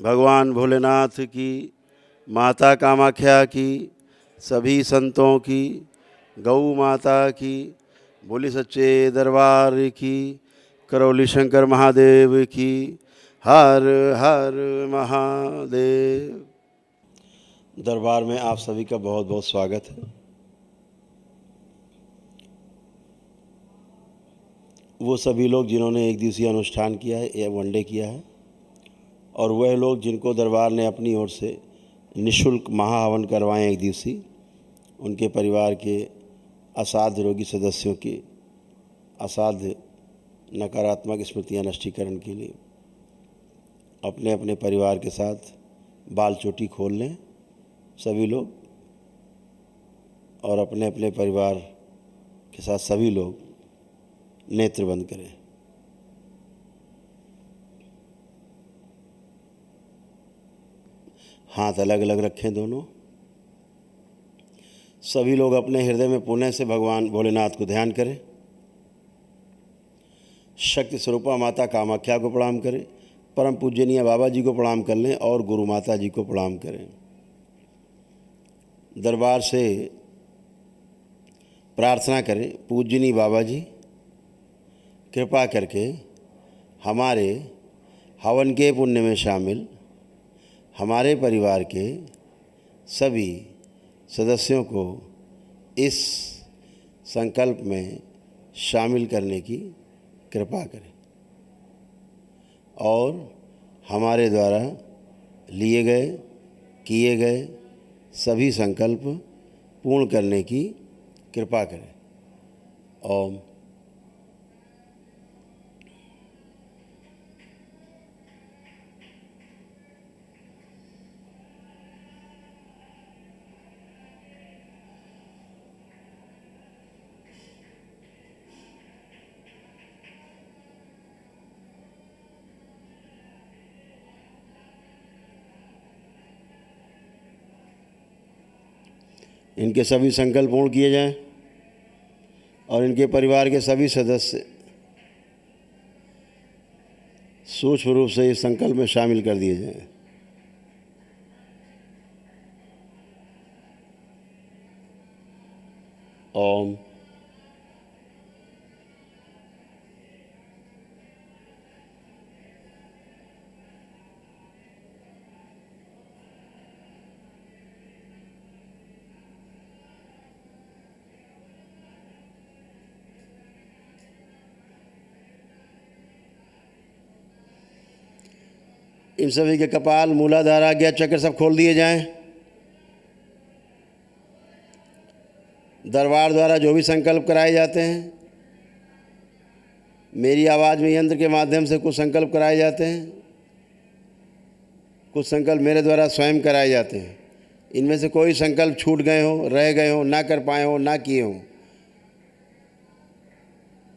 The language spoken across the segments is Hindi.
भगवान भोलेनाथ की, माता कामाख्या की, सभी संतों की, गौ माता की, बोली सच्चे दरबार की, करौली शंकर महादेव की, हर हर महादेव। दरबार में आप सभी का बहुत बहुत स्वागत है। वो सभी लोग जिन्होंने एक दिवसीय अनुष्ठान किया है या वनडे किया है, और वह लोग जिनको दरबार ने अपनी ओर से निःशुल्क महाहवन करवाएं एक दिवसीय, उनके परिवार के असाध्य रोगी सदस्यों की असाध्य नकारात्मक स्मृतियां नष्टीकरण के लिए अपने अपने परिवार के साथ बाल चोटी खोल लें सभी लोग, और अपने अपने परिवार के साथ सभी लोग नेत्र बंद करें। हाथ अलग अलग रखें दोनों। सभी लोग अपने हृदय में पुण्य से भगवान भोलेनाथ को ध्यान करें। शक्ति स्वरूपा माता कामाख्या को प्रणाम करें। परम पूजनीय बाबा जी को प्रणाम कर लें और गुरु माता जी को प्रणाम करें। दरबार से प्रार्थना करें, पूजनीय बाबा जी कृपा करके हमारे हवन के पुण्य में शामिल हमारे परिवार के सभी सदस्यों को इस संकल्प में शामिल करने की कृपा करें और हमारे द्वारा लिए गए किए गए सभी संकल्प पूर्ण करने की कृपा करें। ओम। इनके सभी संकल्प पूर्ण किए जाएं और इनके परिवार के सभी सदस्य सूक्ष्म रूप से इस संकल्प में शामिल कर दिए जाएं। ओम। इन सभी के कपाल, मूलाधार, आज्ञा चक्र सब खोल दिए जाएं। दरबार द्वारा जो भी संकल्प कराए जाते हैं, मेरी आवाज़ में यंत्र के माध्यम से कुछ संकल्प कराए जाते हैं, कुछ संकल्प मेरे द्वारा स्वयं कराए जाते हैं। इनमें से कोई संकल्प छूट गए हों, रह गए हों, ना कर पाए हों, ना किए हों,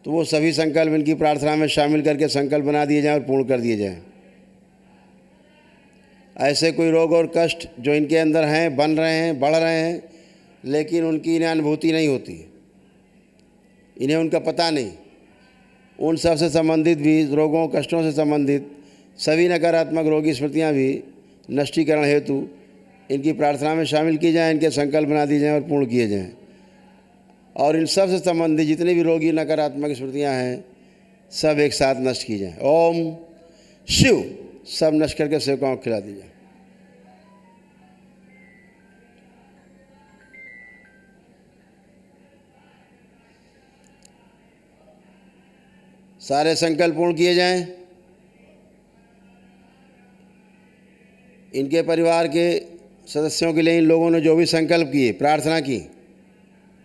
तो वो सभी संकल्प इनकी प्रार्थना में शामिल करके संकल्प बना दिए जाएं और पूर्ण कर दिए जाएं। ऐसे कोई रोग और कष्ट जो इनके अंदर हैं, बन रहे हैं, बढ़ रहे हैं, लेकिन उनकी इन्हें अनुभूति नहीं होती, इन्हें उनका पता नहीं, उन सब से संबंधित भी रोगों कष्टों से संबंधित सभी नकारात्मक रोगी स्मृतियाँ भी नष्टीकरण हेतु इनकी प्रार्थना में शामिल की जाएं, इनके संकल्प बना दिए जाएं और पूर्ण किए जाएं। और इन सब से संबंधित जितनी भी रोगी नकारात्मक स्मृतियाँ हैं सब एक साथ नष्ट की जाएं। ओम शिव। सब नष्ट करके सेवकाओं को खिला दीजिए। सारे संकल्प पूर्ण किए जाएं। इनके परिवार के सदस्यों के लिए इन लोगों ने जो भी संकल्प किए, प्रार्थना की,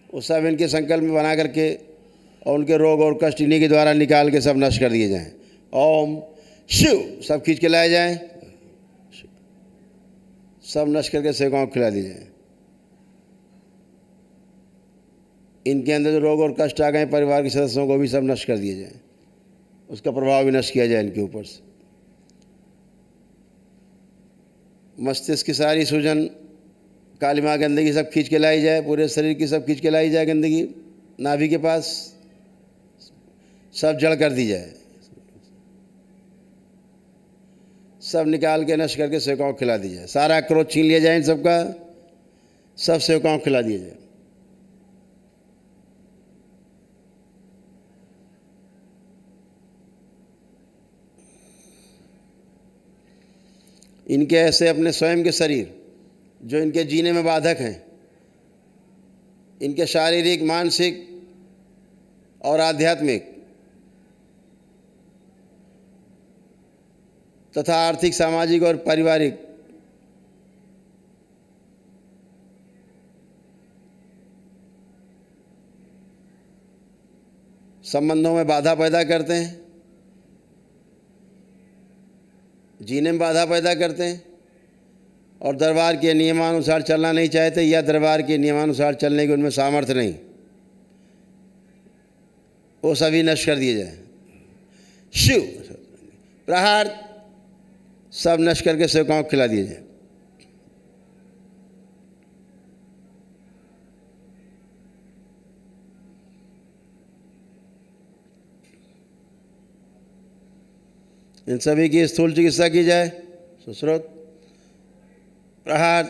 वो सब इनके संकल्प में बना करके और उनके रोग और कष्ट इन्हीं के द्वारा निकाल के सब नष्ट कर दिए जाएं। ओम शिव। सब खींच के लाए जाएं, सब नष्ट करके सेवकाओं को खिला दी जाए। इनके अंदर जो रोग और कष्ट आ गए परिवार के सदस्यों को भी सब नष्ट कर दिए जाए, उसका प्रभाव भी नष्ट किया जाए इनके ऊपर से। मस्तिष्क की सारी सूजन, कालिमा, गंदगी सब खींच के लाई जाए, पूरे शरीर की सब खींच के लाई जाए, गंदगी नाभि के पास सब जड़ कर दी जाए, सब निकाल के नष्ट करके सेवकाओं को खिला दिया जाए। सारा क्रोध छीन लिया जाए इन सबका, सब सेवकाओं को खिला दिया जाए। इनके ऐसे अपने स्वयं के शरीर जो इनके जीने में बाधक हैं, इनके शारीरिक, मानसिक और आध्यात्मिक तथा आर्थिक, सामाजिक और पारिवारिक संबंधों में बाधा पैदा करते हैं, जीने में बाधा पैदा करते हैं और दरबार के नियमानुसार चलना नहीं चाहते या दरबार के नियमानुसार चलने की उनमें सामर्थ्य नहीं, वो सभी नष्ट कर दिए जाए। शिव प्रहार सब नष्ट करके सेवकाओं को खिला दिए जाए। इन सभी की स्थूल चिकित्सा की जाए। सुश्रुत प्रहार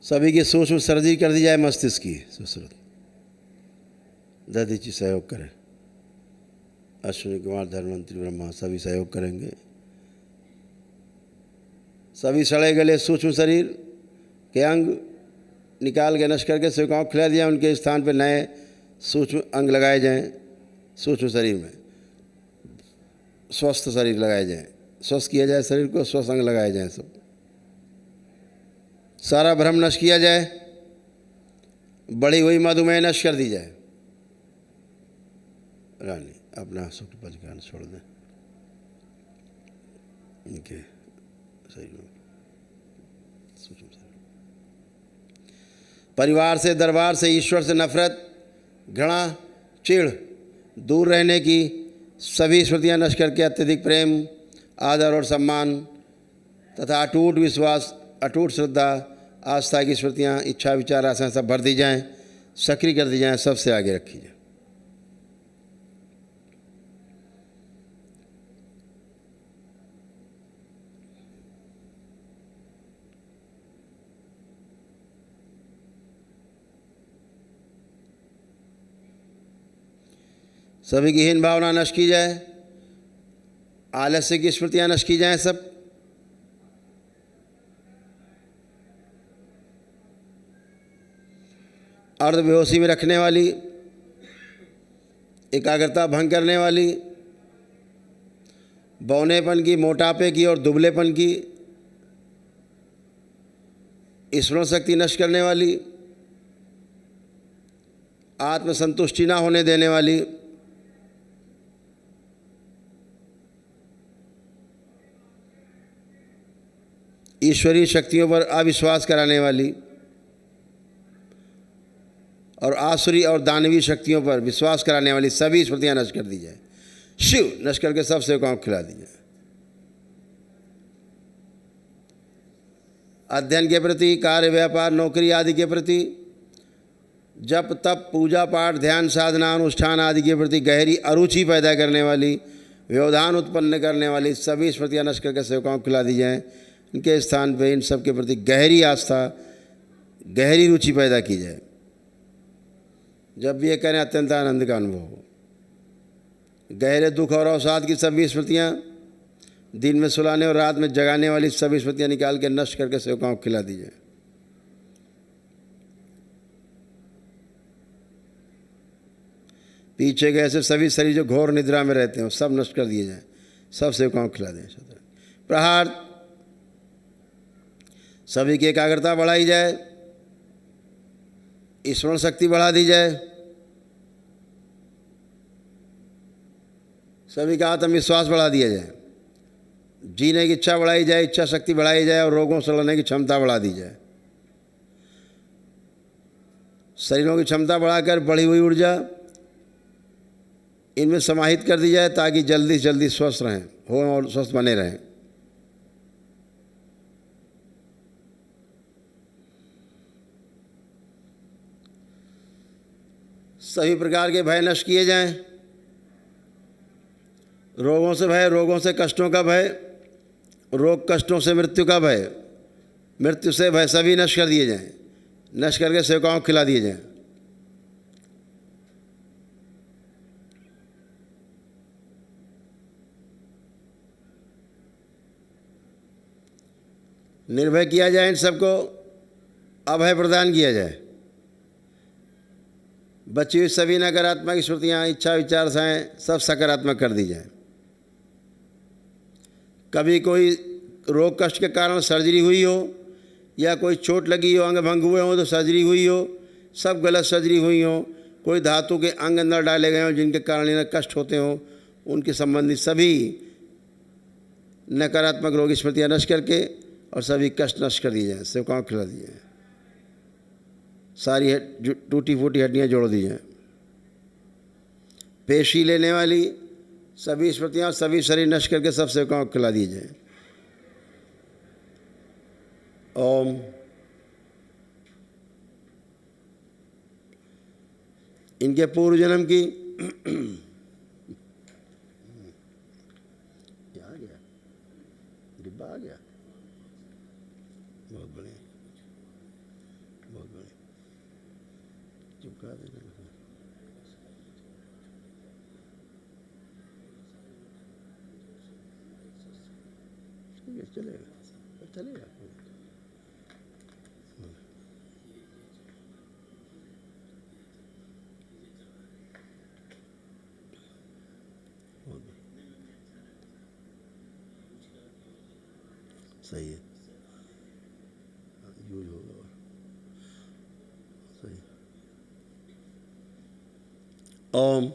सभी की सूक्ष्म सर्जरी कर दी जाए मस्तिष्क की। सुश्रुत दधीची सहयोग करें। अश्विनी कुमार, धर्ममंत्री ब्रह्मा सभी सहयोग करेंगे। सभी सड़े गले सूक्ष्म शरीर के अंग निकाल के नष्ट करके सेवकाओं को खिला दिया। उनके स्थान पर नए सूक्ष्म अंग लगाए जाएं। सूक्ष्म शरीर में स्वस्थ शरीर लगाए जाएं, स्वस्थ किया जाए शरीर को, स्वस्थ अंग लगाए जाएं। सब सारा भ्रम नष्ट किया जाए। बढ़ी हुई मधुमेह नष्ट कर दी जाए। रानी अपना सुख पचकान छोड़ दें। इनके सही परिवार से, दरबार से, ईश्वर से नफरत, घृणा, चिढ़ दूर रहने की सभी स्मृतियां नष्ट करके अत्यधिक प्रेम, आदर और सम्मान तथा अटूट विश्वास, अटूट श्रद्धा, आस्था की स्मृतियाँ, इच्छा, विचार, आशा सब भर दी जाएं, सक्रिय कर दी जाएं, सबसे आगे रखी जाए। सभी की हीन भावना नष्ट की जाए। आलस्य की स्मृतियाँ नष्ट की जाएं। सब अर्धबेहोशी में रखने वाली, एकाग्रता भंग करने वाली, बौनेपन की, मोटापे की और दुबलेपन की, स्मरण शक्ति नष्ट करने वाली, आत्मसंतुष्टि ना होने देने वाली, ईश्वरीय शक्तियों पर अविश्वास कराने वाली और आसुरी और दानवी शक्तियों पर विश्वास कराने वाली सभी स्मृतियाँ नष्ट कर दी जाए। शिव नष्ट करके सब सेवकाओं को खिला दी जाए। अध्ययन के प्रति, कार्य, व्यापार, नौकरी आदि के प्रति, जप, तप, पूजा पाठ, ध्यान, साधना, अनुष्ठान आदि के प्रति गहरी अरुचि पैदा करने वाली, व्यवधान उत्पन्न करने वाली सभी स्मृतियाँ नष्ट करके सेवकाओं को खिला दी जाएँ। इनके स्थान पर इन सब के प्रति गहरी आस्था, गहरी रुचि पैदा की जाए। जब भी ये करें अत्यंत आनंद का अनुभव हो। गहरे दुख और अवसाद की सभी स्मृतियाँ, दिन में सुलाने और रात में जगाने वाली सभी स्मृतियाँ निकाल के नष्ट करके सेवकाओं को खिला दी जाए। पीछे गए ऐसे सभी शरीर जो घोर निद्रा में रहते हैं सब नष्ट कर दिए जाएं, सब सेवकाओं को खिला दें। प्रहार सभी की एकाग्रता बढ़ाई जाए, स्मरण शक्ति बढ़ा दी जाए, सभी का आत्मविश्वास बढ़ा दिया जाए। जीने की इच्छा बढ़ाई जाए, इच्छा शक्ति बढ़ाई जाए और रोगों से लड़ने की क्षमता बढ़ा दी जाए। शरीरों की क्षमता बढ़ाकर बढ़ी हुई ऊर्जा इनमें समाहित कर दी जाए ताकि जल्दी से जल्दी स्वस्थ रहें हो और स्वस्थ बने रहें। सभी प्रकार के भय नष्ट किए जाएं। रोगों से भय, रोगों से कष्टों का भय, रोग कष्टों से मृत्यु का भय, मृत्यु से भय सभी नष्ट कर दिए जाएं। नष्ट करके सेवकाओं को खिला दिए जाएं। निर्भय किया जाए, इन सबको अभय प्रदान किया जाए। बची हुई सभी नकारात्मक स्मृतियाँ, इच्छा विचारधाराएं सब सकारात्मक कर दी जाए। कभी कोई रोग कष्ट के कारण सर्जरी हुई हो या कोई चोट लगी हो, अंग भंग हुए हो तो सर्जरी हुई हो, सब गलत सर्जरी हुई हो, कोई धातु के अंग अंदर डाले गए हों जिनके कारण इन्हें कष्ट होते हों, उनके संबंधित सभी नकारात्मक रोग स्मृतियाँ नष्ट करके और सभी कष्ट नष्ट कर दिए जाएँ, सेवकाओं को खिला दिए जाएँ। सारी टूटी फूटी हड्डियाँ जोड़ दी जाएँ। पेशी लेने वाली सभी स्मृतियाँ और सभी शरीर नष्ट करके सब सेवकाओं को खिला दिए जाएँ। ओम। इनके पूर्व जन्म की आ गया डिब्बा आ गया, बहुत बढ़िया, बहुत बढ़िया, चिपका देना। ठीक है, चलेगा चलेगा। सही है, यूज होगा सही। ओम।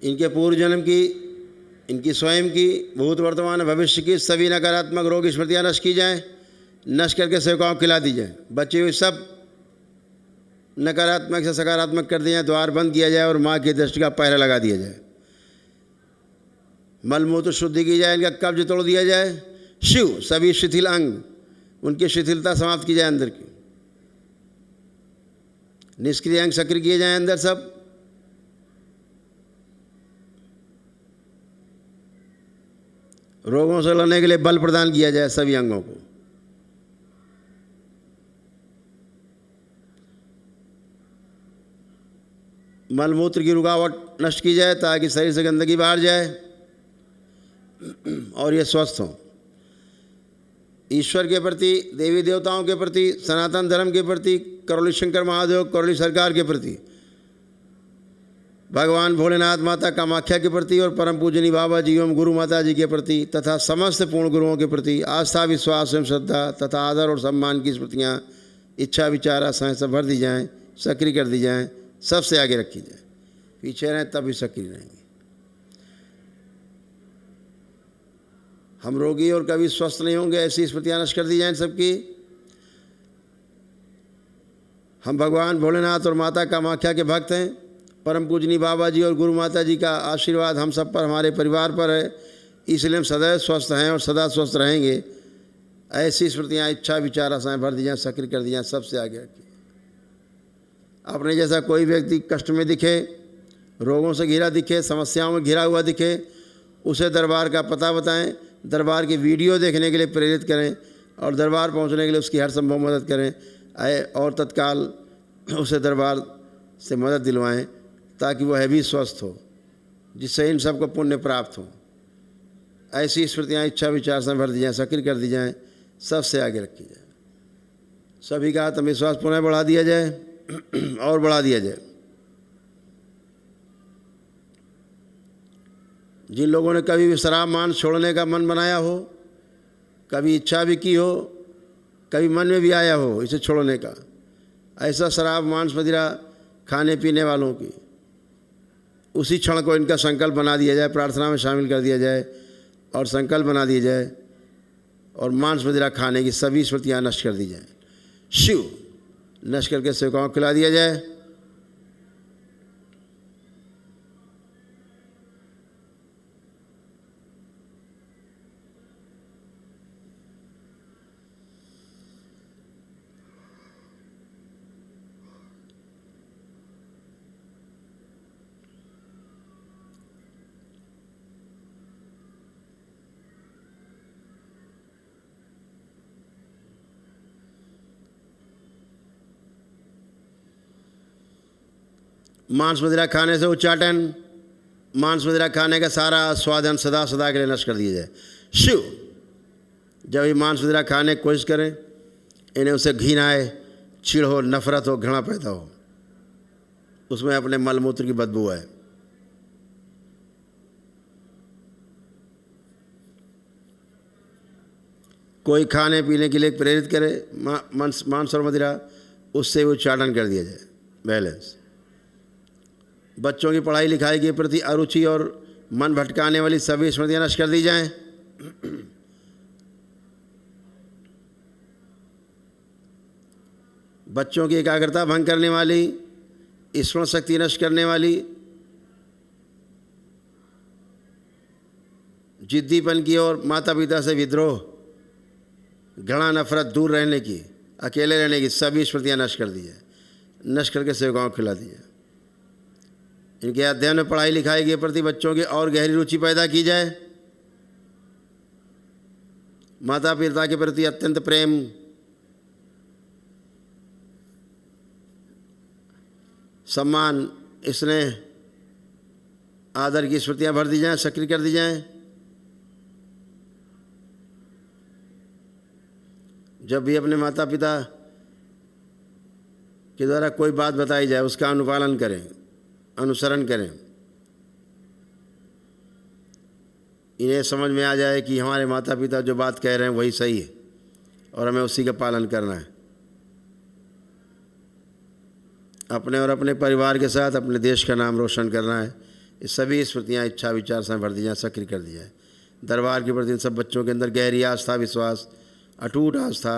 इनके पूर्व जन्म की, इनकी स्वयं की, भूत वर्तमान भविष्य की सभी नकारात्मक रोग स्मृतियाँ नष्ट की जाएँ, नष्ट करके सेवकाओं को खिला दी जाए। बची हुई सब नकारात्मक से सकारात्मक कर दिया जाए, द्वार बंद किया जाए और माँ की दृष्टि का पहरा लगा दिया जाए। मलमूत्र शुद्धि की जाए, इनका कब्ज तोड़ दिया जाए। शिव सभी शिथिल अंग, उनकी शिथिलता समाप्त की जाए अंदर की। निष्क्रिय अंग सक्रिय किए जाए अंदर सब। रोगों से लड़ने के लिए बल प्रदान किया जाए सभी अंगों को। मलमूत्र की रुकावट नष्ट की जाए ताकि शरीर से गंदगी बाहर जाए और ये स्वस्थ हों। ईश्वर के प्रति, देवी देवताओं के प्रति, सनातन धर्म के प्रति, करौली शंकर महादेव, करौली सरकार के प्रति, भगवान भोलेनाथ, माता कामाख्या के प्रति और परम पूजनी बाबा जी एवं गुरु माता जी के प्रति तथा समस्त पूर्ण गुरुओं के प्रति आस्था, विश्वास एवं श्रद्धा तथा आदर और सम्मान की स्मृतियाँ, इच्छा विचार आशाएँ सब भर दी जाएँ, सक्रिय कर दी जाएँ, सबसे आगे रखी जाए। पीछे रहें तब भी सक्रिय रहेंगे। हम रोगी और कभी स्वस्थ नहीं होंगे, ऐसी स्मृतियाँ नष्ट कर दी जाएँ सबकी। हम भगवान भोलेनाथ और माता कामाख्या के भक्त हैं। परम पूजनी बाबा जी और गुरु माता जी का आशीर्वाद हम सब पर, हमारे परिवार पर है, इसलिए हम सदैव स्वस्थ हैं और सदा स्वस्थ रहेंगे। ऐसी स्मृतियाँ, इच्छा विचार आशाएँ भर दी जाएँ, सक्रिय कर दी जाएँ, सबसे आगे रखिए। अपने जैसा कोई व्यक्ति कष्ट में दिखे, रोगों से घिरा दिखे, समस्याओं में घिरा हुआ दिखे, उसे दरबार का पता बताएं, दरबार की वीडियो देखने के लिए प्रेरित करें और दरबार पहुंचने के लिए उसकी हर संभव मदद करें और तत्काल उसे दरबार से मदद दिलवाएं ताकि वह भी स्वस्थ हो, जिससे इन सबको पुण्य प्राप्त हो। ऐसी स्मृतियाँ, इच्छा विचार से भर दी जाएँ, सक्रिय कर दी जाएँ, सबसे आगे रखी जाए। सभी का आत्मविश्वास पुनः बढ़ा दिया जाए और बढ़ा दिया जाए। जिन लोगों ने कभी भी शराब मांस छोड़ने का मन बनाया हो, कभी इच्छा भी की हो, कभी मन में भी आया हो इसे छोड़ने का, ऐसा शराब मांस मदिरा खाने पीने वालों की उसी क्षण को इनका संकल्प बना दिया जाए, प्रार्थना में शामिल कर दिया जाए और संकल्प बना दिया जाए और मांस मदिरा खाने की सभी स्मृतियाँ नष्ट कर दी जाए। शिव नष्ट करके सेवकाओं को खिला दिया जाए। मांस मदिरा खाने से उच्चाटन, मांस मदिरा खाने का सारा स्वादन सदा सदा के लिए नष्ट कर दिया जाए। शिव जब ये मांस मदिरा खाने की कोशिश करें, इन्हें उसे घिन आए, चिढ़ हो, नफरत हो, घृणा पैदा हो, उसमें अपने मलमूत्र की बदबू आए, कोई खाने पीने के लिए प्रेरित करे मांस और मदिरा, उससे उच्चाटन कर दिया जाए। बैलेंस। बच्चों की पढ़ाई लिखाई के प्रति अरुचि और मन भटकाने वाली सभी स्मृतियाँ नष्ट कर दी जाएं। बच्चों की एकाग्रता भंग करने वाली, स्मरण शक्ति नष्ट करने वाली, जिद्दीपन की और माता पिता से विद्रोह, घृणा, नफरत, दूर रहने की, अकेले रहने की सभी स्मृतियाँ नष्ट कर दी जाए। नष्ट करके सेवकाओं को खिला दी जाए। इनके अध्ययन में पढ़ाई लिखाई के प्रति बच्चों की और गहरी रुचि पैदा की जाए। माता पिता के प्रति अत्यंत प्रेम, सम्मान, स्नेह, आदर की स्मृतियाँ भर दी जाएं, सक्रिय कर दी जाएं। जब भी अपने माता पिता के द्वारा कोई बात बताई जाए, उसका अनुपालन करें, अनुसरण करें। इन्हें समझ में आ जाए कि हमारे माता पिता जो बात कह रहे हैं वही सही है और हमें उसी का पालन करना है। अपने और अपने परिवार के साथ अपने देश का नाम रोशन करना है। ये सभी स्मृतियाँ इच्छा विचार से भर दी जाए, सक्रिय कर दी जाए। दरबार के प्रति इन सब बच्चों के अंदर गहरी आस्था, विश्वास, अटूट आस्था,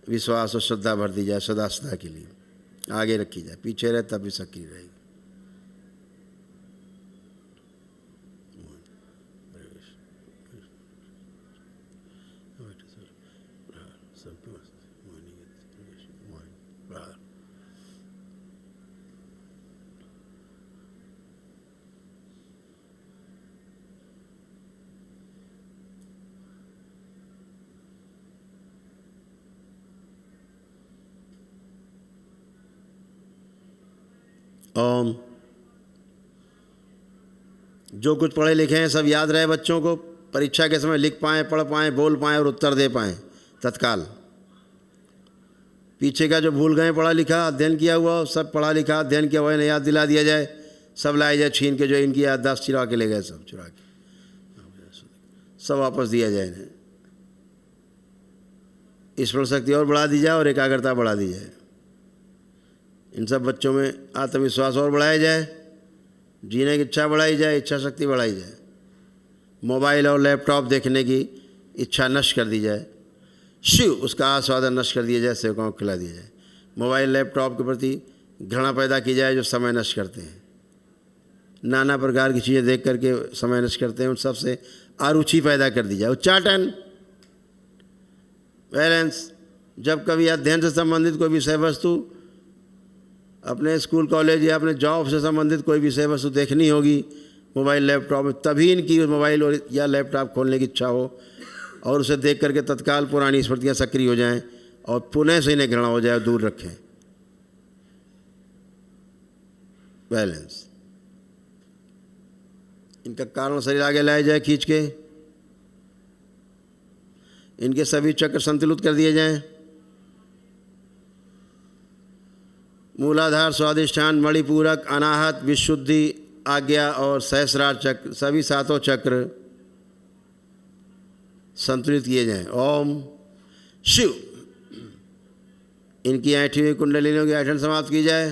विश्वास और श्रद्धा भर दी जाए। सदा सदा के लिए आगे रखी जाए, पीछे रहे तब भी सक्रिय रहेगी। ओम। जो कुछ पढ़े लिखे हैं सब याद रहे बच्चों को, परीक्षा के समय लिख पाएँ, पढ़ पाएँ, बोल पाएँ और उत्तर दे पाएँ तत्काल। पीछे का जो भूल गए पढ़ा लिखा अध्ययन किया हुआ, सब पढ़ा लिखा अध्ययन किया हुआ इन्हें याद दिला दिया जाए। सब लाए जाए छीन के, जो इनकी याददाश्त चुरा के ले गए, सब चुरा के सब वापस दिया जाए। इन्हें स्मरण शक्ति और बढ़ा दी जाए और एकाग्रता बढ़ा दी जाए। इन सब बच्चों में आत्मविश्वास और बढ़ाया जाए, जीने की इच्छा बढ़ाई जाए, इच्छा शक्ति बढ़ाई जाए। मोबाइल और लैपटॉप देखने की इच्छा नष्ट कर दी जाए। शिव उसका आस्वादन नष्ट कर दिया जाए, सेवकाओं को खिला दिया जाए। मोबाइल लैपटॉप के प्रति घृणा पैदा की जाए, जो समय नष्ट करते हैं, नाना प्रकार की चीज़ें देख करके समय नष्ट करते हैं, उन सब से अरुचि पैदा कर दी जाए। उच्चाटन, बैलेंस। जब कभी अध्ययन से संबंधित कोई विषय वस्तु, अपने स्कूल कॉलेज या अपने जॉब से संबंधित कोई विषय वस्तु देखनी होगी मोबाइल लैपटॉप में, तभी इनकी मोबाइल और या लैपटॉप खोलने की इच्छा हो और उसे देख करके तत्काल पुरानी स्मृतियाँ सक्रिय हो जाएं और पुनः से इन्हें घृणा हो जाए, दूर रखें। बैलेंस। इनका कारण शरीर आगे लाया जाए खींच के, इनके सभी चक्र संतुलित कर दिए जाएं। मूलाधार, स्वादिष्ठान, मणिपूरक, अनाहत, विशुद्धि, आज्ञा और सहस्रार चक्र, सभी सातों चक्र संतुलित किए जाएं। ओम। शिव। इनकी ऐठी हुई कुंडलिनियों की ऐठन समाप्त की जाए।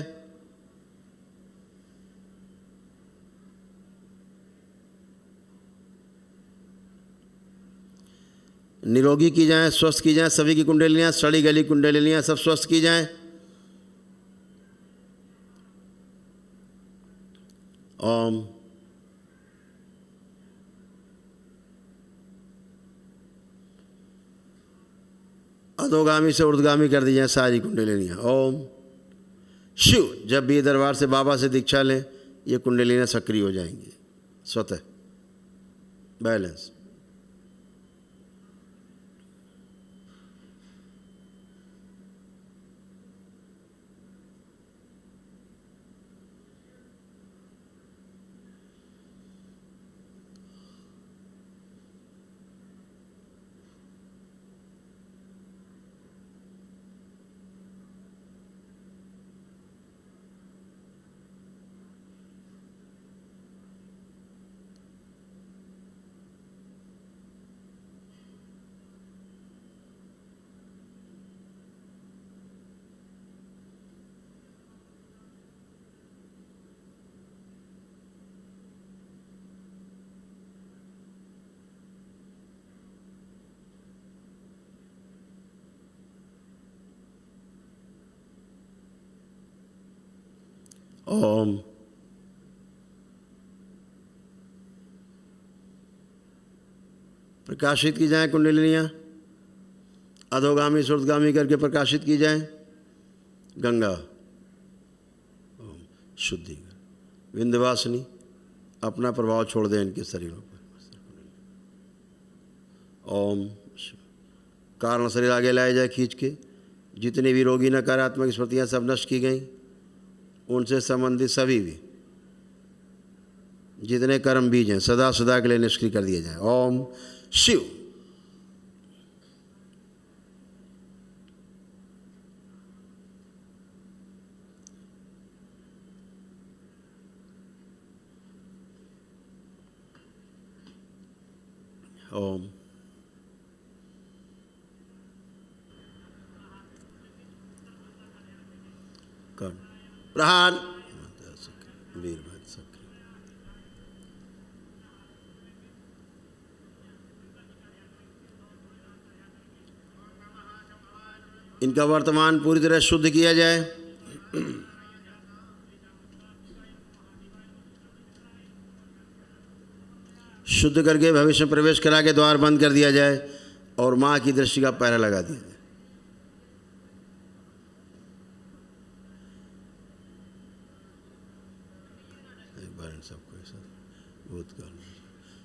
निरोगी की जाएं, स्वस्थ की जाएं, सभी की कुंडलियाँ, सड़ी गली कुंडलियाँ सब स्वस्थ की जाएं। ओम। अधोगामी से ऊर्ध्वगामी कर दी जाए सारी कुंडलियाँ। ओम शिव। जब भी दरबार से बाबा से दीक्षा लें, ये कुंडलियाँ सक्रिय हो जाएंगी स्वतः। बैलेंस। ओम। प्रकाशित की जाए कुंडलियाँ, अधोगामी से ऊर्ध्वगामी करके प्रकाशित की जाए। गंगा। ओम शुद्धि। विंध्यवासिनी अपना प्रभाव छोड़ दें इनके शरीरों पर। ओम। कारण शरीर आगे लाए जाए खींच के। जितनी भी रोगी नकारात्मक स्मृतियाँ सब नष्ट की गई, उनसे संबंधित सभी भी जितने कर्म बीज हैं सदा सदा के लिए निष्क्रिय कर दिए जाए। ओम शिव। ओम। कर्म प्रहार। वीरभद्र सक्रिय। इनका वर्तमान पूरी तरह शुद्ध किया जाए। शुद्ध करके भविष्य में प्रवेश करा के द्वार बंद कर दिया जाए और माँ की दृष्टि का पहरा लगा दिया जाए। एक बार इन सबको ऐसा भूतकाल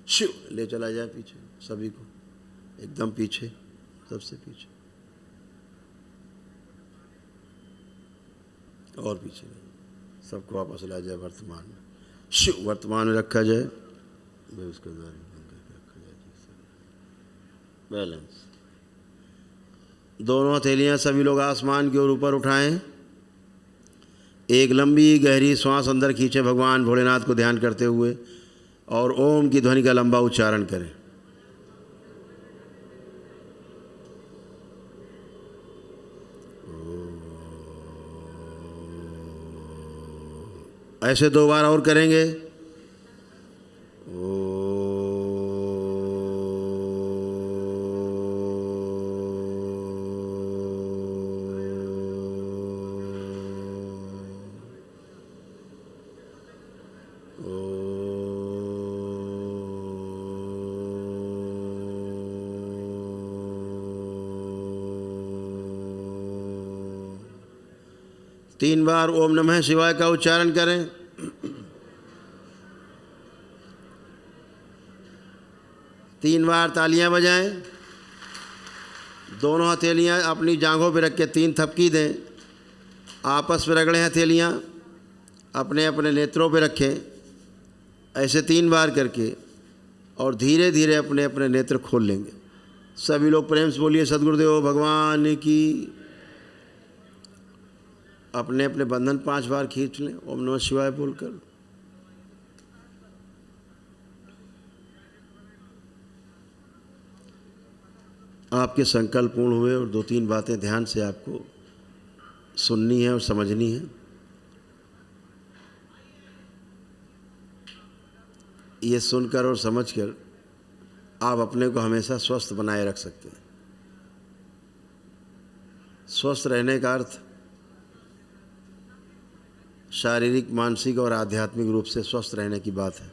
शिव ले चला जाए पीछे, सभी को एकदम पीछे, सबसे पीछे और पीछे, सबको वापस ला जाए वर्तमान में। शिव वर्तमान में रखा जाए। उसके द्वारा रखा जाए। बैलेंस। दोनों हथेलियाँ सभी लोग आसमान की ओर ऊपर उठाएं। एक लंबी गहरी श्वास अंदर खींचे भगवान भोलेनाथ को ध्यान करते हुए और ओम की ध्वनि का लंबा उच्चारण करें। ऐसे 2 बार और करेंगे। तीन बार ओम नमः शिवाय का उच्चारण करें। तीन बार तालियां बजाएं। दोनों हथेलियां अपनी जांघों पर रख के 3 थपकी दें। आपस में रगड़ें हथेलियां, अपने अपने नेत्रों पे रखें। ऐसे 3 बार करके और धीरे धीरे अपने अपने नेत्र खोल लेंगे। सभी लोग प्रेम से बोलिए सद्गुरुदेव भगवान की। अपने अपने बंधन 5 बार खींच लें ओम नमः शिवाय बोलकर। आपके संकल्प पूर्ण हुए और 2-3 बातें ध्यान से आपको सुननी है और समझनी है। ये सुनकर और समझकर आप अपने को हमेशा स्वस्थ बनाए रख सकते हैं। स्वस्थ रहने का अर्थ शारीरिक, मानसिक और आध्यात्मिक रूप से स्वस्थ रहने की बात है।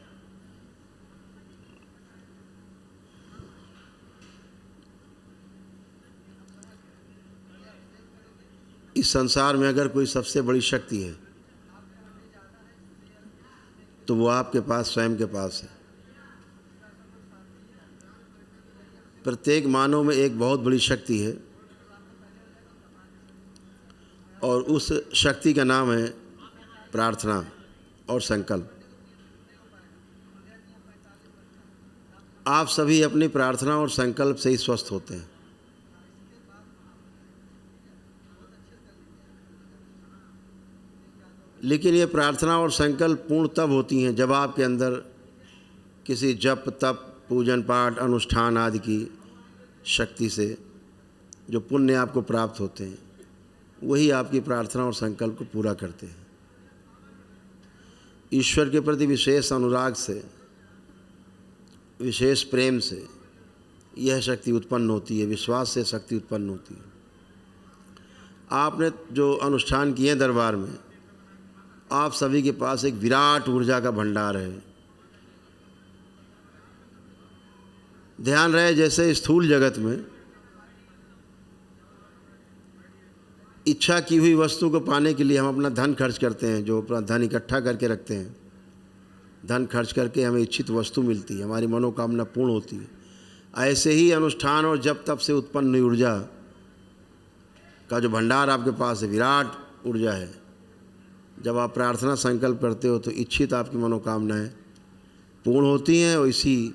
इस संसार में अगर कोई सबसे बड़ी शक्ति है तो वो आपके पास, स्वयं के पास है। प्रत्येक मानव में एक बहुत बड़ी शक्ति है और उस शक्ति का नाम है प्रार्थना और संकल्प। आप सभी अपनी प्रार्थना और संकल्प से ही स्वस्थ होते हैं। लेकिन ये प्रार्थना और संकल्प पूर्ण तब होती हैं जब आपके अंदर किसी जप, तप, पूजन पाठ, अनुष्ठान आदि की शक्ति से जो पुण्य आपको प्राप्त होते हैं वही आपकी प्रार्थना और संकल्प को पूरा करते हैं। ईश्वर के प्रति विशेष अनुराग से, विशेष प्रेम से यह शक्ति उत्पन्न होती है, विश्वास से शक्ति उत्पन्न होती है। आपने जो अनुष्ठान किए दरबार में, आप सभी के पास एक विराट ऊर्जा का भंडार है। ध्यान रहे, जैसे स्थूल जगत में इच्छा की हुई वस्तु को पाने के लिए हम अपना धन खर्च करते हैं, जो अपना धन इकट्ठा करके रखते हैं, धन खर्च करके हमें इच्छित वस्तु मिलती है, हमारी मनोकामना पूर्ण होती है। ऐसे ही अनुष्ठान और जप तप से उत्पन्न ऊर्जा का जो भंडार आपके पास है, विराट ऊर्जा है। जब आप प्रार्थना संकल्प करते हो तो इच्छित आपकी मनोकामनाएं पूर्ण होती हैं और इसी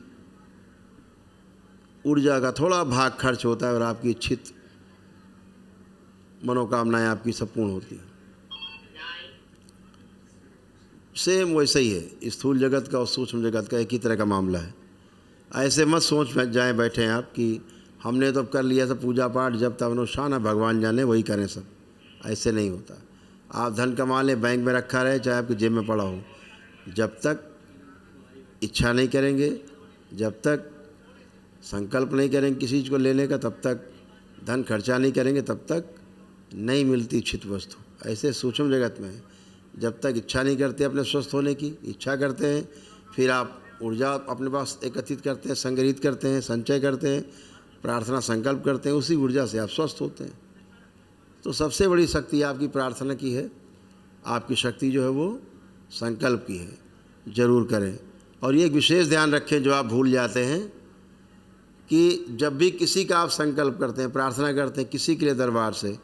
ऊर्जा का थोड़ा भाग खर्च होता है और आपकी इच्छित मनोकामनाएं आपकी सब पूर्ण होती हैं। सेम वैसे ही है स्थूल जगत का और सूक्ष्म जगत का एक ही तरह का मामला है। ऐसे मत सोच जाएं बैठे हैं आप कि हमने तो कर लिया सब पूजा पाठ, जब तक अनुष्ठान है, भगवान जाने वही करें सब। ऐसे नहीं होता। आप धन कमा लें, बैंक में रखा रहे, चाहे आपकी जेब में पड़ा हो, जब तक इच्छा नहीं करेंगे, जब तक संकल्प नहीं करेंगे किसी चीज़ को लेने का, तब तक धन खर्चा नहीं करेंगे, तब तक नहीं मिलती इच्छित वस्तु। ऐसे सूक्ष्म जगत में जब तक इच्छा नहीं करते अपने स्वस्थ होने की, इच्छा करते हैं, फिर आप ऊर्जा अपने पास एकत्रित करते हैं, संग्रहित करते हैं, संचय करते हैं, प्रार्थना संकल्प करते हैं, उसी ऊर्जा से आप स्वस्थ होते हैं। तो सबसे बड़ी शक्ति आपकी प्रार्थना की है। आपकी शक्ति जो है वो संकल्प की है। जरूर करें। और ये एक विशेष ध्यान रखें जो आप भूल जाते हैं कि जब भी किसी का आप संकल्प करते हैं, प्रार्थना करते हैं किसी के लिए दरबार से,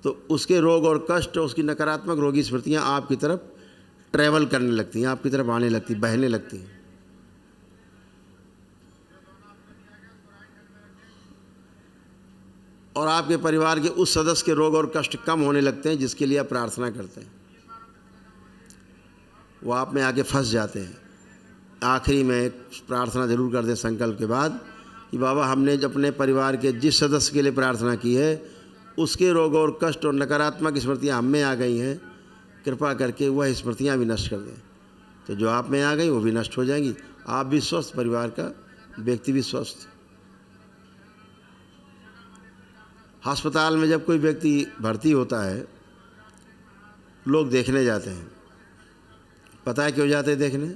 तो उसके रोग और कष्ट, उसकी नकारात्मक रोगी स्मृतियाँ आपकी तरफ ट्रैवल करने लगती हैं, आपकी तरफ आने लगती, बहने लगती हैं। और आपके परिवार के उस सदस्य के रोग और कष्ट कम होने लगते हैं जिसके लिए आप प्रार्थना करते हैं। वो आप में आके फंस जाते हैं। आखिरी में एक प्रार्थना जरूर कर दें संकल्प के बाद कि बाबा हमने अपने परिवार के जिस सदस्य के लिए प्रार्थना की है उसके रोग और कष्ट और नकारात्मक स्मृतियाँ हम में आ गई हैं, कृपा करके वह स्मृतियाँ भी नष्ट कर दें। तो जो आप में आ गई वो भी नष्ट हो जाएंगी, आप भी स्वस्थ, परिवार का व्यक्ति भी स्वस्थ। अस्पताल में जब कोई व्यक्ति भर्ती होता है, लोग देखने जाते हैं। पता है क्यों जाते हैं देखने?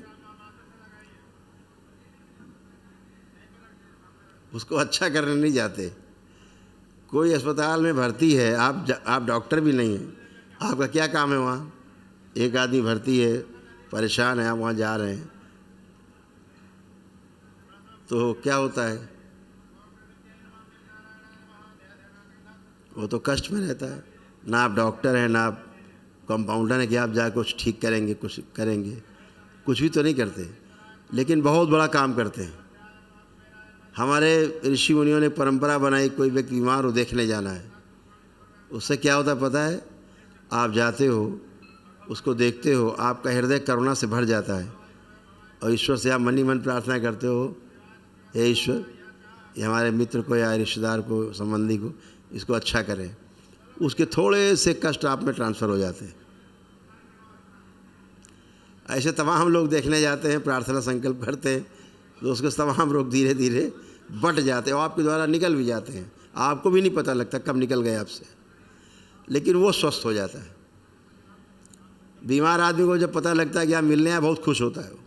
उसको अच्छा करने नहीं जाते। कोई अस्पताल में भर्ती है, आप डॉक्टर भी नहीं हैं, आपका क्या काम है वहाँ? एक आदमी भर्ती है, परेशान है, आप वहाँ जा रहे हैं, तो क्या होता है? वो तो कष्ट में रहता है। ना आप डॉक्टर हैं, ना आप कंपाउंडर हैं कि आप जा कुछ ठीक करेंगे, कुछ करेंगे, कुछ भी तो नहीं करते, लेकिन बहुत बड़ा काम करते हैं। हमारे ऋषि मुनियों ने परंपरा बनाई, कोई व्यक्ति बीमार हो देखने जाना है। उससे क्या होता है पता है? आप जाते हो, उसको देखते हो, आपका हृदय करुणा से भर जाता है और ईश्वर से आप मन ही मन प्रार्थना करते हो, हे ईश्वर, ये हमारे मित्र को या रिश्तेदार को, संबंधी को, इसको अच्छा करें। उसके थोड़े से कष्ट आप में ट्रांसफ़र हो जाते हैं। ऐसे तमाम लोग देखने जाते हैं, प्रार्थना संकल्प करते हैं, तो उसके तमाम रोग धीरे धीरे बट जाते हैं और आपके द्वारा निकल भी जाते हैं, आपको भी नहीं पता लगता कब निकल गए आपसे, लेकिन वो स्वस्थ हो जाता है। बीमार आदमी को जब पता लगता है कि आप मिलने आए, बहुत खुश होता है वो,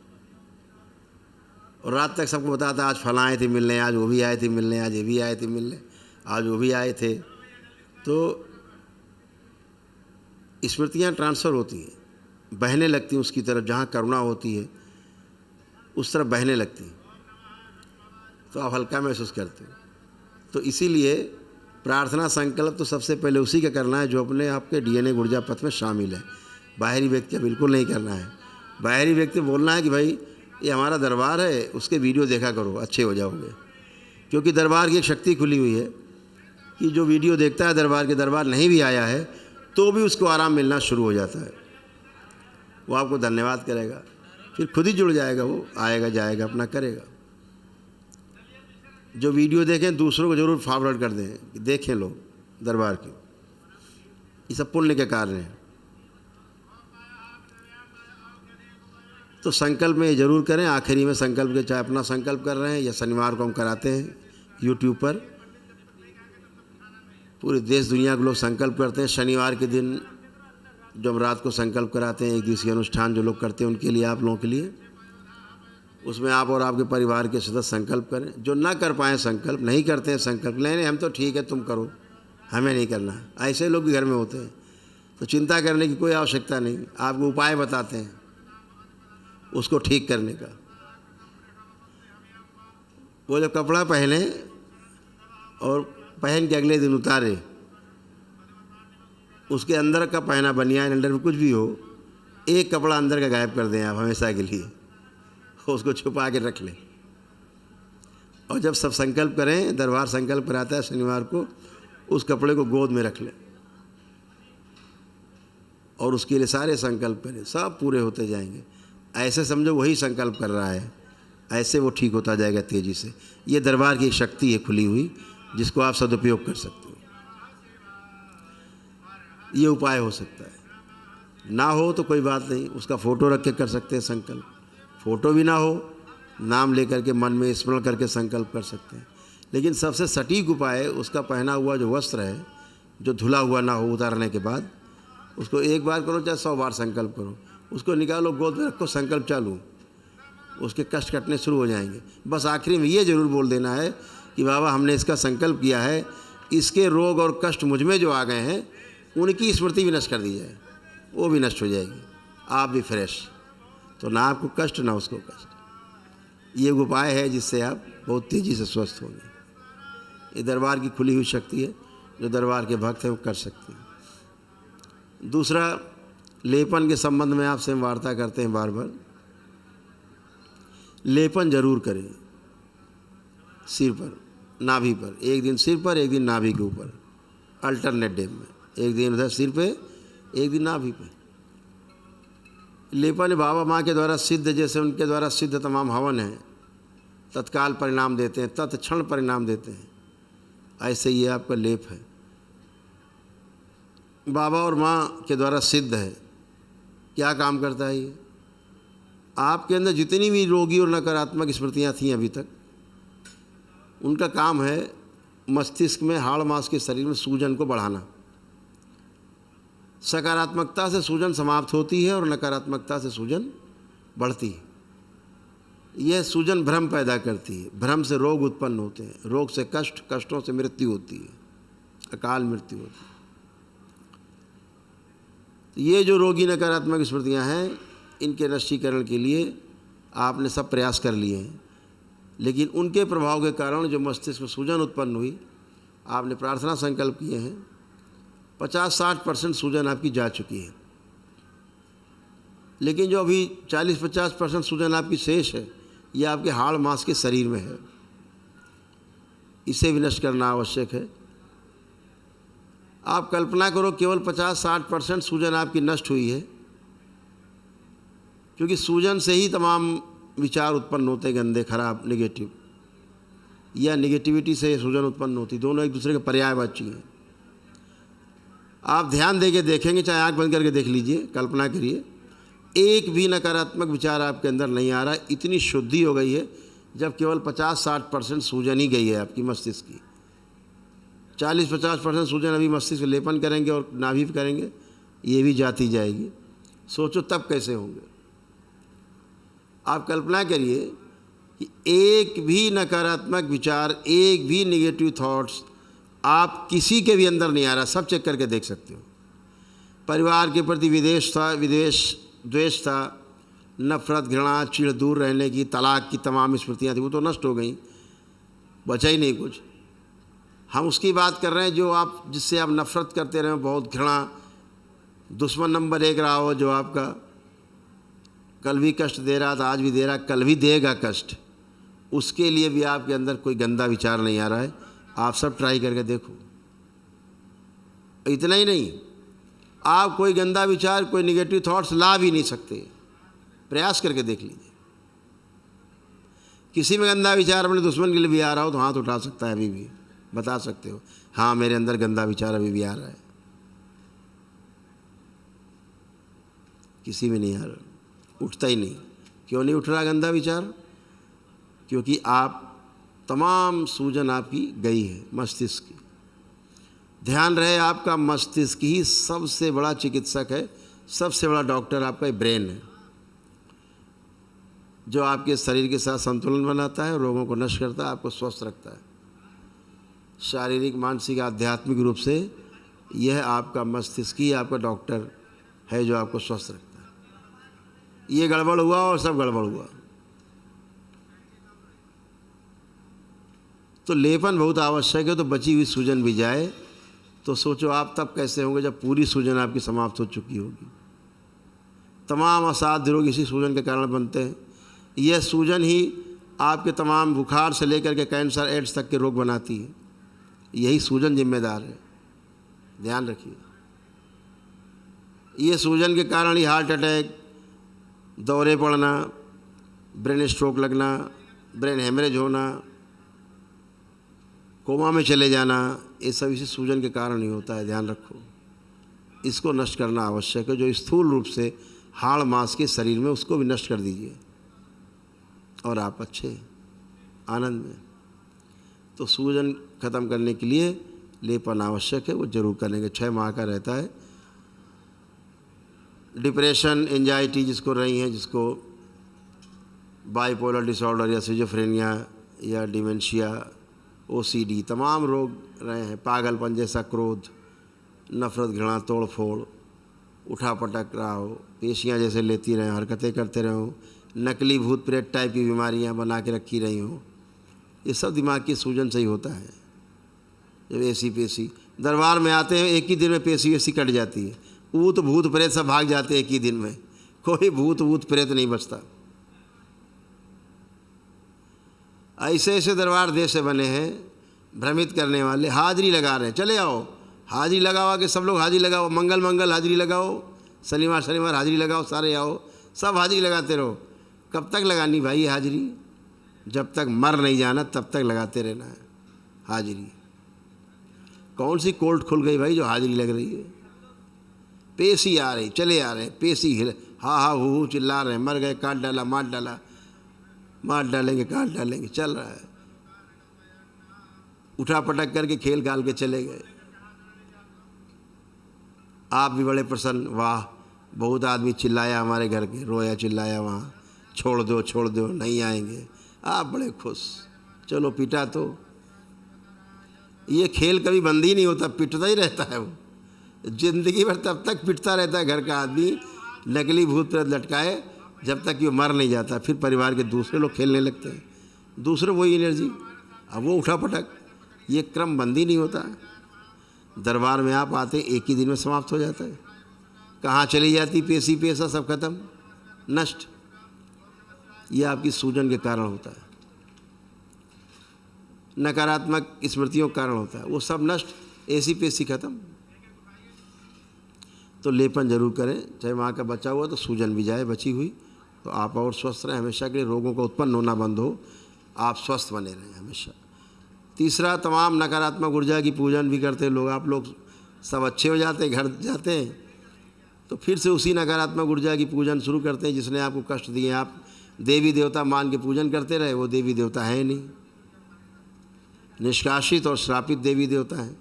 और रात तक सबको बताता है आज फलां आए थे मिलने, आज वो भी आए थे मिलने, आज ये भी आए थे मिलने, आज वो भी आए थे। तो स्मृतियाँ ट्रांसफ़र होती हैं, बहने लगती हैं उसकी तरफ, जहाँ करुणा होती है उस तरफ बहने लगती हैं, तो आप हल्का महसूस करते हो। तो इसीलिए प्रार्थना संकल्प तो सबसे पहले उसी का करना है जो अपने आपके DNA ऊर्जा पथ में शामिल है। बाहरी व्यक्ति का बिल्कुल नहीं करना है। बाहरी व्यक्ति बोलना है कि भाई ये हमारा दरबार है, उसके वीडियो देखा करो, अच्छे हो जाओगे। क्योंकि दरबार की एक शक्ति खुली हुई है कि जो वीडियो देखता है दरबार के, दरबार नहीं भी आया है तो भी उसको आराम मिलना शुरू हो जाता है। वो आपको धन्यवाद करेगा, फिर खुद ही जुड़ जाएगा, वो आएगा जाएगा अपना करेगा। जो वीडियो देखें दूसरों को ज़रूर फॉरवर्ड कर दें कि देखें लोग दरबार की, ये सब पुण्य के कार्य हैं। तो संकल्प में ये ज़रूर करें, आखिरी में संकल्प के, चाहे अपना संकल्प कर रहे हैं या शनिवार को हम कराते हैं YouTube पर, पूरे देश दुनिया के लोग संकल्प करते हैं। शनिवार के दिन जब रात को संकल्प कराते हैं, एक दिवसीय अनुष्ठान जो लोग करते हैं उनके लिए, आप लोगों के लिए, उसमें आप और आपके परिवार के सदस्य संकल्प करें। जो ना कर पाएँ संकल्प, नहीं करते हैं संकल्प, नहीं हम तो ठीक है तुम करो, हमें नहीं करना, ऐसे लोग भी घर में होते हैं। तो चिंता करने की कोई आवश्यकता नहीं, आपको उपाय बताते हैं उसको ठीक करने का। वो जब कपड़ा पहने और पहन के अगले दिन उतारे, उसके अंदर का पहना बनियान, अंडर में कुछ भी हो, एक कपड़ा अंदर का गायब कर दें आप हमेशा के लिए, उसको छुपा के रख लें। और जब सब संकल्प करें, दरबार संकल्प कराता है शनिवार को, उस कपड़े को गोद में रख लें और उसके लिए सारे संकल्प करें, सब पूरे होते जाएंगे। ऐसे समझो वही संकल्प कर रहा है, ऐसे वो ठीक होता जाएगा तेज़ी से। ये दरबार की एक शक्ति है खुली हुई, जिसको आप सदुपयोग कर सकते हो। ये उपाय हो सकता है। ना हो तो कोई बात नहीं, उसका फ़ोटो रख के कर सकते हैं संकल्प। फ़ोटो भी ना हो, नाम लेकर के मन में स्मरण करके संकल्प कर सकते हैं। लेकिन सबसे सटीक उपाय, उसका पहना हुआ जो वस्त्र है, जो धुला हुआ ना हो, उतारने के बाद उसको एक बार करो चाहे 100 बार संकल्प करो, उसको निकालो, गोद में रखो, संकल्प चालू, उसके कष्ट कटने शुरू हो जाएंगे। बस आखिरी में ये ज़रूर बोल देना है कि बाबा हमने इसका संकल्प किया है, इसके रोग और कष्ट मुझ में जो आ गए हैं उनकी स्मृति भी नष्ट कर दी जाए, वो भी नष्ट हो जाएगी, आप भी फ्रेश। तो ना आपको कष्ट ना उसको कष्ट। ये उपाय है जिससे आप बहुत तेज़ी से स्वस्थ होंगे। ये दरबार की खुली हुई शक्ति है, जो दरबार के भक्त हैं वो कर सकते हैं। दूसरा, लेपन के संबंध में आपसे हम वार्ता करते हैं बार बार। लेपन जरूर करें सिर पर, नाभि पर, एक दिन सिर पर, एक दिन नाभि के ऊपर, अल्टरनेट डे में, एक दिन उधर सिर पे, एक दिन नाभि पे। लेपन बाबा माँ के द्वारा सिद्ध, जैसे उनके द्वारा सिद्ध तमाम हवन हैं, तत्काल परिणाम देते हैं, तत्क्षण परिणाम देते हैं, ऐसे ये आपका लेप है। बाबा और माँ के द्वारा सिद्ध है। क्या काम करता है ये? आपके अंदर जितनी भी रोगी और नकारात्मक स्मृतियाँ थीं अभी तक, उनका काम है मस्तिष्क में, हाड़ मांस के शरीर में सूजन को बढ़ाना। सकारात्मकता से सूजन समाप्त होती है और नकारात्मकता से सूजन बढ़ती है। यह सूजन भ्रम पैदा करती है, भ्रम से रोग उत्पन्न होते हैं, रोग से कष्ट, कष्टों से मृत्यु होती है, अकाल मृत्यु होती है। ये जो रोगी नकारात्मक स्मृतियाँ हैं, इनके नष्टीकरण के लिए आपने सब प्रयास कर लिए हैं, लेकिन उनके प्रभाव के कारण जो मस्तिष्क में सूजन उत्पन्न हुई, आपने प्रार्थना संकल्प किए हैं, 50-60% सूजन आपकी जा चुकी है। लेकिन जो अभी 40-50% सूजन आपकी शेष है, ये आपके हाड़ मांस के शरीर में है, इसे भी नष्ट करना आवश्यक है। आप कल्पना करो केवल 50-60% सूजन आपकी नष्ट हुई है, क्योंकि सूजन से ही तमाम विचार उत्पन्न होते हैं, गंदे, खराब, नेगेटिव, या नेगेटिविटी से सूजन उत्पन्न होती, दोनों एक दूसरे के पर्यायवाची हैं। आप ध्यान देके देखेंगे, चाहे आंख बंद करके देख लीजिए, कल्पना करिए, एक भी नकारात्मक विचार आपके अंदर नहीं आ रहा, इतनी शुद्धि हो गई है जब केवल 50-60% सूजन ही गई है आपकी मस्तिष्क की। 40-50% सूजन अभी मस्तिष्क लेपन करेंगे और नाभि पे करेंगे, ये भी जाती जाएगी। सोचो तब कैसे होंगे। आप कल्पना करिए कि एक भी नकारात्मक विचार, एक भी नेगेटिव थॉट्स आप किसी के भी अंदर नहीं आ रहा, सब चेक करके देख सकते हो। परिवार के प्रति द्वेष था, नफरत, घृणा, चिढ़, दूर रहने की, तलाक की तमाम स्मृतियाँ थी, वो तो नष्ट हो गई, बचा ही नहीं कुछ। हम उसकी बात कर रहे हैं जो आप, जिससे आप नफरत करते रहे, बहुत घृणा, दुश्मन नंबर 1 रहा हो, जो आपका कल भी कष्ट दे रहा था, आज भी दे रहा, कल भी देगा कष्ट, उसके लिए भी आपके अंदर कोई गंदा विचार नहीं आ रहा है। आप सब ट्राई करके देखो। इतना ही नहीं, आप कोई गंदा विचार, कोई निगेटिव थॉट्स ला भी नहीं सकते, प्रयास करके देख लीजिए। किसी में गंदा विचार अपने दुश्मन के लिए भी आ रहा हो तो हाथ उठा सकता है, अभी भी बता सकते हो, हाँ मेरे अंदर गंदा विचार अभी भी आ रहा है। किसी में नहीं आ रहा, उठता ही नहीं। क्यों नहीं उठ रहा गंदा विचार? क्योंकि आप तमाम सूजन आपकी गई है मस्तिष्क की। ध्यान रहे, आपका मस्तिष्क ही सबसे बड़ा चिकित्सक है, सबसे बड़ा डॉक्टर आपका ब्रेन है, जो आपके शरीर के साथ संतुलन बनाता है, रोगों को नष्ट करता है, आपको स्वस्थ रखता है। शारीरिक, मानसिक, आध्यात्मिक रूप से यह आपका मस्तिष्क ही आपका डॉक्टर है, जो आपको स्वस्थ रखता है। ये गड़बड़ हुआ और सब गड़बड़ हुआ। तो लेपन बहुत आवश्यक है। तो बची हुई सूजन भी जाए, तो सोचो आप तब कैसे होंगे जब पूरी सूजन आपकी समाप्त हो चुकी होगी। तमाम असाध्य रोग इसी सूजन के कारण बनते हैं। यह सूजन ही आपके तमाम बुखार से लेकर के कैंसर, एड्स तक के रोग बनाती है। यही सूजन जिम्मेदार है, ध्यान रखिए। ये सूजन के कारण ही हार्ट अटैक, दौरे पड़ना, ब्रेन स्ट्रोक लगना, ब्रेन हेमरेज होना, कोमा में चले जाना, ये सब इसी सूजन के कारण ही होता है, ध्यान रखो। इसको नष्ट करना आवश्यक है। जो स्थूल रूप से हाड़ मांस के शरीर में, उसको भी नष्ट कर दीजिए और आप अच्छे आनंद में। तो सूजन ख़त्म करने के लिए लेपन आवश्यक है, वो जरूर करेंगे। 6 माह का रहता है। डिप्रेशन, एंजाइटी जिसको रही है, जिसको बाइपोलर डिसऑर्डर या सिजोफ्रेनिया या डिमेंशिया, OCD, तमाम रोग रहे हैं, पागलपन जैसा क्रोध, नफरत, घृणा, तोड़ फोड़, उठा पटक रहा हो, पेशियाँ जैसे लेती रहे, हरकतें करते रहे हो, नकली भूत प्रेत टाइप की बीमारियाँ बना के रखी रही हो, ये सब दिमाग की सूजन से ही होता है। जब ऐसी पेशी दरबार में आते हैं, एक ही दिन में पेशी वैसी कट जाती है। भूत प्रेत सब भाग जाते हैं एक ही दिन में, कोई भूत प्रेत नहीं बचता। ऐसे ऐसे दरबार देश से बने हैं, भ्रमित करने वाले। हाजिरी लगा रहे हैं, चले आओ, हाजिरी लगाओ कि सब लोग हाजिरी लगाओ, मंगल हाजिरी लगाओ, शनिवार हाजिरी लगाओ, सारे आओ, सब हाजिरी लगाते रहो। कब तक लगानी भाई हाजिरी? जब तक मर नहीं जाना तब तक लगाते रहना है हाजिरी। कौन सी कोर्ट खुल गई भाई जो हाजिरी लग रही है? पेशी आ रही, चले आ रहे हैं, पेशी हिल, हा हू चिल्ला रहे हैं, मर गए, काट डाला, मार डालेंगे, काट डालेंगे, चल रहा है। उठा पटक करके खेल गाल के चले गए। आप भी बड़े प्रसन्न, वाह बहुत आदमी चिल्लाया हमारे घर के, रोया चिल्लाया वहाँ, छोड़ दो नहीं आएंगे। आप बड़े खुश, चलो पिटा। तो ये खेल कभी बंद ही नहीं होता, पिटता ही रहता है वो जिंदगी भर। तब तक पिटता रहता है घर का आदमी, नकली भूत प्रेत लटकाए, जब तक ये मर नहीं जाता। फिर परिवार के दूसरे लोग खेलने लगते हैं, दूसरे वही एनर्जी, अब वो उठा पटक, ये क्रम बंद ही नहीं होता। दरबार में आप आते, एक ही दिन में समाप्त हो जाता है। कहाँ चली जाती पेशी, पैसा सब खत्म, नष्ट। ये आपकी सूजन के कारण होता है, नकारात्मक स्मृतियों के कारण होता है, वो सब नष्ट, ऐसी पेशी खत्म। तो लेपन जरूर करें। 6 माह का बच्चा हुआ तो सूजन भी जाए बची हुई, तो आप और स्वस्थ रहें हमेशा के लिए, रोगों का उत्पन्न होना बंद हो, आप स्वस्थ बने रहें हमेशा। तीसरा, तमाम नकारात्मक ऊर्जा की पूजन भी करते हैं लोग। आप लोग सब अच्छे हो जाते हैं, घर जाते हैं, तो फिर से उसी नकारात्मक ऊर्जा की पूजन शुरू करते हैं जिसने आपको कष्ट दिए। आप देवी देवता मान के पूजन करते रहे, वो देवी देवता है नहीं। निष्कासित और श्रापित देवी देवता हैं।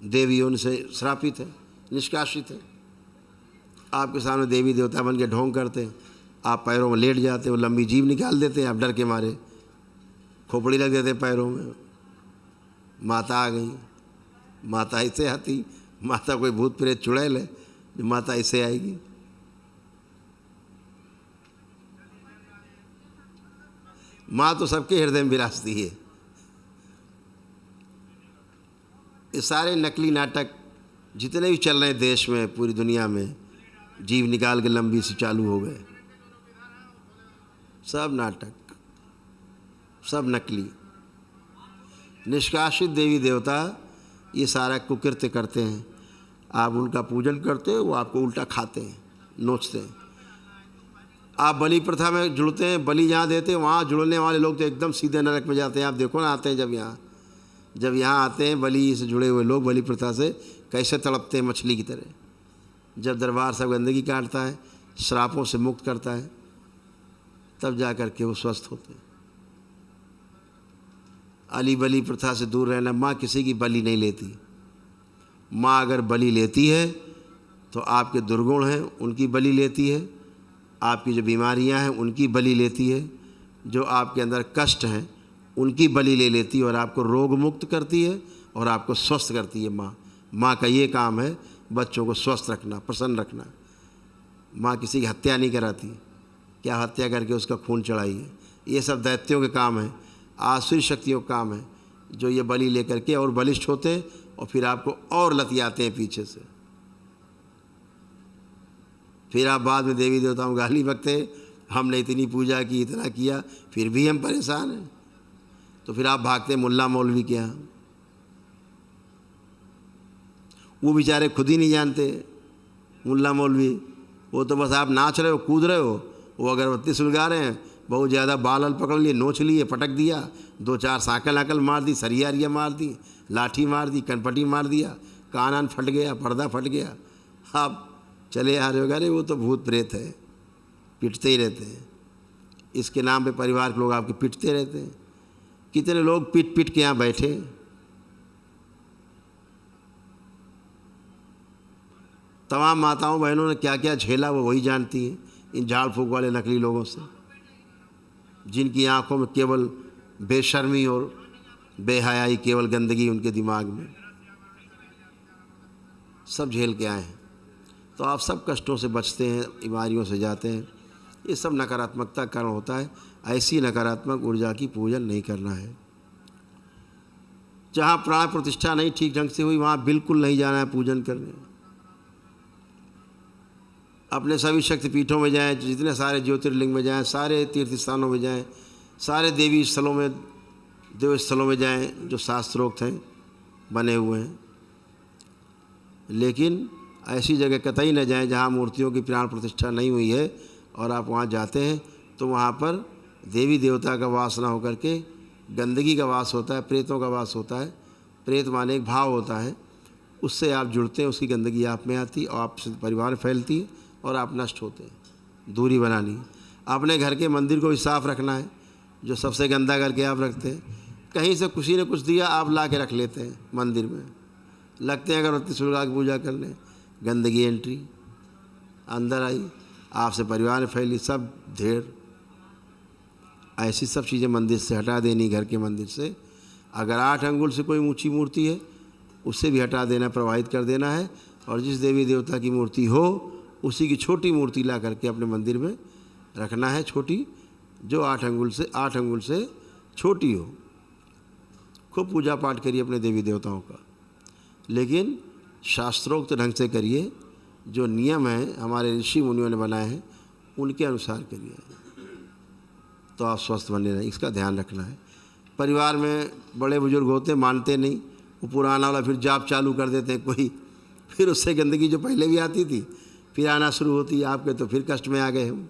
देवी उनसे श्रापित है, निष्कासित है। आपके सामने देवी देवता बन के ढोंग करते हैं, आप पैरों में लेट जाते, वो लंबी जीभ निकाल देते हैं, आप डर के मारे खोपड़ी लग देते पैरों में। माता आ गई, माता ऐसे आती, माता कोई भूत प्रेत चुड़ैल है जो माता ऐसे आएगी। माँ तो सबके हृदय में विराजती है। ये सारे नकली नाटक जितने भी चल रहे हैं देश में, पूरी दुनिया में, जीव निकाल के लंबी से चालू हो गए। सब नाटक, सब नकली। निष्कासित देवी देवता ये सारा कुकृत्य करते हैं। आप उनका पूजन करते हैं, वो आपको उल्टा खाते हैं, नोचते हैं। आप बलि प्रथा में जुड़ते हैं, बलि जहाँ देते हैं वहाँ जुड़ने वाले लोग तो एकदम सीधे नरक में जाते हैं। आप देखो ना, आते हैं जब यहाँ आते हैं बलि से जुड़े हुए लोग, बलि प्रथा से कैसे तड़पते हैं मछली की तरह। जब दरबार सब गंदगी काटता है, श्रापों से मुक्त करता है, तब जा कर के वो स्वस्थ होते हैं। अली बलि प्रथा से दूर रहना। माँ किसी की बलि नहीं लेती। माँ अगर बलि लेती है तो आपके दुर्गुण हैं उनकी बलि लेती है, आपकी जो बीमारियां हैं उनकी बलि लेती है, जो आपके अंदर कष्ट हैं उनकी बलि ले लेती है और आपको रोग मुक्त करती है और आपको स्वस्थ करती है। माँ का ये काम है बच्चों को स्वस्थ रखना, प्रसन्न रखना। माँ किसी की हत्या नहीं कराती, क्या हत्या करके उसका खून चढ़ाई है। ये सब दैत्यों के काम है, आसुरी शक्तियों का काम है, जो ये बलि लेकर के और बलिष्ठ होते हैं और फिर आपको और लतियाते हैं पीछे से। फिर आप बाद में देवी देवताओं गाली बकते, हमने इतनी पूजा की, इतना किया, फिर भी हम परेशान हैं। तो फिर आप भागते मुल्ला मौलवी के यहाँ। वो बेचारे खुद ही नहीं जानते मुल्ला मौलवी, वो तो बस आप नाच रहे हो, कूद रहे हो, वो अगरबत्ती सुलगा रहे हैं, बहुत ज़्यादा बाल पकड़ लिए, नोच लिए, पटक दिया, 2-4 साकल आकल मार दी, सरिया मार दी, लाठी मार दी, कनपटी मार दिया, कान फट गया, पर्दा फट गया। आप चले आ रहे हो, अरे वो तो भूत प्रेत है, पिटते ही रहते हैं। इसके नाम पे परिवार के लोग आपके पिटते रहते हैं। कितने लोग पिट पिट के यहाँ बैठे। तमाम माताओं बहनों ने क्या क्या झेला वो वही जानती हैं, इन झाड़ फूक वाले नकली लोगों से, जिनकी आंखों में केवल बेशर्मी और बेहयाई, केवल गंदगी उनके दिमाग में। सब झेल के आए हैं। तो आप सब कष्टों से बचते हैं, बीमारियों से जाते हैं। ये सब नकारात्मकता का कारण होता है। ऐसी नकारात्मक ऊर्जा की पूजन नहीं करना है। जहाँ प्राण प्रतिष्ठा नहीं ठीक ढंग से हुई वहाँ बिल्कुल नहीं जाना है पूजन करने। अपने सभी शक्तिपीठों में जाएं, जितने सारे ज्योतिर्लिंग में जाएं, सारे तीर्थ स्थानों में जाएं, सारे देवी स्थलों में, देव स्थलों में जाएं जो शास्त्रोक्त हैं, बने हुए हैं। लेकिन ऐसी जगह कतई न जाएं जहाँ मूर्तियों की प्राण प्रतिष्ठा नहीं हुई है और आप वहाँ जाते हैं तो वहाँ पर देवी देवता का वास ना होकर के गंदगी का वास होता है, प्रेतों का वास होता है। प्रेत माने एक भाव होता है, उससे आप जुड़ते हैं, उसकी गंदगी आप में आती और आपसे परिवार में फैलती है और आप नष्ट होते हैं। दूरी बनानी। अपने घर के मंदिर को भी साफ़ रखना है, जो सबसे गंदा करके आप रखते हैं। कहीं से किसी ने कुछ दिया आप ला के रख लेते हैं मंदिर में, लगते हैं अगरबत्ती सुलगा के पूजा करने, गंदगी एंट्री अंदर आई, आपसे परिवार में फैली, सब ढेर। ऐसी सब चीज़ें मंदिर से हटा देनी, घर के मंदिर से। अगर 8 अंगुल से कोई ऊंची मूर्ति है उससे भी हटा देना, प्रवाहित कर देना है। और जिस देवी देवता की मूर्ति हो उसी की छोटी मूर्ति ला करके अपने मंदिर में रखना है, छोटी, जो 8 अंगुल से छोटी हो। खूब पूजा पाठ करिए अपने देवी देवताओं का, लेकिन शास्त्रोक्त ढंग से करिए। जो नियम है हमारे ऋषि मुनियों ने बनाए हैं उनके अनुसार करिए, तो आप स्वस्थ बने रहें। इसका ध्यान रखना है। परिवार में बड़े बुजुर्ग होते मानते नहीं, वो पुराना वाला फिर जाप चालू कर देते हैं कोई, फिर उससे गंदगी जो पहले भी आती थी फिर आना शुरू होती है आपके, तो फिर कष्ट में आ गए हम।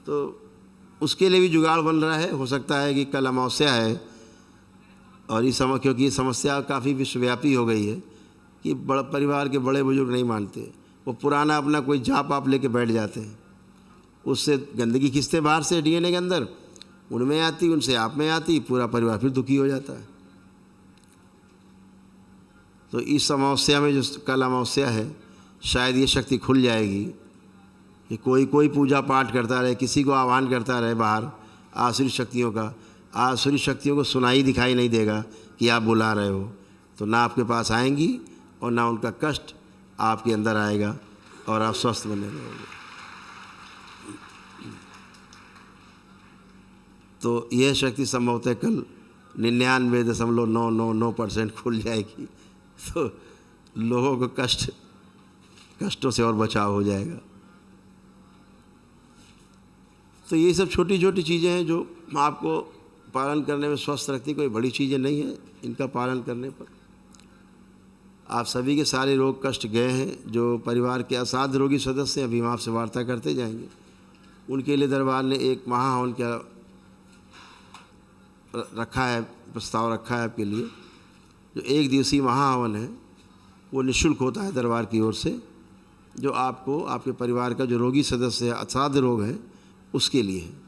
तो उसके लिए भी जुगाड़ बन रहा है। हो सकता है कि कल अमावस्या है और इस समय, क्योंकि ये समस्या काफ़ी विश्वव्यापी हो गई है कि बड़ा परिवार के बड़े बुजुर्ग नहीं मानते, वो पुराना अपना कोई जाप आप लेके बैठ जाते हैं उससे गंदगी खींचते बाहर से डीएनए के अंदर, उनमें आती, उनसे आप में आती, पूरा परिवार फिर दुखी हो जाता है। तो इस अमावस्या में जो कल अमावस्या है, शायद ये शक्ति खुल जाएगी कि कोई पूजा पाठ करता रहे, किसी को आह्वान करता रहे बाहर आसुरी शक्तियों का। आसुरी शक्तियों को सुनाई दिखाई नहीं देगा कि आप बुला रहे हो, तो ना आपके पास आएंगी और ना उनका कष्ट आपके अंदर आएगा और आप स्वस्थ बने रहोगे। तो यह शक्ति संभवतः कल 99.999% खुल जाएगी, तो लोगों को कष्टों से और बचाव हो जाएगा। तो ये सब छोटी छोटी चीज़ें हैं जो आपको पालन करने में स्वस्थ रखती, कोई बड़ी चीज़ें नहीं हैं। इनका पालन करने पर आप सभी के सारे रोग कष्ट गए हैं। जो परिवार के असाध्य रोगी सदस्य हैं, अभी हम आपसे वार्ता करते जाएंगे, उनके लिए दरबार ने एक महाहवन क्या रखा है, प्रस्ताव रखा है आपके लिए। जो 1 दिवसीय महाहवन है वो निःशुल्क होता है दरबार की ओर से, जो आपको आपके परिवार का जो रोगी सदस्य है, असाध्य रोग है, उसके लिए है।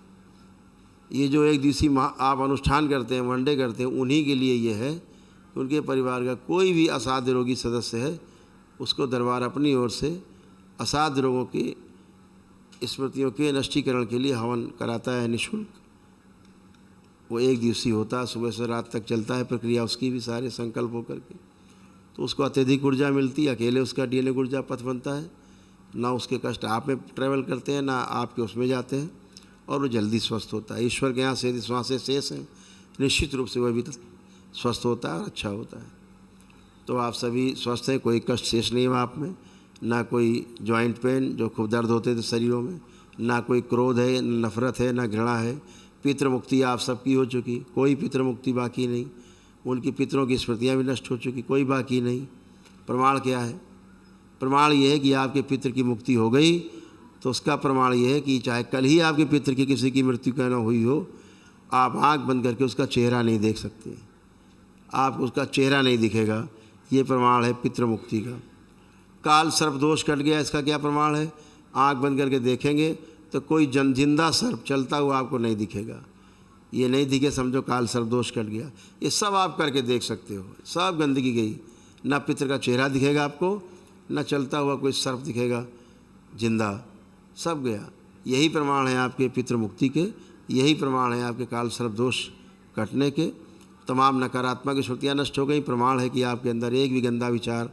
ये जो 1 दिवसीय आप अनुष्ठान करते हैं, वनडे करते हैं, उन्हीं के लिए ये है। उनके परिवार का कोई भी असाध्य रोगी सदस्य है, उसको दरबार अपनी ओर से असाध्य रोगों की स्मृतियों के नष्टीकरण के लिए हवन कराता है निःशुल्क। वो 1 दिवसीय होता है, सुबह से रात तक चलता है प्रक्रिया उसकी भी, सारे संकल्प होकर के। तो उसको अत्यधिक ऊर्जा मिलती है, अकेले उसका डीएनए ऊर्जा पथ बनता है, ना उसके कष्ट आप में ट्रैवल करते हैं, ना आपके उसमें जाते हैं, और वो जल्दी स्वस्थ होता है। ईश्वर के यहाँ से यदि श्वासें शेष हैं, निश्चित रूप से वह भी स्वस्थ होता है और अच्छा होता है। तो आप सभी स्वस्थ हैं, कोई कष्ट शेष नहीं है आप में, ना कोई जॉइंट पेन जो खूब दर्द होते थे शरीरों में, ना कोई क्रोध है, ना नफरत है, ना घृणा है। पितृ मुक्ति आप सबकी हो चुकी, कोई पितृ मुक्ति बाकी नहीं। उनकी पितरों की स्मृतियाँ भी नष्ट हो चुकी, कोई बाकी नहीं। प्रमाण क्या है? प्रमाण ये है कि आपके पितृ की मुक्ति हो गई, तो उसका प्रमाण ये है कि चाहे कल ही आपके पितृ की किसी की मृत्यु क्यों न हुई हो, आप आँख बंद करके उसका चेहरा नहीं देख सकते, आपको उसका चेहरा नहीं दिखेगा। ये प्रमाण है पितृ मुक्ति का। काल सर्प दोष कट गया, इसका क्या प्रमाण है? आँख बंद करके देखेंगे तो कोई जिंदा सर्प चलता हुआ आपको नहीं दिखेगा। ये नहीं दिखे समझो काल सर्प दोष कट गया। ये सब आप करके देख सकते हो, सब गंदगी गई। ना पितृ का चेहरा दिखेगा आपको, ना चलता हुआ कोई सर्प दिखेगा जिंदा, सब गया। यही प्रमाण है आपके पितृ मुक्ति के, यही प्रमाण है आपके काल सर्प दोष कटने के। तमाम नकारात्मक स्मृतियाँ नष्ट हो गई। प्रमाण है कि आपके अंदर एक भी गंदा विचार,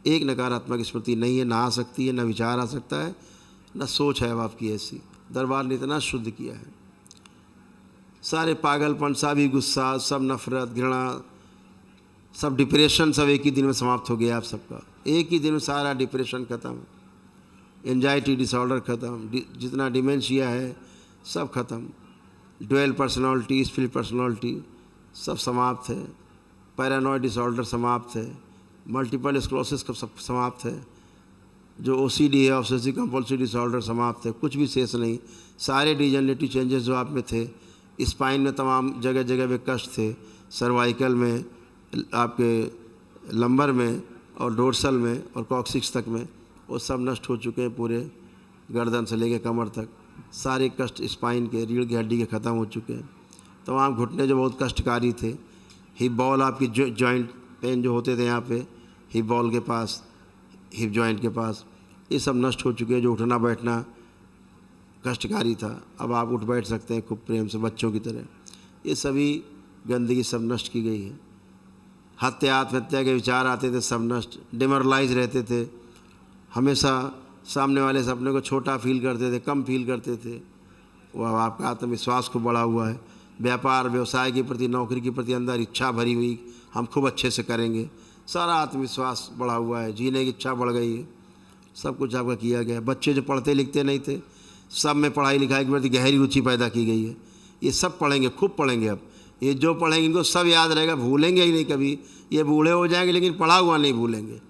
एक नकारात्मक स्मृति नहीं है, ना आ सकती है, ना विचार आ सकता है, ना सोच है अब आपकी ऐसी। दरबार ने इतना शुद्ध किया है। सारे पागलपन, सभी गुस्सा, सब नफरत, घृणा, सब डिप्रेशन, सब एक ही दिन में समाप्त हो गया आप सबका। एक ही दिन में सारा डिप्रेशन ख़त्म, एंजाइटी डिसऑर्डर ख़त्म, जितना डिमेंशिया है सब ख़त्म, ड्वेल पर्सनालिटी, स्प्लिट पर्सनालिटी सब समाप्त है, पैरानॉइड डिसऑर्डर समाप्त है, मल्टीपल स्क्लेरोसिस का सब समाप्त है, जो ओसीडी है, ऑब्सेसिव कंपल्सिव डिसऑर्डर समाप्त है, कुछ भी शेष नहीं। सारे डिजेनरेटिव चेंजेस जो आप में थे, स्पाइन में तमाम जगह जगह पे कष्ट थे, सर्वाइकल में, आपके लंबर में और डोर्सल में और कॉक्सिक्स तक में, वो सब नष्ट हो चुके हैं। पूरे गर्दन से लेकर कमर तक सारे कष्ट स्पाइन के, रीढ़ की हड्डी के ख़त्म हो चुके हैं। तमाम घुटने जो बहुत कष्टकारी थे, हिप बॉल आपकी जॉइंट पेन जो होते थे यहाँ पे हिप बॉल के पास, हिप जॉइंट के पास, ये सब नष्ट हो चुके हैं। जो उठना बैठना कष्टकारी था, अब आप उठ बैठ सकते हैं खूब प्रेम से, बच्चों की तरह। ये सभी गंदगी सब नष्ट की गई है। हत्या आत्महत्या के विचार आते थे, सब नष्ट। डिमोरलाइज रहते थे, हमेशा सामने वाले से अपने को छोटा फील करते थे, कम फील करते थे। वो अब आपका आत्मविश्वास खूब बढ़ा हुआ है। व्यापार व्यवसाय के प्रति, नौकरी के प्रति अंदर इच्छा भरी हुई, हम खूब अच्छे से करेंगे, सारा आत्मविश्वास बढ़ा हुआ है। जीने की इच्छा बढ़ गई है, सब कुछ आपका किया गया है। बच्चे जो पढ़ते लिखते नहीं थे, सब में पढ़ाई लिखाई के प्रति गहरी रुचि पैदा की गई है। ये सब पढ़ेंगे, खूब पढ़ेंगे। अब ये जो पढ़ेंगे इनको सब याद रहेगा, भूलेंगे ही नहीं कभी। ये बूढ़े हो जाएंगे लेकिन पढ़ा हुआ नहीं भूलेंगे।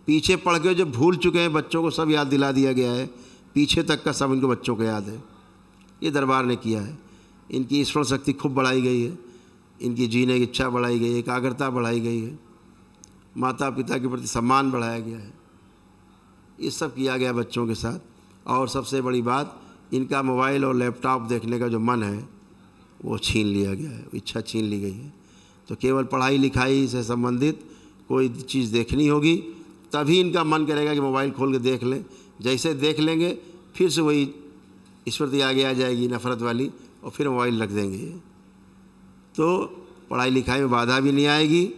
पीछे पढ़ के जो भूल चुके हैं बच्चों को सब याद दिला दिया गया है, पीछे तक का सब इनको बच्चों को याद है। ये दरबार ने किया है। इनकी स्मरण शक्ति खूब बढ़ाई गई है, इनकी जीने की इच्छा बढ़ाई गई है, एकाग्रता बढ़ाई गई है, माता पिता के प्रति सम्मान बढ़ाया गया है। ये सब किया गया बच्चों के साथ। और सबसे बड़ी बात, इनका मोबाइल और लैपटॉप देखने का जो मन है वो छीन लिया गया है, इच्छा छीन ली गई है। तो केवल पढ़ाई लिखाई से संबंधित कोई चीज़ देखनी होगी तभी इनका मन करेगा कि मोबाइल खोल के देख लें। जैसे देख लेंगे फिर से वही स्मृति आगे आ जाएगी नफ़रत वाली और फिर मोबाइल रख देंगे। तो पढ़ाई लिखाई में बाधा भी नहीं आएगी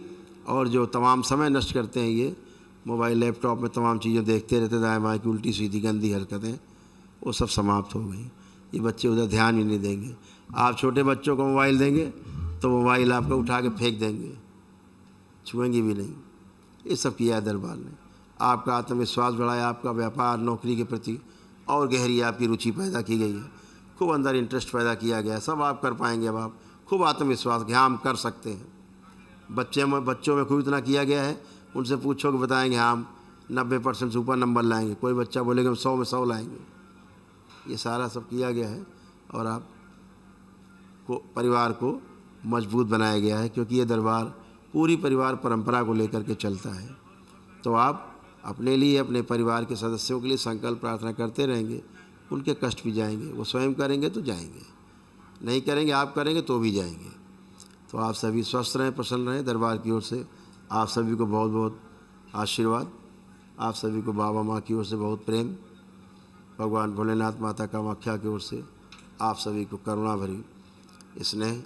और जो तमाम समय नष्ट करते हैं ये मोबाइल लैपटॉप में तमाम चीज़ें देखते रहते दाएँ बाएँ की उल्टी सीधी गंदी हरकतें, वो सब समाप्त हो गई। ये बच्चे उधर ध्यान ही नहीं देंगे। आप छोटे बच्चों को मोबाइल देंगे तो मोबाइल आपको उठा के फेंक देंगे, छुएंगे भी नहीं। ये सब किया है दरबार ने। आपका आत्मविश्वास बढ़ाया, आपका व्यापार नौकरी के प्रति और गहरी आपकी रुचि पैदा की गई है, खूब अंदर इंटरेस्ट पैदा किया गया। सब आप कर पाएंगे। अब आप खूब आत्मविश्वास कि हाँ हम कर सकते हैं। बच्चों में खूब इतना किया गया है, उनसे पूछो कि बताएंगे हाँ हम 90% से ऊपर नंबर लाएंगे। कोई बच्चा बोलेगा हम 100 में 100 लाएंगे। ये सारा सब किया गया है और आप को परिवार को मजबूत बनाया गया है, क्योंकि ये दरबार पूरी परिवार परंपरा को लेकर के चलता है। तो आप अपने लिए अपने परिवार के सदस्यों के लिए संकल्प प्रार्थना करते रहेंगे, उनके कष्ट भी जाएंगे। वो स्वयं करेंगे तो जाएंगे, नहीं करेंगे आप करेंगे तो भी जाएंगे। तो आप सभी स्वस्थ रहें, प्रसन्न रहें। दरबार की ओर से आप सभी को बहुत बहुत आशीर्वाद। आप सभी को बाबा माँ की ओर से बहुत प्रेम। भगवान भोलेनाथ माता कामाख्या की ओर से आप सभी को करुणा भरी स्नेह।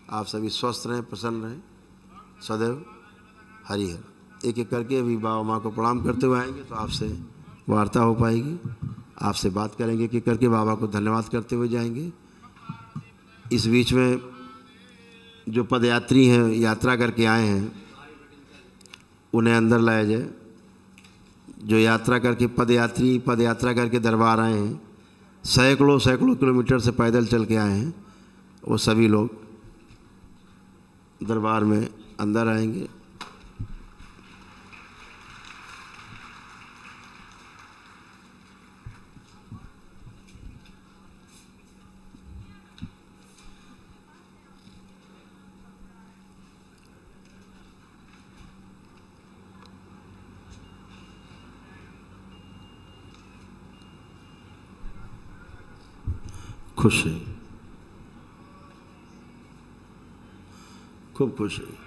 आप सभी स्वस्थ रहें, प्रसन्न रहें, सदैव हरि हर। एक एक करके अभी बाबा माँ को प्रणाम करते हुए आएंगे तो आपसे वार्ता हो पाएगी, आपसे बात करेंगे। एक एक करके बाबा को धन्यवाद करते हुए जाएंगे। इस बीच में जो पदयात्री हैं, यात्रा करके आए हैं, उन्हें अंदर लाया जाए। जो यात्रा करके पदयात्रा करके दरबार आए हैं, सैकड़ों किलोमीटर से पैदल चल के आए हैं, वो सभी लोग दरबार में अंदर आएंगे। खुश है, खूब खुश है।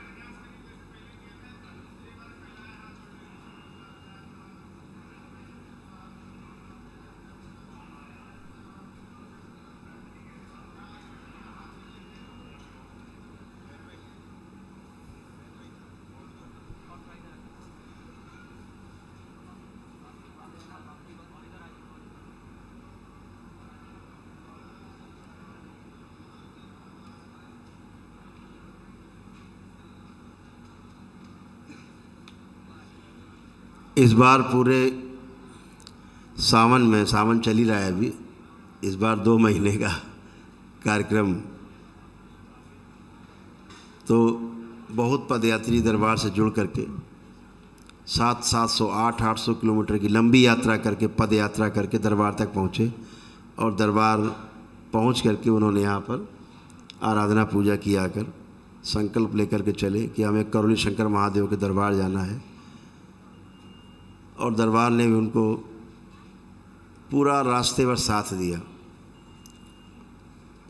इस बार पूरे सावन चल ही रहा है अभी, इस बार 2 महीने का कार्यक्रम। तो बहुत पदयात्री दरबार से जुड़ करके 700 800 किलोमीटर की लंबी यात्रा करके पद यात्रा करके दरबार तक पहुँचे और दरबार पहुँच करके उन्होंने यहाँ पर आराधना पूजा किया कर संकल्प लेकर के चले कि हमें करुणी शंकर महादेव के दरबार जाना है। और दरबार ने भी उनको पूरा रास्ते भर साथ दिया।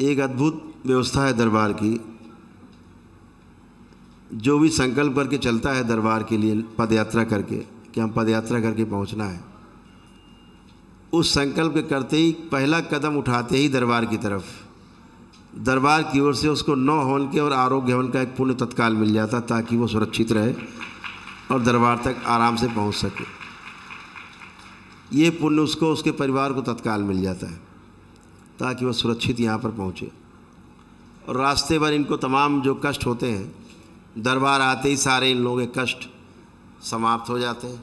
एक अद्भुत व्यवस्था है दरबार की। जो भी संकल्प करके चलता है दरबार के लिए पद यात्रा करके कि हम पद यात्रा करके पहुंचना है, उस संकल्प के करते ही पहला कदम उठाते ही दरबार की तरफ, दरबार की ओर से उसको 9 हवन के और आरोग्य हवन का एक पुण्य तत्काल मिल जाता ताकि वो सुरक्षित रहे और दरबार तक आराम से पहुंच सके। ये पुण्य उसको उसके परिवार को तत्काल मिल जाता है ताकि वह सुरक्षित यहाँ पर पहुँचे। और रास्ते भर इनको तमाम जो कष्ट होते हैं, दरबार आते ही सारे इन लोगों के कष्ट समाप्त हो जाते हैं।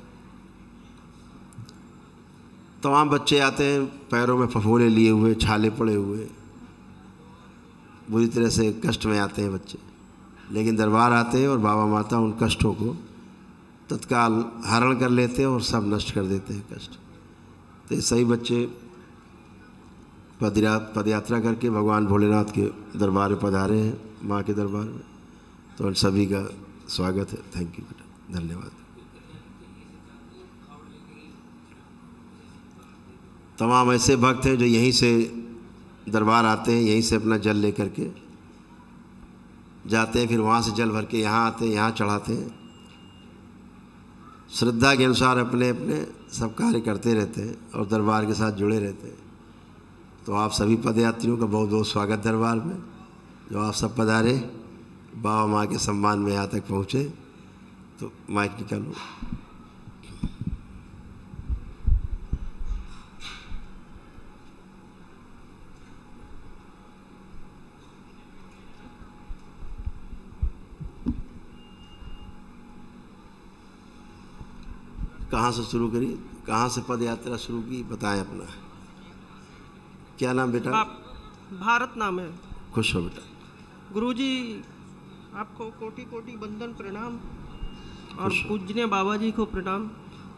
तमाम बच्चे आते हैं पैरों में फफोले लिए हुए, छाले पड़े हुए, बुरी तरह से कष्ट में आते हैं बच्चे, लेकिन दरबार आते हैं और बाबा माता उन कष्टों को तत्काल हरण कर लेते हैं और सब नष्ट कर देते हैं कष्ट। तो ये सही बच्चे पदयात्रा करके भगवान भोलेनाथ के दरबार में पधारे हैं, माँ के दरबार में। तो उन सभी का स्वागत है। थैंक यू बेटा, धन्यवाद। तमाम ऐसे भक्त हैं जो यहीं से दरबार आते हैं, यहीं से अपना जल लेकर के जाते हैं, फिर वहाँ से जल भर के यहाँ आते हैं, यहाँ चढ़ाते हैं। श्रद्धा के अनुसार अपने अपने सब कार्य करते रहते हैं और दरबार के साथ जुड़े रहते हैं। तो आप सभी पदयात्रियों का बहुत बहुत स्वागत दरबार में, जो आप सब पधारे, बाबा माँ के सम्मान में यहाँ तक पहुँचे। तो माइक निकालो। कहाँ से शुरू करी, कहाँ से पद यात्रा शुरू की, बताएं अपना। क्या नाम बेटा? भारत नाम है। खुश हो बेटा। गुरुजी आपको कोटि कोटि वंदन प्रणाम और पूजनीय बाबा जी को प्रणाम।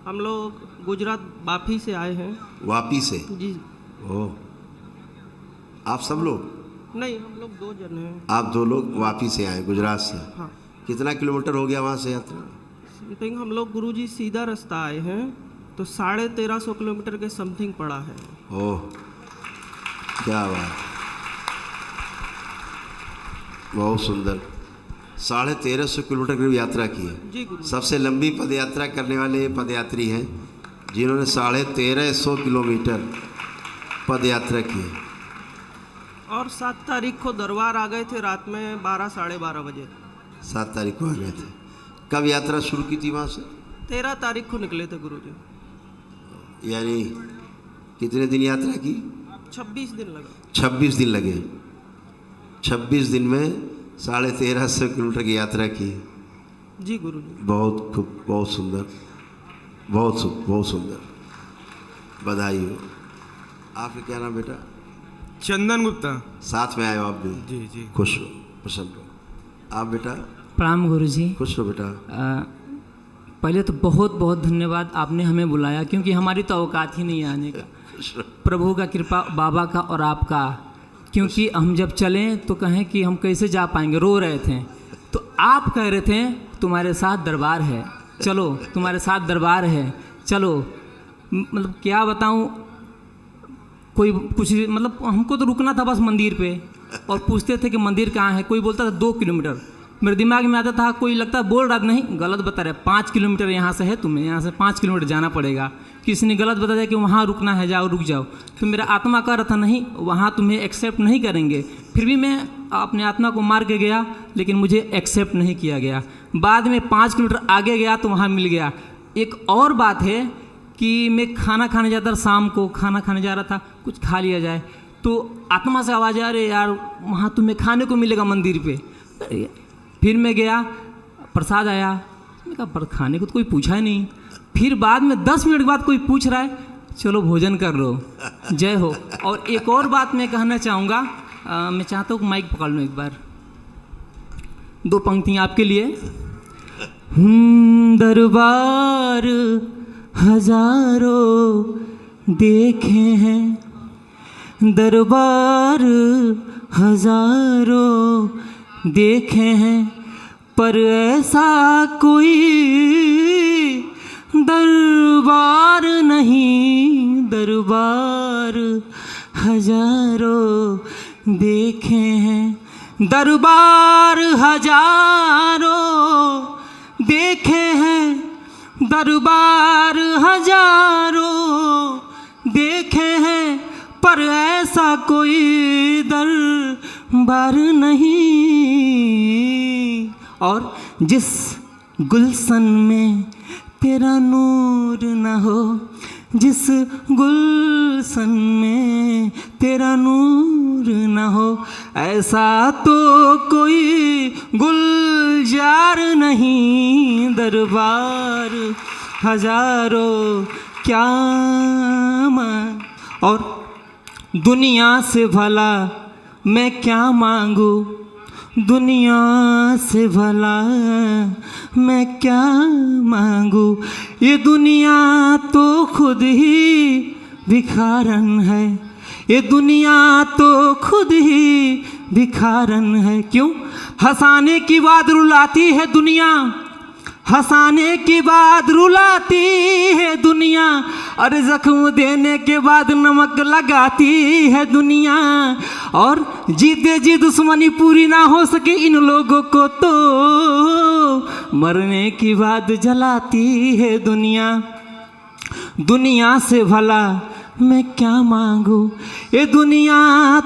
हम लोग गुजरात वापी से आए हैं। वापी से? जी। ओह, आप सब लोग? नहीं, हम लोग 2 जन हैं। आप 2 लोग वापी से आए, गुजरात से? हाँ। कितना किलोमीटर हो गया वहाँ से यात्रा? समथिंग हम लोग गुरुजी सीधा रास्ता आए हैं तो 1350 किलोमीटर के समथिंग पड़ा है। ओह, क्या बात, बहुत सुंदर। 1350 किलोमीटर की यात्रा की है जी गुरु। सबसे लंबी पद यात्रा करने वाले पदयात्री हैं जिन्होंने 1350 किलोमीटर पद यात्रा की है। और 7 तारीख को दरबार आ गए थे रात में 12 साढ़े 12 बजे। 7 तारीख को आ गए थे। कब यात्रा शुरू की थी वहाँ से? 13 तारीख को निकले थे गुरुजी। यानी कितने दिन यात्रा की? 26 दिन लगा। 26 दिन लगे। 26 दिन में 1350 किलोमीटर की यात्रा की जी गुरुजी। बहुत खूब, बहुत सुंदर, बहुत सुंदर, बधाई हो। आपका क्या नाम बेटा? चंदन गुप्ता। साथ में आए हो आप भी? जी जी। खुश हो, प्रसन्न हो। आप बेटा? प्रणाम गुरुजी। खुश हो बेटा। पहले तो बहुत बहुत धन्यवाद, आपने हमें बुलाया, क्योंकि हमारी तो औकात ही नहीं आने का। प्रभु का कृपा, बाबा का और आपका, क्योंकि हम जब चलें तो कहें कि हम कैसे जा पाएंगे, रो रहे थे। तो आप कह रहे थे तुम्हारे साथ दरबार है, चलो तुम्हारे साथ दरबार है, चलो। मतलब क्या बताऊं, कोई कुछ मतलब हमको तो रुकना था बस मंदिर पे, और पूछते थे कि मंदिर कहाँ है। कोई बोलता था 2 किलोमीटर, मेरे दिमाग में आता था, कोई लगता बोल रहा नहीं, गलत बता रहे, 5 किलोमीटर यहाँ से है, तुम्हें यहाँ से 5 किलोमीटर जाना पड़ेगा। किसी ने गलत बता दिया कि वहाँ रुकना है, जाओ रुक जाओ। तो मेरा आत्मा कह रहा था नहीं, वहाँ तुम्हें एक्सेप्ट नहीं करेंगे। फिर भी मैं अपने आत्मा को मार के गया, लेकिन मुझे एक्सेप्ट नहीं किया गया। बाद में 5 किलोमीटर आगे गया तो वहाँ मिल गया। एक और बात है कि मैं खाना खाने जाता था, शाम को खाना खाने जा रहा था, कुछ खा लिया जाए, तो आत्मा से आवाज़ आ रही यार वहाँ तुम्हें खाने को मिलेगा मंदिर पे। फिर मैं गया, प्रसाद आया, मैंने कहा पर खाने को तो कोई पूछा ही नहीं। फिर बाद में 10 मिनट बाद कोई पूछ रहा है, चलो भोजन कर लो, जय हो। और एक और बात मैं कहना चाहूँगा, मैं चाहता हूँ माइक पकड़ लूँ एक बार, 2 पंक्तियाँ आपके लिए। दरबार हजारों देखे हैं, दरबार हजारों देखे हैं, पर ऐसा कोई दरबार नहीं, दरबार हजारों देखे हैं, दरबार हजारों देखे हैं, दरबार हजारों देखे हैं, पर ऐसा कोई दरबार नहीं। और जिस गुलशन में तेरा नूर न हो, जिस गुलशन में तेरा नूर न हो, ऐसा तो कोई गुलजार नहीं, दरबार हजारों क्या मान। और दुनिया से भला मैं क्या मांगू, दुनिया से भला मैं क्या मांगू, ये दुनिया तो खुद ही भिखारन है, ये दुनिया तो खुद ही भिखारन है। क्यों? हंसाने की बात रुलाती है दुनिया, हंसाने की बात रुलाती है दुनिया, अरे जख्म देने के बाद नमक लगाती है दुनिया, और जीते जी दुश्मनी पूरी ना हो सके इन लोगों को तो मरने के बाद जलाती है दुनिया। दुनिया से भला मैं क्या मांगू, ये दुनिया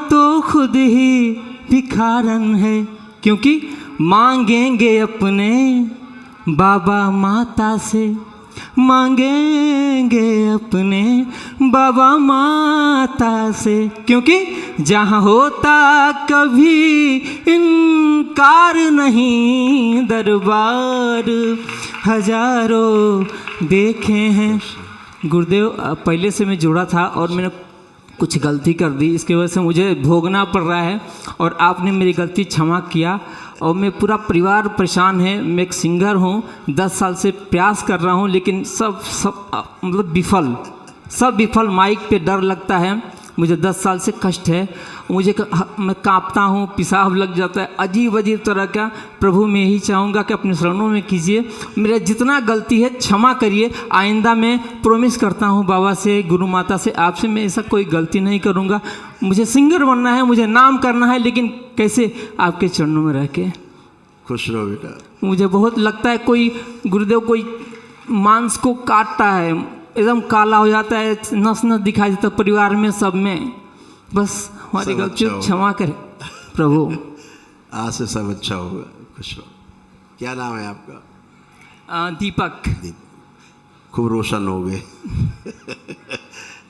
तो खुद ही भिखारन है, क्योंकि मांगेंगे अपने बाबा माता से, मांगेंगे अपने बाबा माता से, क्योंकि जहाँ होता कभी इनकार नहीं, दरबार हजारों देखे हैं। गुरुदेव पहले से मैं जुड़ा था और मैंने कुछ गलती कर दी, इसकी वजह से मुझे भोगना पड़ रहा है, और आपने मेरी गलती क्षमा किया। और मैं पूरा परिवार परेशान है। मैं एक सिंगर हूँ, 10 साल से प्रयास कर रहा हूँ, लेकिन सब मतलब विफल। माइक पे डर लगता है, मुझे 10 साल से कष्ट है, मैं कांपता हूँ, पेशाब लग जाता है, अजीब तरह का। प्रभु मैं यही चाहूँगा कि अपने शरणों में कीजिए, मेरा जितना गलती है क्षमा करिए। आइंदा मैं प्रॉमिस करता हूँ बाबा से, गुरु माता से, आपसे मैं ऐसा कोई गलती नहीं करूँगा। मुझे सिंगर बनना है, मुझे नाम करना है, लेकिन कैसे आपके चरणों में रह के। खुश रहो बेटा। मुझे बहुत लगता है कोई गुरुदेव कोई मांस को काटता है, एकदम काला हो जाता है, नस दिखाई देता परिवार में, सब में। बस हमारी गलती क्षमा करें प्रभु। आज से सब अच्छा होगा। खुश रहो। क्या नाम है आपका? दीपक। खूब रोशन हो गए।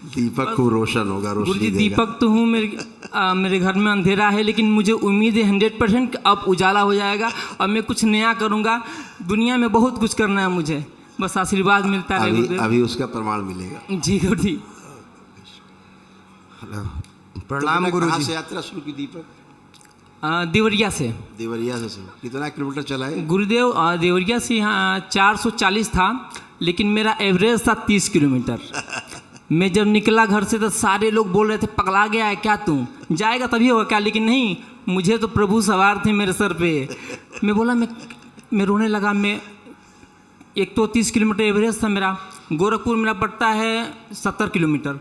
दीपक खूब रोशन होगा, रोशनी गुरुजी देगा। दीपक तो हूँ, मेरे घर में अंधेरा है, लेकिन मुझे उम्मीद है 100% अब उजाला हो जाएगा और मैं कुछ नया करूँगा। दुनिया में बहुत कुछ करना है मुझे, बस आशीर्वाद मिलता है। अभी उसका प्रमाण मिलेगा। जी गुरुजी। प्रणाम गुरु। कहाँ से यात्रा शुरू की दीपक? देवरिया से। देवरिया से शुरू। कितना किलोमीटर चला है गुरुदेव? देवरिया से यहाँ 440 था, लेकिन मेरा एवरेज था 30 किलोमीटर। मैं जब निकला घर से तो सारे लोग बोल रहे थे पगला गया है क्या तू, जाएगा तभी होगा क्या, लेकिन नहीं, मुझे तो प्रभु सवार थे मेरे सर पे। मैं बोला मैं रोने लगा। मैं एक तो 30 किलोमीटर एवरेज था मेरा, गोरखपुर मेरा पड़ता है 70 किलोमीटर।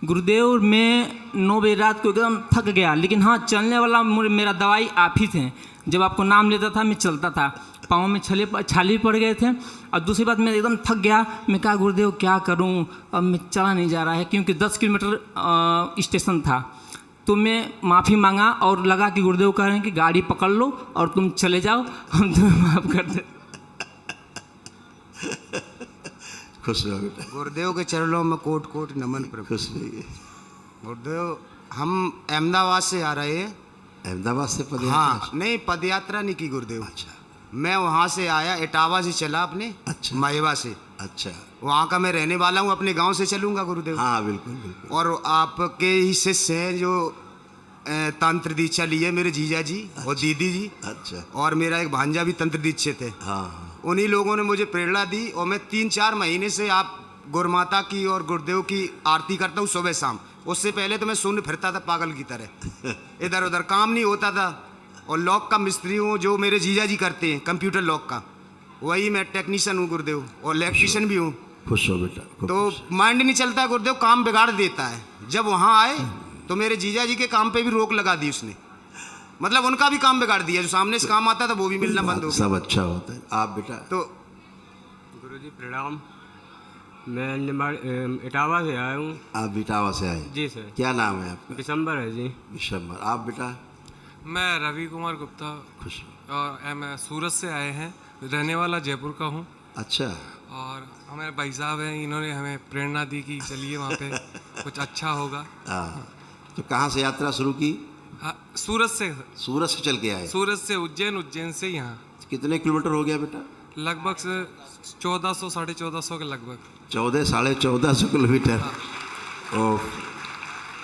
गुरुदेव मैं 9 बजे रात को एकदम थक गया, लेकिन हाँ चलने वाला मेरा दवाई आप ही थे। जब आपको नाम लेता था मैं चलता था, पाँव में छाले पड़ गए थे। और दूसरी बात मैं एकदम थक गया, मैं कहा गुरुदेव क्या करूं, अब मैं चला नहीं जा रहा है, क्योंकि 10 किलोमीटर स्टेशन था। तो मैं माफ़ी मांगा और लगा कि गुरुदेव कह रहे हैं कि गाड़ी पकड़ लो और तुम चले जाओ, हम तुम्हें माफ़ कर दे। खुश रहो बेटा। गुरुदेव के चरणों में कोट कोट नमन प्रभु। खुश रहिए। गुरुदेव हम अहमदाबाद से आ रहे हैं। अहमदाबाद से पदयात्रा? हाँ नहीं, पदयात्रा नहीं की गुरुदेव। अच्छा। मैं वहाँ से आया, इटावा से चला अपने। अच्छा। मायवा से। अच्छा। वहाँ का मैं रहने वाला हूँ, अपने गांव से चलूँगा गुरुदेव। हाँ बिल्कुल बिल्कुल। और आपके ही शिष्य हैं जो तंत्र दीक्षा लिए, मेरे जीजा जी और दीदी जी। अच्छा। और मेरा एक भांजा भी तंत्र दीक्षित है। हाँ। उन्हीं लोगों ने मुझे प्रेरणा दी, और मैं 3-4 महीने से आप गुरुमाता की और गुरुदेव की आरती करता हूँ सुबह शाम। उससे पहले तो मैं शून्य फिरता था पागल की तरह, इधर उधर काम नहीं होता था। और लॉक का मिस्त्री हूँ, जो मेरे जीजा जी करते हैं कंप्यूटर लॉक का, वही मैं टेक्नीशियन हूँ गुरुदेव, और इलेक्ट्रीशियन भी हूँ। खुश हो बेटा। तो माइंड नहीं चलता है गुरुदेव, काम बिगाड़ देता है। जब वहाँ आए तो मेरे जीजा जी के काम पे भी रोक लगा दी उसने, मतलब उनका भी काम बिगाड़ दिया। जो सामने से काम आता था वो भी मिलना बंद हो गया। सब अच्छा होता है। आप बेटा? तो गुरुजी प्रणाम, मैं इटावा से आया हूँ। आप इटावा से आए? जी सर। क्या नाम है आपका? दिसंबर है जी। दिसंबर। आप बेटा? मैं रवि कुमार गुप्ता, खुश। और मैं सूरत से आए हैं, रहने वाला जयपुर का हूँ। अच्छा। और हमारे भाई साहब हैं, इन्होंने हमें प्रेरणा दी कि चलिए वहाँ पे कुछ अच्छा होगा। हाँ। तो कहाँ से यात्रा शुरू की? हाँ, सूरत से। सूरत से चल के आए? सूरत से उज्जैन, उज्जैन से यहाँ। कितने किलोमीटर हो गया बेटा? लगभग से 1400 साढ़े 1400 के लगभग। 1400 किलोमीटर। ओह,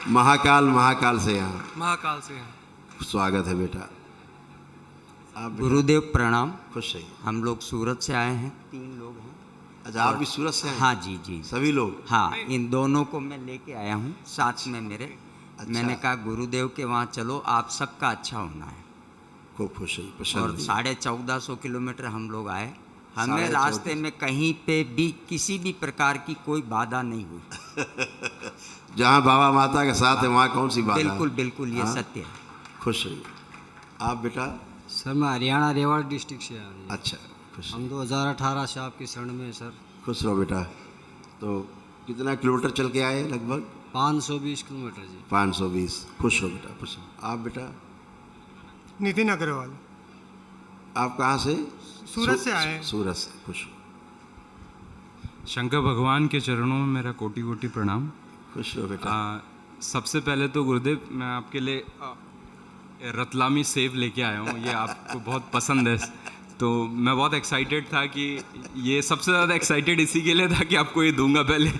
महाकाल से यहाँ। महाकाल से यहाँ। स्वागत है बेटा। आप गुरुदेव प्रणाम। खुश रहिए। हम लोग सूरत से आए हैं, 3 लोग हैं। अच्छा, आप भी सूरत से आए? हाँ जी जी, सभी लोग? हाँ, इन दोनों को मैं लेके आया हूँ साथ में मेरे। अच्छा। मैंने कहा गुरुदेव के वहाँ चलो, आप सबका अच्छा होना है। खूब खुश रहिए, और प्रसन्न रहिए। 1450 किलोमीटर हम लोग आए, हमें 1450 रास्ते में कहीं पे भी किसी भी प्रकार की कोई बाधा नहीं हुई। जहाँ बाबा माता के साथ है वहाँ कौन सी बात बिल्कुल है? बिल्कुल ये हाँ? सत्य है। खुश रहिए। आप बेटा? सर मैं हरियाणा रेवाड़ी डिस्ट्रिक्ट से आ रही है। अच्छा, खुश हम 2018 से आपकी शरण में हैं सर। खुश रहो बेटा। तो कितना किलोमीटर चल के आए? लगभग 520 किलोमीटर जी। 520। खुश हो बेटा, खुश हो। आप बेटा? नितिन अग्रवाल, आप कहाँ से? सूरत से आए हैं। सूरत से। खुश हो। शंकर भगवान के चरणों में मेरा कोटि कोटि प्रणाम। खुश रहो बेटा। सबसे पहले तो गुरुदेव मैं आपके लिए रतलामी सेव लेके आया हूँ, ये आपको बहुत पसंद है, तो मैं बहुत एक्साइटेड था कि ये सबसे ज़्यादा एक्साइटेड इसी के लिए था कि आपको ये दूंगा पहले।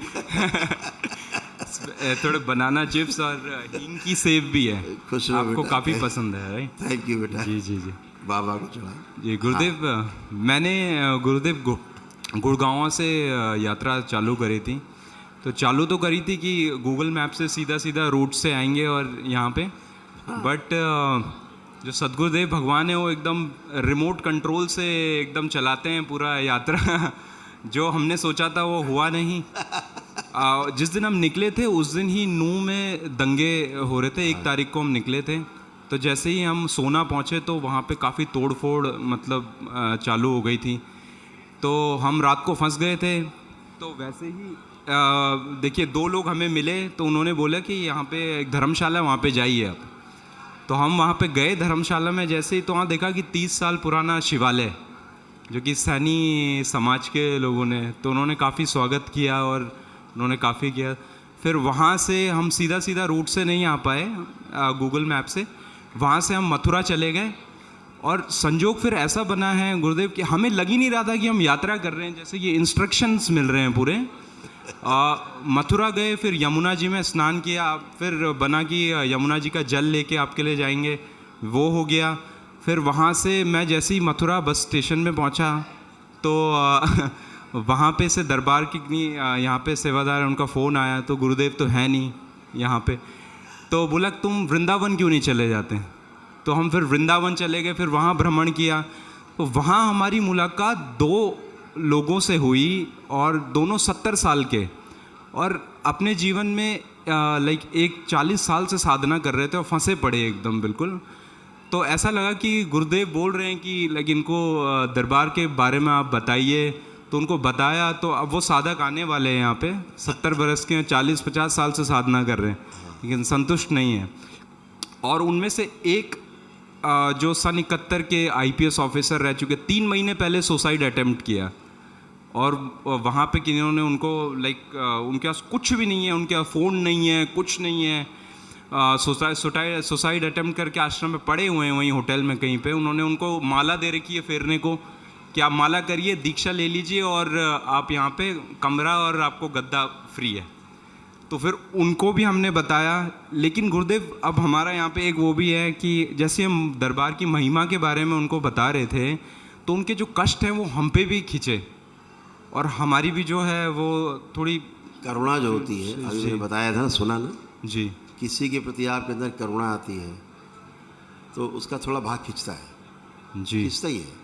थोड़े बनाना चिप्स और हींग की सेव भी है, खुश रहो आपको बेटा। काफ़ी पसंद है, राइट? थैंक यू बेटा। जी जी जी। बाबा को चढ़ा। जी गुरुदेव, मैंने गुरुदेव गुड़गांव से यात्रा चालू करी थी। तो चालू तो करी थी कि गूगल मैप से सीधा सीधा रूट से आएंगे और यहाँ पे, बट जो सदगुरुदेव भगवान है वो एकदम रिमोट कंट्रोल से एकदम चलाते हैं पूरा यात्रा। जो हमने सोचा था वो हुआ नहीं। जिस दिन हम निकले थे उस दिन ही नूह में दंगे हो रहे थे। 1 तारीख को हम निकले थे, तो जैसे ही हम सोना पहुँचे तो वहाँ पे काफ़ी तोड़ फोड़ मतलब चालू हो गई थी। तो हम रात को फंस गए थे। तो वैसे ही देखिए 2 लोग हमें मिले, तो उन्होंने बोला कि यहाँ पे एक धर्मशाला, वहाँ पे जाइए आप। तो हम वहाँ पे गए धर्मशाला में। जैसे ही तो वहाँ देखा कि 30 साल पुराना शिवालय, जो कि सैनी समाज के लोगों ने, तो उन्होंने काफ़ी स्वागत किया और उन्होंने काफ़ी किया। फिर वहाँ से हम सीधा सीधा रूट से नहीं आ पाए गूगल मैप से, वहाँ से हम मथुरा चले गए। और संजोग फिर ऐसा बना है गुरुदेव कि हमें लग ही नहीं रहा था कि हम यात्रा कर रहे हैं, जैसे ये इंस्ट्रक्शंस मिल रहे हैं पूरे। मथुरा गए, फिर यमुना जी में स्नान किया, फिर बना कि यमुना जी का जल लेके आपके लिए जाएंगे, वो हो गया। फिर वहाँ से मैं जैसे ही मथुरा बस स्टेशन में पहुँचा तो वहाँ पे से दरबार की यहाँ पे सेवादार, उनका फ़ोन आया, तो गुरुदेव तो है नहीं यहाँ पे, तो बोला तुम वृंदावन क्यों नहीं चले जाते? तो हम फिर वृंदावन चले गए, फिर वहाँ भ्रमण किया। तो वहाँ हमारी मुलाकात 2 लोगों से हुई और दोनों 70 साल के, और अपने जीवन में लाइक एक 40 साल से साधना कर रहे थे और फंसे पड़े एकदम बिल्कुल। तो ऐसा लगा कि गुरुदेव बोल रहे हैं कि लाइक इनको दरबार के बारे में आप बताइए। तो उनको बताया, तो अब वो साधक आने वाले हैं यहाँ पे, 70 बरस के, 40-50 साल से साधना कर रहे हैं, लेकिन संतुष्ट नहीं है। और उनमें से एक जो सन 71 के IPS ऑफिसर रह चुके, 3 महीने पहले सुसाइड अटेम्प्ट किया, और वहाँ पे किन्होंने उनको लाइक उनके पास कुछ भी नहीं है, उनके पास फ़ोन नहीं है, कुछ नहीं है, सुसाइड अटेम्प्ट करके आश्रम में पड़े हुए हैं वहीं होटल में कहीं पे। उन्होंने उनको माला दे रखी है फेरने को कि आप माला करिए, दीक्षा ले लीजिए और आप यहाँ पे कमरा और आपको गद्दा फ्री है। तो फिर उनको भी हमने बताया। लेकिन गुरुदेव अब हमारा यहाँ पे एक वो भी है कि जैसे हम दरबार की महिमा के बारे में उनको बता रहे थे, तो उनके जो कष्ट हैं वो हम पे भी खींचे, और हमारी भी जो है वो थोड़ी करुणा जो होती है, अभी मैंने बताया था ना, सुना ना जी, किसी के प्रति आपके अंदर करुणा आती है तो उसका थोड़ा भाग खींचता है, जी खींचता ही है।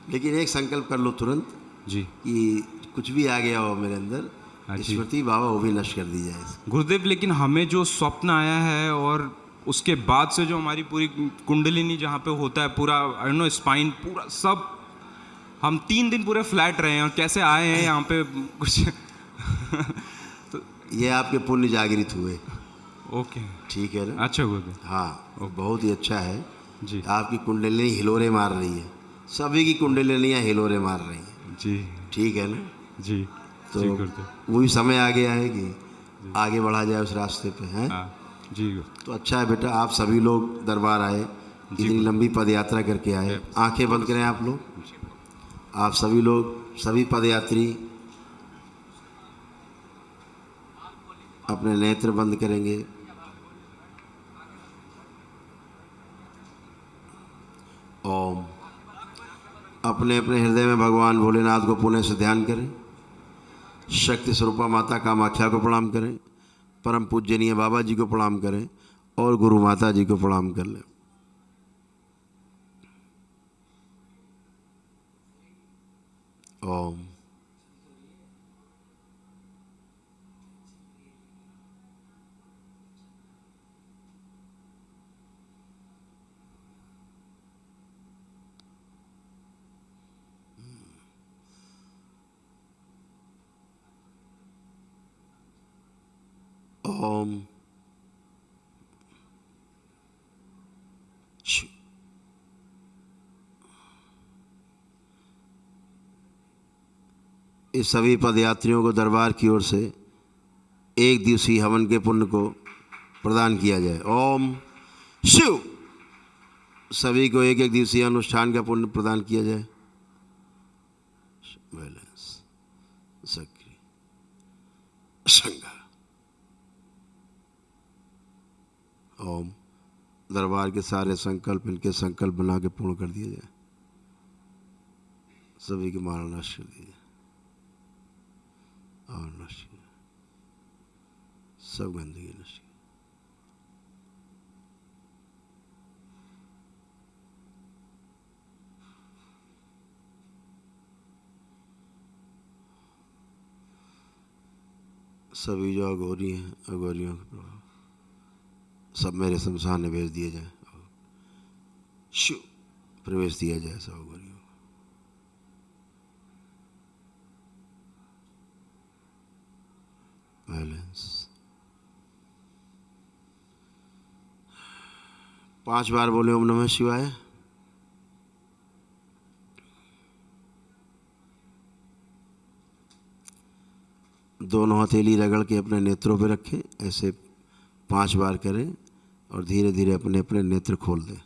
लेकिन एक संकल्प कर लो तुरंत जी कि कुछ भी आ गया हो मेरे अंदर, हाँ जी। स्मृति बाबा वो भी नष्ट कर दी जाए। गुरुदेव, लेकिन हमें जो स्वप्न आया है और उसके बाद से जो हमारी पूरी कुंडलिनी जहाँ पे होता है पूरा, आई नो, स्पाइन पूरा सब, हम 3 दिन पूरे फ्लैट रहे हैं और कैसे आए हैं यहाँ पे कुछ तो ये आपके पुण्य जागृत हुए। ओके, ठीक है ना? अच्छा गुरुदेव। हाँ, बहुत ही अच्छा है जी आपकी कुंडलिनी हिलोरे मार रही है, सभी की कुंडलिनियाँ हिलोरे मार रही हैं। जी ठीक है ना? जी तो जी गुरुदेव। वही समय आ गया है कि आगे बढ़ा जाए उस रास्ते पे, हैं? हाँ जी गुरुदेव। तो अच्छा है बेटा, आप सभी लोग दरबार आए, इतनी लंबी पद यात्रा करके आए। आंखें बंद करें आप लोग, आप सभी लोग, सभी पदयात्री अपने नेत्र बंद करेंगे। ओम। अपने अपने हृदय में भगवान भोलेनाथ को पुण्य से ध्यान करें। शक्ति स्वरूपा माता कामाख्या को प्रणाम करें, परम पूजनीय बाबा जी को प्रणाम करें और गुरु माता जी को प्रणाम कर लें। ओम। ओम शिव। इस सभी पदयात्रियों को दरबार की ओर से एक दिवसीय हवन के पुण्य को प्रदान किया जाए। ओम शिव। सभी को एक एक दिवसीय अनुष्ठान का पुण्य प्रदान किया जाए। बैलेंस सक्रिय संघ। ओम। दरबार के सारे संकल्प इनके संकल्प बना के पूर्ण कर दिए जाए। सभी की माला नष्ट कर दीजिए और नष्ट किया सब गंदगी नष्ट। सभी जो अघोरी हैं अघोरियों के प्रभाव सब मेरे शमशान में भेज दिए जाए। शिव प्रवेश दिया जाए सब अघोरियों को। बैलेंस 5 बार बोले ओम नमः शिवाय। दोनों हथेली रगड़ के अपने नेत्रों पे रखें। ऐसे 5 बार करें और धीरे धीरे अपने अपने नेत्र खोल दें।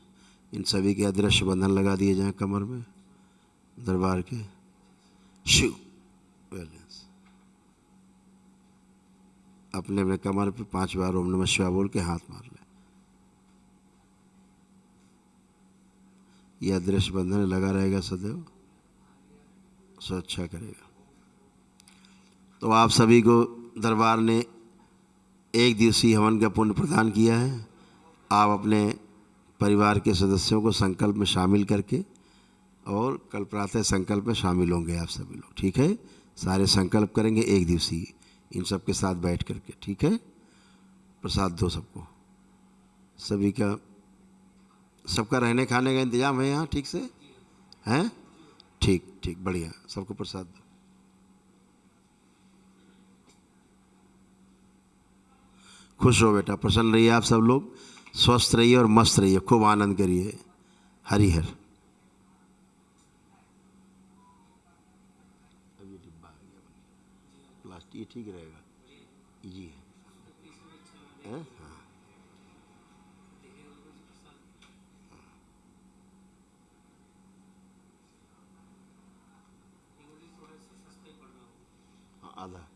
इन सभी के अदृश्य बंधन लगा दिए जाएं कमर में दरबार के। शिव। बैलेंस अपने अपने कमर पे 5 बार ओम नमः शिवाय बोल के हाथ मार लें। यह अदृश्य बंधन लगा रहेगा सदैव, सो अच्छा करेगा। तो आप सभी को दरबार ने एक दिवसीय हवन का पुण्य प्रदान किया है। आप अपने परिवार के सदस्यों को संकल्प में शामिल करके और कल प्रातः संकल्प में शामिल होंगे आप सभी लोग। ठीक है, सारे संकल्प करेंगे एक दिवसीय इन सब के साथ बैठ करके। ठीक है, प्रसाद दो सबको। सभी का सबका रहने खाने का इंतजाम है यहाँ ठीक से हैं? ठीक ठीक बढ़िया, सबको प्रसाद दो। खुश हो बेटा, प्रसन्न रहिए आप सब लोग, स्वस्थ रहिए और मस्त रहिए, खूब आनंद करिए। हरिहर। अब ये डिब्बा आ गया प्लास्टिक, ये ठीक रहेगा, इजी है। हाँ आधा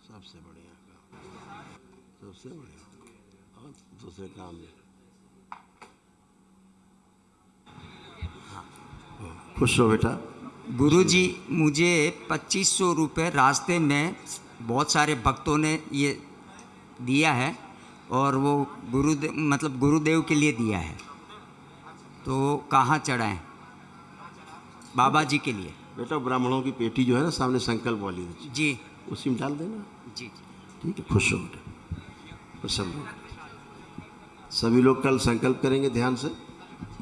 सबसे बढ़िया काम, सबसे बढ़िया। और दूसरे काम में खुश हो बेटा। गुरुजी, मुझे 2500 रुपये रास्ते में बहुत सारे भक्तों ने ये दिया है और वो गुरुदेव के लिए दिया है, तो कहाँ चढ़ाएं? बाबा जी के लिए। बेटा ब्राह्मणों की पेटी जो है ना सामने संकल्प वाली जी, उसी में डाल देना। जी ठीक है, खुश हो बेटा, प्रसन्न हो। सभी लोग कल संकल्प करेंगे ध्यान से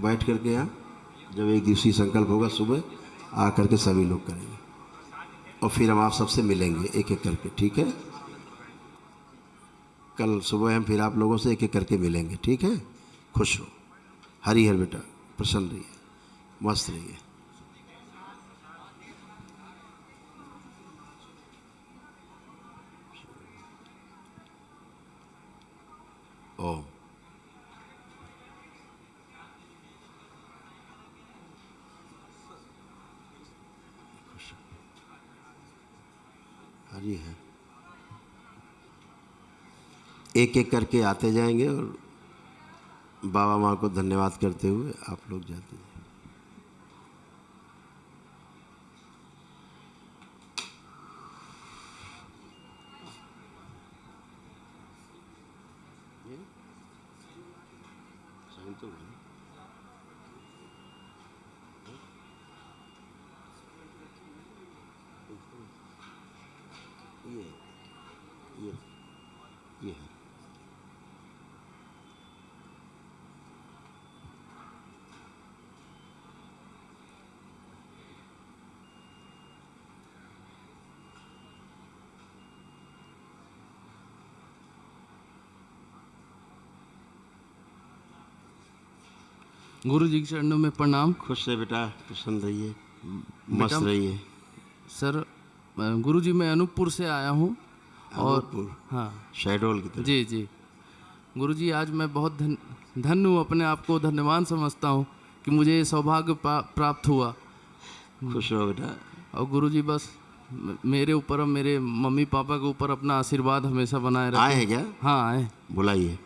बैठ करके। यहाँ जब एक दिवसीय संकल्प होगा सुबह आ करके सभी लोग करेंगे और फिर हम आप सबसे मिलेंगे एक एक करके। ठीक है, कल सुबह हम फिर आप लोगों से एक एक करके मिलेंगे। ठीक है, खुश हो। हरिहर बेटा, प्रसन्न रहिए, मस्त रहिए। ओम। हरी है। एक एक करके आते जाएंगे और बाबा माँ को धन्यवाद करते हुए आप लोग जाते हैं। तो ये है। गुरु जी के चरणों में प्रणाम। खुश रहे बेटा, प्रसन्न रहिए, मस्त रहिए। सर गुरु जी मैं अनूपपुर से आया हूँ और हाँ शहडोल की तरफ। जी जी गुरु जी, आज मैं बहुत धन्य हूँ, अपने आप को धन्यवान समझता हूँ कि मुझे ये सौभाग्य प्राप्त हुआ। खुश रहो बेटा। और गुरु जी बस मेरे ऊपर और मेरे मम्मी पापा के ऊपर अपना आशीर्वाद हमेशा बनाए रखें। आए हैं क्या? हाँ आए। बुलाइए।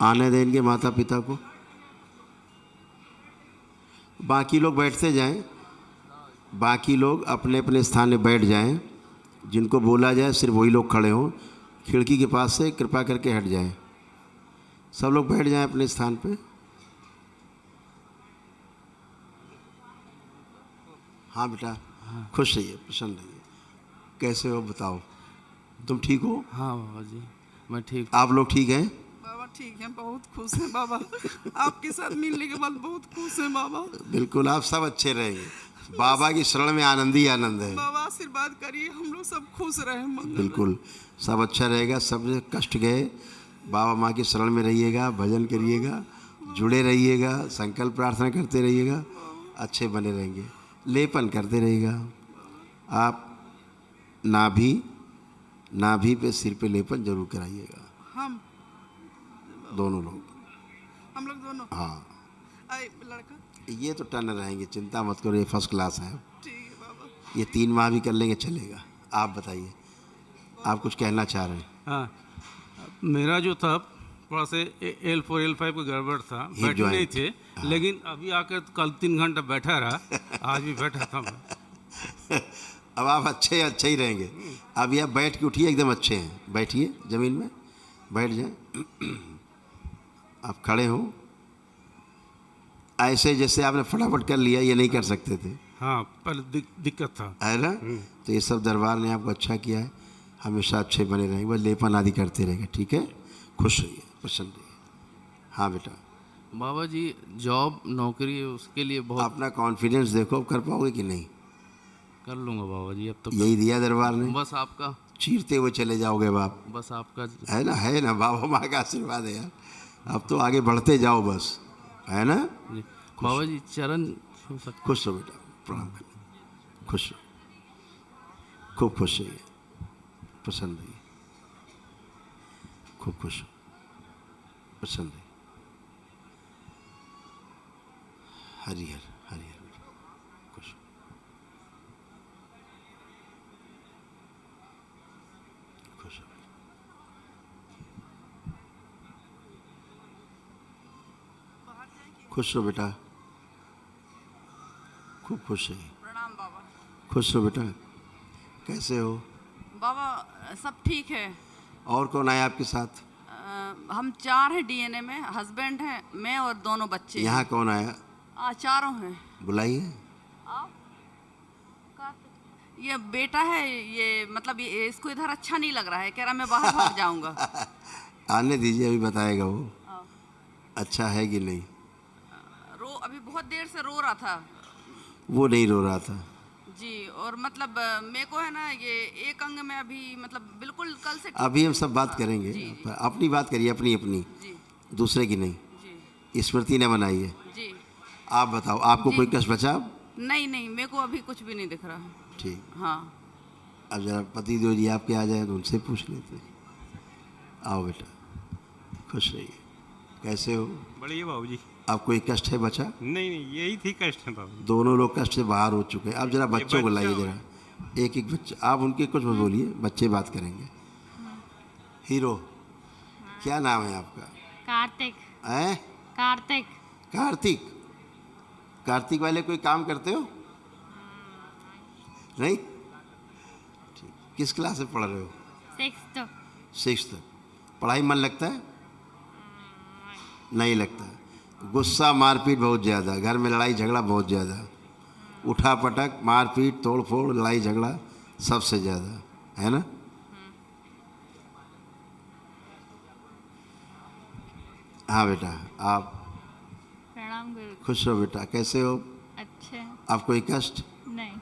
आने दें इनके माता पिता को। बाकी लोग बैठते जाएं, बाकी लोग अपने अपने स्थान में बैठ जाएं। जिनको बोला जाए सिर्फ वही लोग खड़े हों, खिड़की के पास से कृपा करके हट जाएं। सब लोग बैठ जाएं अपने स्थान पे। हाँ बेटा, खुश रहिए, प्रसन्न रहिए। कैसे हो बताओ, तुम ठीक हो? हाँ बाबा जी मैं ठीक। आप लोग ठीक हैं? बाबा ठीक है, बहुत खुश हैं बाबा। आपके साथ मिलने के बाद बहुत खुश हैं बाबा। बिल्कुल, आप सब अच्छे रहेंगे। बाबा की शरण में आनंद ही आनंद है। बाबा आशीर्वाद करिए, हम लोग सब खुश रहे। बिल्कुल, सब अच्छा रहेगा। सब कष्ट गए, बाबा माँ की शरण में रहिएगा, भजन करिएगा, जुड़े रहिएगा, संकल्प प्रार्थना करते रहिएगा, अच्छे बने रहेंगे। लेपन करते रहिएगा। आप नाभि पे, सिर पे लेपन जरूर कराइएगा। हम दोनों लोग, हम लोग दोनों। हाँ लड़का ये तो टर्न रहेंगे, चिंता मत करो, ये फर्स्ट क्लास है। ठीक है बाबा। ये 3 माह भी कर लेंगे, चलेगा। आप बताइए, आप कुछ कहना चाह रहे हैं? हाँ, मेरा जो था थोड़ा से L4 L5 का गड़बड़ था, बैठे नहीं थे। हाँ। लेकिन अभी आकर कल 3 घंटा बैठा रहा, आज भी बैठा था मैं। अब आप अच्छे ही रहेंगे। अभी आप बैठ के उठिए, एकदम अच्छे हैं। बैठिए ज़मीन में, बैठ जाएं। आप खड़े हो, ऐसे जैसे आपने फटाफट कर लिया, ये नहीं कर सकते थे। हाँ पहले दिक्कत था, है ना? तो ये सब दरबार ने आपको अच्छा किया है। हमेशा अच्छे बने रहेंगे, बस लेपन आदि करते रहेंगे। ठीक है, खुश रहिए, प्रसन्न रहिए। हाँ बेटा। बाबा जी जॉब नौकरी है, उसके लिए बहुत अपना कॉन्फिडेंस देखो, अब कर पाओगे कि नहीं? कर लूँगा बाबा जी। अब तो यही दिया दरबार ने, बस आपका चीरते हुए चले जाओगे बाप। बस आपका है ना बाबा माँ का आशीर्वाद है यार। अब तो आगे बढ़ते जाओ बस, है ना? बाबा जी चरण खुश रहो बेटा, प्रणाम करना। खुश रहो, खूब खुश रहिए, प्रसन्न रहिए, खूब खुश हो, प्रसन्न रहिए। हरिहर हरिहर बेटा, खुश खुश हो, खुश रहो बेटा, खूब खुश रहिए। प्रणाम बाबा। खुश रहो बेटा। कैसे हो बाबा? सब ठीक है। और कौन आया आपके साथ? हम 4 हैं डीएनए में, हस्बैंड हैं, मैं और दोनों बच्चे। यहाँ कौन आया? 4 हैं। बुलाइए। ये बेटा है, ये मतलब ये इसको इधर अच्छा नहीं लग रहा है, कह रहा मैं बाहर भाग जाऊंगा। आने दीजिए, अभी बताएगा वो अच्छा है कि नहीं। अभी बहुत देर से रो रहा था। वो नहीं रो रहा था जी, और मतलब मेरे को है ना, ये एक अंग में अभी मतलब बिल्कुल कल से अभी हम सब बात करेंगे। पर अपनी बात करिए, अपनी अपनी, दूसरे की नहीं। स्मृति न बनाइए जी। आप बताओ, आपको कोई कष्ट बचा? नहीं नहीं, मेरे को अभी कुछ भी नहीं दिख रहा। ठीक। हाँ, अब जरा पति देव जी आपके आ जाए तो उनसे पूछ लेते। आओ बेटा, खुश रहिए। कैसे हो? बढ़िया बाबू जी। आपको कोई कष्ट है बचा? नहीं, यही थी कष्ट है बाबू। दोनों लोग कष्ट से बाहर हो चुके हैं। अब जरा बच्चों को लाइए, जरा एक एक बच्चा। आप उनके कुछ मत बोलिए, बच्चे बात करेंगे। हीरो, क्या नाम है आपका? कार्तिक। हैं? कार्तिक। कार्तिक। कार्तिक वाले कोई काम करते हो? नहीं? ठीक। किस क्लास में पढ़ रहे हो? 6th। पढ़ाई मन लगता है? नहीं लगता। गुस्सा, मारपीट बहुत ज़्यादा, घर में लड़ाई झगड़ा बहुत ज़्यादा, उठा पटक, मारपीट, तोड़ फोड़, लड़ाई झगड़ा सबसे ज़्यादा, है ना? हाँ बेटा, आप प्रणाम गुरु। खुश रहो बेटा। कैसे हो? अच्छे। आप कोई कष्ट? नहीं।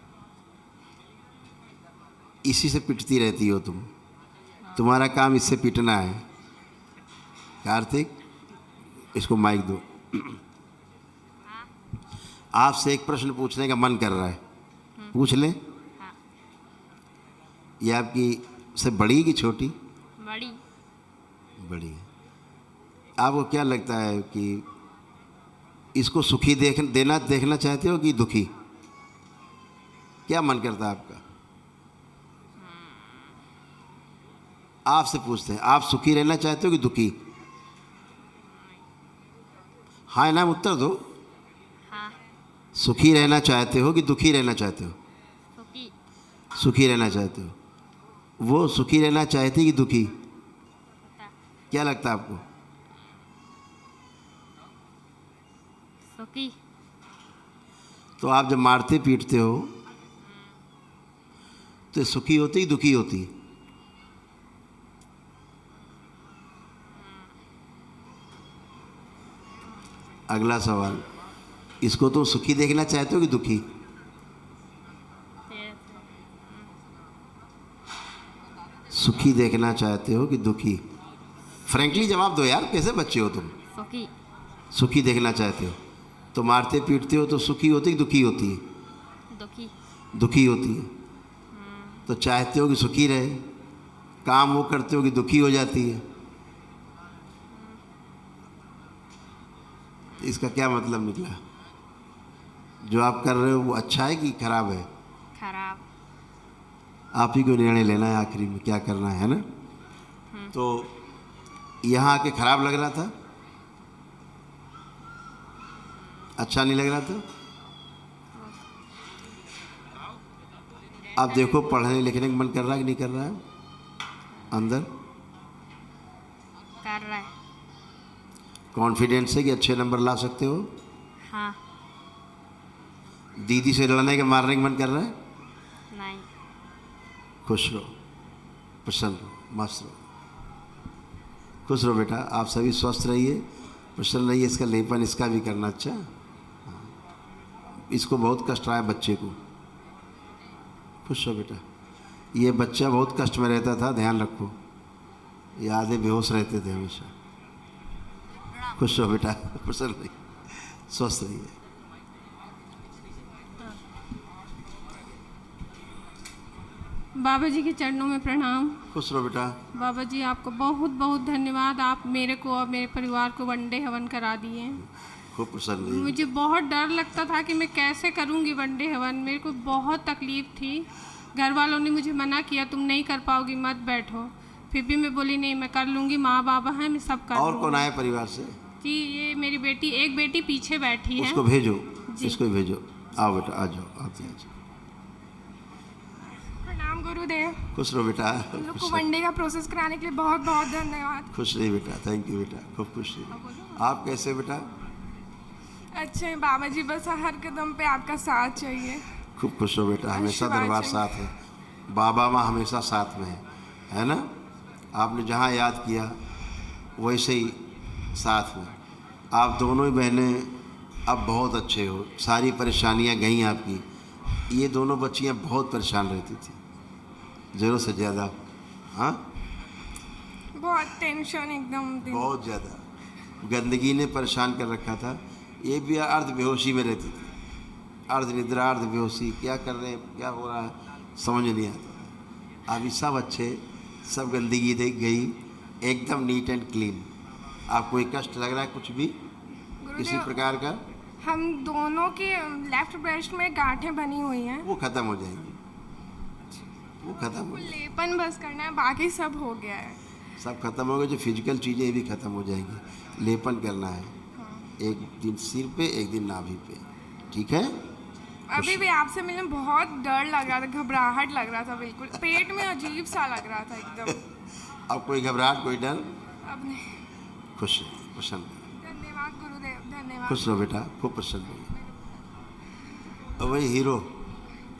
इसी से पिटती रहती हो तुम, तुम्हारा काम इससे पिटना है। कार्तिक, इसको माइक दो। आपसे एक प्रश्न पूछने का मन कर रहा है, पूछ लें? ये आपकी से बड़ी कि छोटी? बड़ी। बड़ी है। आपको क्या लगता है कि इसको सुखी देखना चाहते हो कि दुखी? क्या मन करता है आपका? आपसे पूछते हैं, आप सुखी रहना चाहते हो कि दुखी? हाँ ना उत्तर दो। हाँ। सुखी रहना चाहते हो कि दुखी रहना चाहते हो? सुखी। सुखी रहना चाहते हो। वो सुखी रहना चाहती कि दुखी? क्या लगता है आपको? सुखी। तो आप जब मारते पीटते हो तो सुखी होती कि दुखी होती? अगला सवाल, इसको तुम सुखी देखना चाहते हो कि दुखी? सुखी देखना चाहते हो कि दुखी? फ्रैंकली जवाब दो यार, कैसे बच्चे हो तुम? सुखी। सुखी देखना चाहते हो। तो मारते पीटते हो तो सुखी होती कि दुखी होती है? दुखी। दुखी होती है। तो चाहते हो कि सुखी रहे, काम वो करते हो कि दुखी हो जाती है। इसका क्या मतलब निकला? जो आप कर रहे हो वो अच्छा है कि खराब है? खराब। आप ही को निर्णय लेना है आखिरी में क्या करना है ना। तो यहाँ आके खराब लग रहा था, अच्छा नहीं लग रहा था। आप देखो, पढ़ने लिखने का मन कर रहा है कि नहीं कर रहा है अंदर? कर रहा है। कॉन्फिडेंस है कि अच्छे नंबर ला सकते हो? हाँ। दीदी से लड़ने के मारने का मन कर रहा है? नहीं। खुश रहो, प्रसन्न रहो, मस्त रहो, खुश रहो बेटा। आप सभी स्वस्थ रहिए, प्रसन्न रहिए। इसका लेपन इसका भी करना। अच्छा, इसको बहुत कष्ट रहा है बच्चे को। खुश रहो बेटा। ये बच्चा बहुत कष्ट में रहता था, ध्यान रखो। ये आधे बेहोश रहते थे हमेशा। खुश रहो बेटा, प्रसन्न रहिए, स्वस्थ रहिए। बाबा जी के चरणों में प्रणाम। खुश रहो बेटा। बाबा जी आपको बहुत बहुत धन्यवाद। आप मेरे को और मेरे परिवार को वनडे हवन करा दिए। खूब प्रसन्न रहिए। मुझे बहुत डर लगता था कि मैं कैसे करूंगी वनडे हवन। मेरे को बहुत तकलीफ थी। घर वालों ने मुझे मना किया, तुम नहीं कर पाओगी, मत बैठो। फिर भी मैं बोली नहीं, मैं कर लूँगी। माँ बाबा हैं, मैं सब कर और लूँगी। कौन आए परिवार से? जी, ये मेरी बेटी, एक बेटी पीछे बैठी है। उसको भेजो, इसको भी भेजो। आओ बेटा, आ जाओ, आप भी आ जाओ। प्रणाम गुरुदेव। खुश रहो बेटा। हम लोग को वनडे का प्रोसेस कराने के लिए बहुत बहुत धन्यवाद। खुश रहिए बेटा। थैंक यू बेटा, खूब खुश रहिए। आप कैसे बेटा? अच्छे बाबा जी, बस हर कदम पे आपका साथ चाहिए। खूब खुश रहो बेटा। हमेशा आशीर्वाद दरबार चाहिए। साथ है, बाबा माँ हमेशा साथ में है ना। आपने जहाँ याद किया वैसे ही साथ में। आप दोनों ही बहनें अब बहुत अच्छे हो, सारी परेशानियाँ गई आपकी। ये दोनों बच्चियाँ बहुत परेशान रहती थी, ज़रूरत से ज़्यादा। हाँ, बहुत टेंशन एकदम दिन। बहुत ज़्यादा गंदगी ने परेशान कर रखा था। ये भी अर्ध बेहोशी में रहती थी, अर्ध निद्रा अर्ध बेहोशी। क्या कर रहे हैं, क्या हो रहा है, समझ नहीं आता। अभी सब अच्छे, सब गंदगी देख गई, एकदम नीट एंड क्लीन। आप कोई कष्ट लग रहा है कुछ भी किसी प्रकार का? हम दोनों के लेफ्ट ब्रेस्ट में गांठें बनी हुई हैं। वो ख़त्म हो जाएंगी, वो ख़त्म हो जाएंगी। लेपन बस करना है, बाकी सब हो गया है। सब खत्म हो गया। जो फिजिकल चीज़ें ये भी ख़त्म हो जाएंगी। लेपन करना है, एक दिन सिर पे, एक दिन नाभि पे, ठीक है? अभी भी आपसे मिलने में बहुत डर लग रहा था, घबराहट लग रहा था, बिल्कुल पेट में अजीब सा लग रहा था एकदम। अब कोई घबराहट, कोई डर? अब नहीं। खुश रहिए, प्रसन्न रहिए। धन्यवाद गुरुदेव, धन्यवाद। खुश रहो बेटा, खूब प्रसन्न रहिए। और वही हीरो,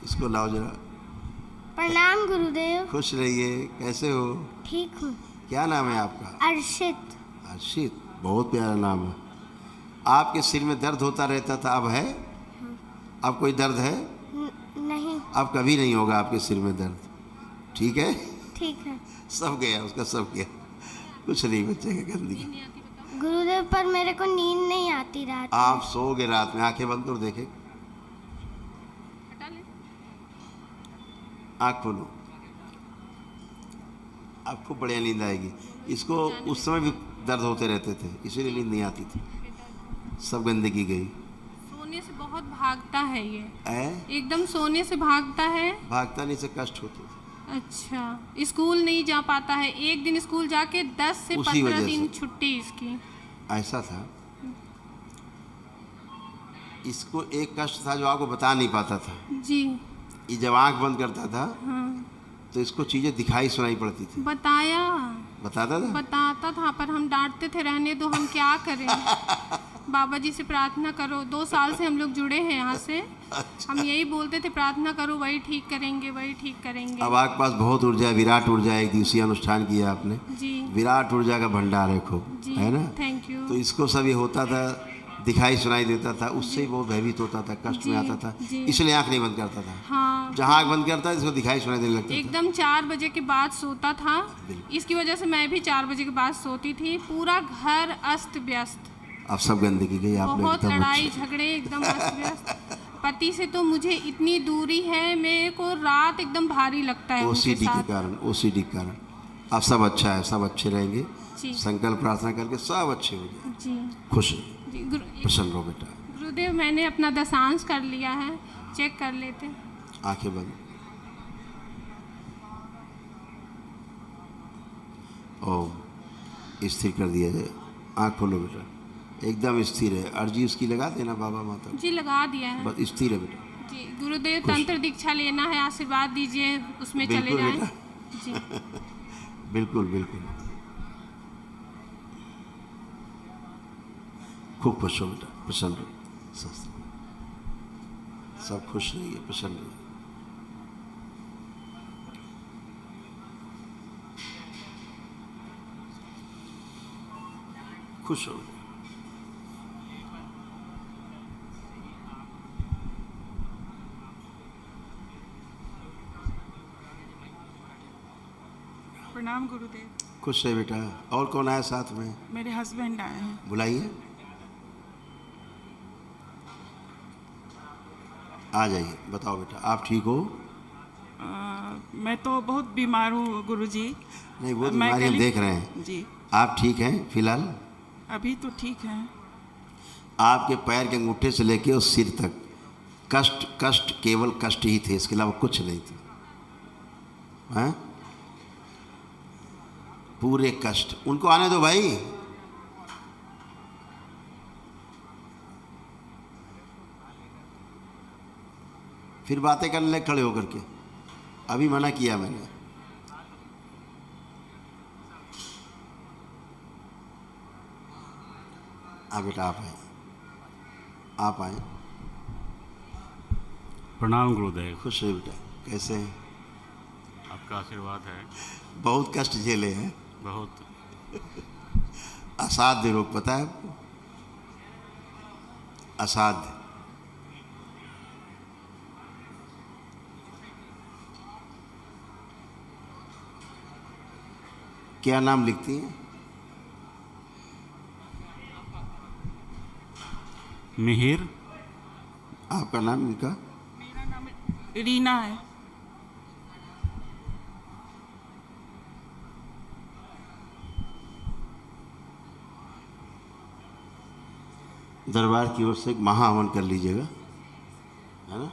इसको लाओ जरा। प्रणाम गुरुदेव। खुश रहिए। कैसे हो? ठीक हूँ। क्या नाम है आपका? अर्षित। अर्षित, बहुत प्यारा नाम है। आपके सिर में दर्द होता रहता था, अब है? अब कोई दर्द है? नहीं। अब कभी नहीं होगा आपके सिर में दर्द, ठीक है? ठीक है। सब गया उसका, सब गया, कुछ नहीं बचेगा गंदगी। गुरुदेव पर मेरे को नींद नहीं आती रात में। आप सोओगे रात में, आंखें बंद करो, देखे, आँख खोलो, आपको बढ़िया नींद आएगी। इसको उस समय भी दर्द होते रहते थे, इसीलिए नींद नहीं आती थी, सब गंदगी गई। सोने से बहुत भागता है ये, है? एकदम सोने से भागता है। भागता नहीं से कष्ट होते। अच्छा, स्कूल नहीं जा पाता है, एक दिन स्कूल जाके 10 से 15 दिन छुट्टी इसकी। ऐसा था, इसको एक कष्ट था जो आपको बता नहीं पाता था जी। ये जब आंख बंद करता था तो इसको चीजें दिखाई सुनाई पड़ती थी। बताता था, पर हम डांटते थे, रहने दो, हम क्या करें। बाबा जी से प्रार्थना करो, 2 साल से हम लोग जुड़े हैं यहाँ से। अच्छा। हम यही बोलते थे, प्रार्थना करो, वही ठीक करेंगे, वही ठीक करेंगे। अब आपके पास बहुत ऊर्जा, विराट ऊर्जा, एक दिवसीय अनुष्ठान किया आपने जी। विराट ऊर्जा का भंडार है खूब, है ना? Thank you. तो इसको सब ये होता था, दिखाई सुनाई देता था, उससे ही बहुत भयभीत होता था, कष्ट में आता था, इसलिए आंख नहीं बंद करता था। हाँ। जहाँ आंख बंद करता है इसको दिखाई सुनाई देने लगता था। एकदम 4 बजे के बाद सोता था, इसकी वजह से मैं भी 4 बजे के बाद सोती थी। पूरा घर अस्त व्यस्त, अब सब गंदगी गई, आप लोग बहुत लड़ाई झगड़े, एकदम अस्त व्यस्त। पति से तो मुझे इतनी दूरी है, मेरे को रात एकदम भारी लगता है ओसीडी के कारण, ओसीडी के कारण। अब सब अच्छा है, सब अच्छे रहेंगे, संकल्प प्रार्थना करके सब अच्छे हो जाए, खुश प्रसन्न रहो बेटा। गुरुदेव, मैंने अपना दशांश कर लिया है, चेक कर लेते। आंखें बंद, ओम, स्थिर कर दिया जाए, आंख खोलो बेटा, एकदम स्थिर है। अर्जी उसकी लगा देना बाबा माता जी, लगा दिया है, बस स्थिर है बेटा जी। गुरुदेव, तंत्र दीक्षा लेना है, आशीर्वाद दीजिए, उसमें चले जाएं जी। बिल्कुल बिल्कुल, खूब खुश हो बेटा, प्रसन्न रहो, सब खुश रहिए, प्रसन्न रहिए। खुश हो। प्रणाम गुरुदेव। खुश है बेटा। और कौन आया साथ में? मेरे हस्बैंड आए हैं। बुलाइए, आ जाइए। बताओ बेटा, आप ठीक हो? मैं तो बहुत बीमार हूँ गुरुजी। नहीं, वो बीमारी हम देख रहे हैं जी। आप ठीक हैं फिलहाल? अभी तो ठीक हैं। आपके पैर के अंगूठे से लेके उस सिर तक कष्ट कष्ट, केवल कष्ट ही थे, इसके अलावा कुछ नहीं था। हैं? पूरे कष्ट। उनको आने दो भाई। फिर बातें करने लगे खड़े होकर के, अभी मना किया मैंने। बेटा आप आए, आप आए। प्रणाम गुरुदेव। खुश है बेटा, कैसे हैं? आपका आशीर्वाद है। बहुत कष्ट झेले हैं, बहुत। असाध्य रोग, पता है आपको? असाध्य। क्या नाम लिखती हैं? मिहिर। आपका नाम? इनका? मेरा नाम रीना है। दरबार की ओर से एक महाहवन कर लीजिएगा, है ना?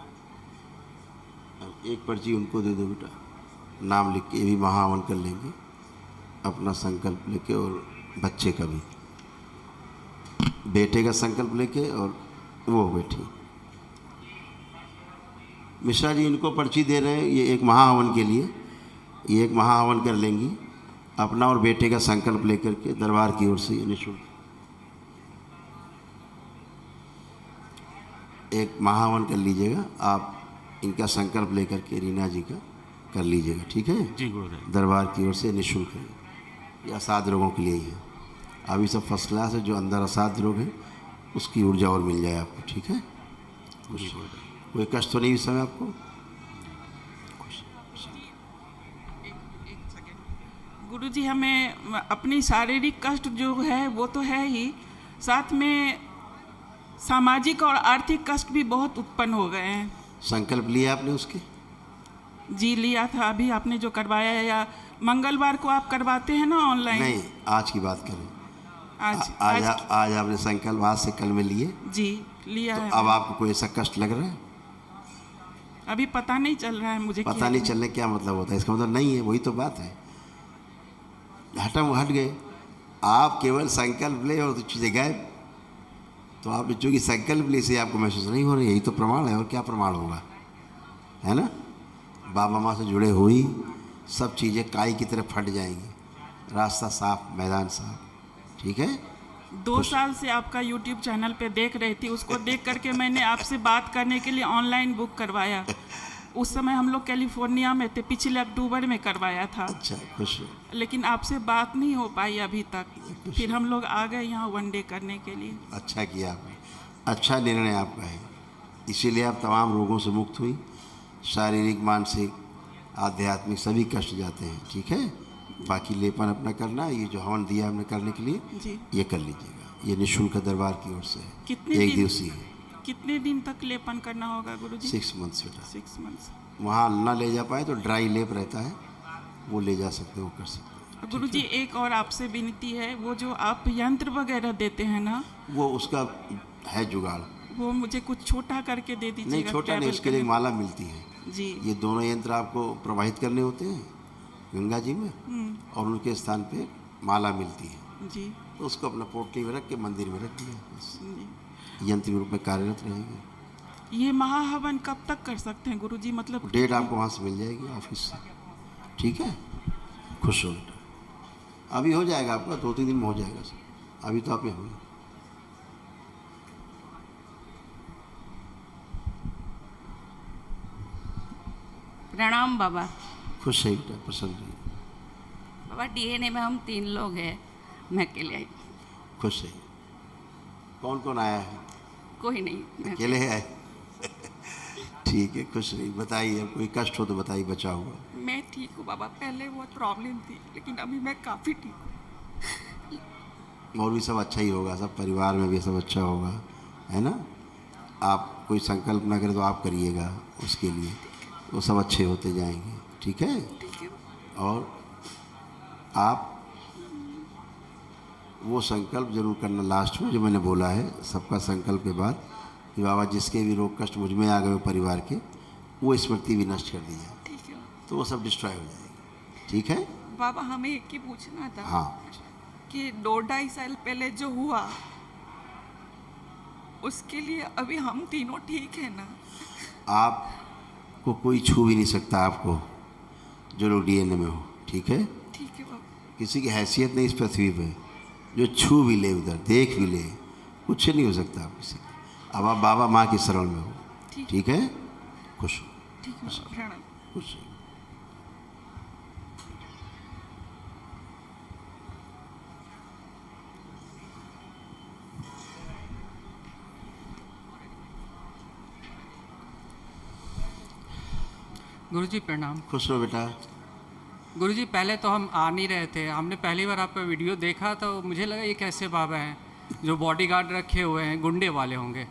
एक पर्ची उनको दे दो बेटा, नाम लिख के, ये भी महाहवन कर लेंगे, अपना संकल्प लेके, और बच्चे का भी, बेटे का संकल्प लेके, और वो बेटी। मिश्रा जी इनको पर्ची दे रहे हैं, ये एक महाहवन के लिए, ये एक महाहवन कर लेंगी, अपना और बेटे का संकल्प लेकर के दरबार की ओर से, ये निःशुल्क एक महाहवन कर लीजिएगा। आप इनका संकल्प लेकर के रीना जी का कर लीजिएगा, ठीक है जी गुरुदेव। दरबार की ओर से निःशुल्क है, ये असाध्य लोगों के लिए ही है। अभी सब फर्स्ट क्लास है, जो अंदर असाध्य लोग हैं उसकी ऊर्जा और मिल जाए आपको, ठीक है? कोई कष्ट तो नहीं इस समय आपको? गुरुजी हमें अपनी शारीरिक कष्ट जो है वो तो है ही, साथ में सामाजिक और आर्थिक कष्ट भी बहुत उत्पन्न हो गए हैं। संकल्प लिया आपने उसके? जी लिया था, अभी आपने जो करवाया है, या मंगलवार को आप करवाते हैं ना ऑनलाइन? नहीं, आज की बात करें। आज आपने संकल्प आज से कल में लिए? जी लिया तो है। अब आपको कोई ऐसा कष्ट लग रहा है? अभी पता नहीं चल रहा है मुझे। पता नहीं चलने क्या मतलब होता है? इसका मतलब नहीं है, वही तो बात है। हट गए आप, केवल संकल्प ले और तो चीज़ें गायब। तो आपने चूँकि संकल्प ले से आपको महसूस नहीं हो रही, यही तो प्रमाण है। और क्या प्रमाण होगा, है ना? बाबा माँ से जुड़े हुई सब चीज़ें काई की तरह फट जाएंगी, रास्ता साफ, मैदान साफ। ठीक है? 2 साल से आपका YouTube चैनल पे देख रही थी, उसको देख करके मैंने आपसे बात करने के लिए ऑनलाइन बुक करवाया। उस समय हम लोग कैलिफोर्निया में थे, पिछले अक्टूबर में करवाया था। अच्छा, खुश हो। लेकिन आपसे बात नहीं हो पाई अभी तक। फिर हम लोग आ गए यहाँ वनडे करने के लिए। अच्छा किया आपने, अच्छा निर्णय आपका है। इसीलिए आप तमाम रोगों से मुक्त हुई, शारीरिक, मानसिक, आध्यात्मिक सभी कष्ट जाते हैं। ठीक है? बाकी लेपन अपना करना, ये जो हवन दिया हमने करने के लिए जी, ये कर लीजिएगा। ये निःशुल्क दरबार की ओर से है, कितने एक दिन दिवसीय है। कितने दिन तक लेपन करना होगा गुरुजी? 6 मंथ्स बेटा। 6 मंथ्स। वहाँ ना ले जा पाए तो ड्राई लेप रहता है, वो ले जा सकते, वो कर सकते हैं। गुरुजी एक और आपसे विनती है, वो जो आप यंत्र वगैरह देते हैं ना, वो उसका है जुगाड़, वो मुझे कुछ छोटा करके दे दीजिएगा। नहीं छोटा नहीं, उसके लिए माला मिलती है जी। ये दोनों यंत्र आपको प्रवाहित करने होते हैं गंगा जी में, और उनके स्थान पे माला मिलती है जी। तो उसको अपना पोटली में रख के मंदिर में रख दिया, बस यंत्र के रूप में कार्यरत रहेंगे। ये महाहवन कब तक कर सकते हैं गुरुजी? मतलब डेट आपको वहाँ से मिल जाएगी ऑफिस से। ठीक है? खुश हो बेटा, अभी हो जाएगा आपका, 2-3 दिन में हो जाएगा सर। अभी तो आप यहाँ होंगे। प्रणाम बाबा। खुश है बेटा, पसंद है। बाबा डीएनए में हम 3 लोग हैं, मैं अकेले आई। खुश है। कौन कौन आया है? कोई नहीं, मैं अकेले आए? ठीक है, खुश रही। बताइए, अब कोई कष्ट हो तो बताइए, बचा हुआ। मैं ठीक हूँ बाबा, पहले बहुत प्रॉब्लम थी लेकिन अभी मैं काफ़ी ठीक हूँ। और भी सब अच्छा ही होगा, सब परिवार में भी सब अच्छा होगा, है ना? आप कोई संकल्प ना करें तो आप करिएगा उसके लिए, वो सब अच्छे होते जाएंगे। ठीक है? और आप वो संकल्प जरूर करना लास्ट में जो मैंने बोला है, सबका संकल्प के बाद कि बाबा जिसके भी रोग कष्ट मुझ में आ गए परिवार के, वो स्मृति भी नष्ट कर दी जाए, तो वो सब डिस्ट्रॉय हो जाएगी। ठीक है? बाबा हमें एक ही पूछना था। हाँ। कि 2-2.5 साल पहले जो हुआ उसके लिए अभी हम तीनों ठीक है ना? आपको कोई छू भी नहीं सकता, आपको जो लोग डीएनए में हो। ठीक है? ठीक है बाबा। किसी की हैसियत नहीं इस पृथ्वी पे, जो छू भी ले, उधर देख भी ले, कुछ नहीं हो सकता आप किसी। अब आप बाबा माँ की शरण में हो। ठीक है? खुश हो। ठीक है, खुश हो। गुरुजी प्रणाम। खुश हो बेटा। गुरुजी पहले तो हम आ नहीं रहे थे, हमने पहली बार आपका वीडियो देखा तो मुझे लगा ये कैसे बाबा हैं जो बॉडीगार्ड रखे हुए हैं, गुंडे वाले होंगे।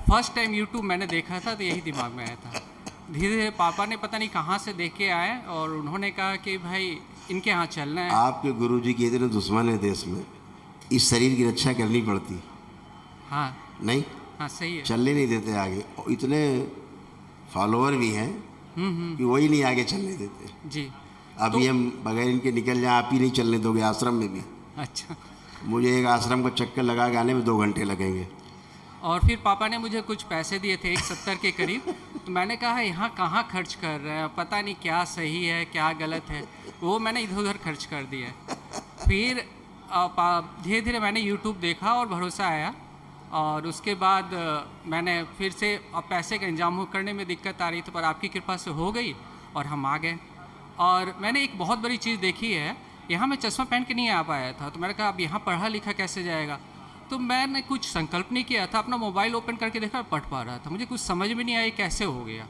फर्स्ट टाइम यूट्यूब मैंने देखा था तो यही दिमाग में आया था। धीरे धीरे पापा ने पता नहीं कहाँ से देख के आए और उन्होंने कहा कि भाई इनके यहाँ चलना है। आपके गुरुजी के इतने दुश्मन है देश में, इस शरीर की रक्षा करनी पड़ती। हाँ नहीं? हाँ सही है। चलने नहीं देते आगे, और इतने फॉलोअर भी हैं कि वही नहीं आगे चलने देते जी। अभी तो हम बगैर इनके निकल जाए, आप ही नहीं चलने दोगे आश्रम में भी। अच्छा। मुझे एक आश्रम का चक्कर लगा के आने में 2 घंटे लगेंगे। और फिर पापा ने मुझे कुछ पैसे दिए थे 170 के करीब, तो मैंने कहा यहाँ कहाँ खर्च कर रहे हैं, पता नहीं क्या सही है क्या गलत है, वो मैंने इधर उधर खर्च कर दिया। फिर धीरे धीरे मैंने यूट्यूब देखा और भरोसा आया, और उसके बाद मैंने फिर से पैसे का इंतजाम करने में दिक्कत आ रही थी, पर आपकी कृपा से हो गई और हम आ गए। और मैंने एक बहुत बड़ी चीज़ देखी है, यहाँ मैं चश्मा पहन के नहीं आ पाया था, तो मैंने कहा अब यहाँ पढ़ा लिखा कैसे जाएगा। तो मैंने कुछ संकल्प नहीं किया था, अपना मोबाइल ओपन करके देखा, पढ़ पा रहा था। मुझे कुछ समझ में नहीं आया कैसे हो गया,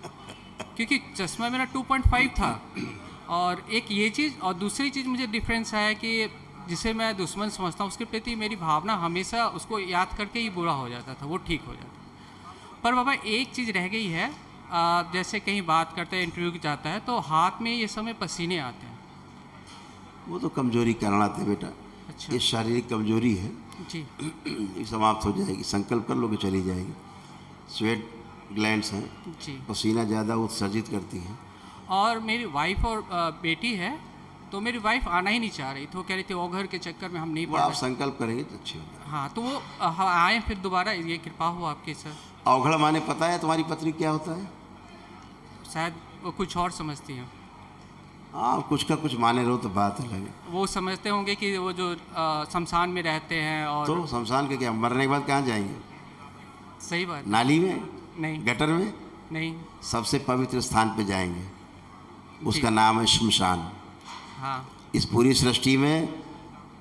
क्योंकि चश्मा मेरा 2.5 था। और एक ये चीज़, और दूसरी चीज़ मुझे डिफरेंस आया कि जिसे मैं दुश्मन समझता हूँ उसके प्रति मेरी भावना हमेशा उसको याद करके ही बुरा हो जाता था, वो ठीक हो जाता। पर बाबा एक चीज़ रह गई है, जैसे कहीं बात करते हैं, इंटरव्यू जाता है तो हाथ में ये समय पसीने आते हैं। वो तो कमजोरी कहलाते बेटा। अच्छा। ये शारीरिक कमजोरी है जी। ये समाप्त हो जाएगी, संकल्प कर लोगे चली जाएगी। स्वेट ग्लैंड्स हैं जी, पसीना ज़्यादा उत्सर्जित करती हैं। और मेरी वाइफ और बेटी है, तो मेरी वाइफ आना ही नहीं चाह रही थी, वो कह रही थी वो घर के चक्कर में हम नहीं वो पढ़ आप रहे। संकल्प करेंगे तो अच्छी होगी। हाँ, तो वो आए फिर दोबारा, ये कृपा हुआ आपकी सर। अवघड़ माने पता है तुम्हारी पत्नी क्या होता है? शायद वो कुछ और समझती हैं। हाँ, कुछ का कुछ माने रहो तो बात अलग है। वो समझते होंगे कि वो जो शमशान में रहते हैं, और तो शमशान के क्या, मरने के बाद कहाँ जाएंगे? सही बात। नाली में? नहीं। गटर में? नहीं। सबसे पवित्र स्थान पे जाएंगे, उसका नाम है शमशान। हाँ। इस पूरी सृष्टि में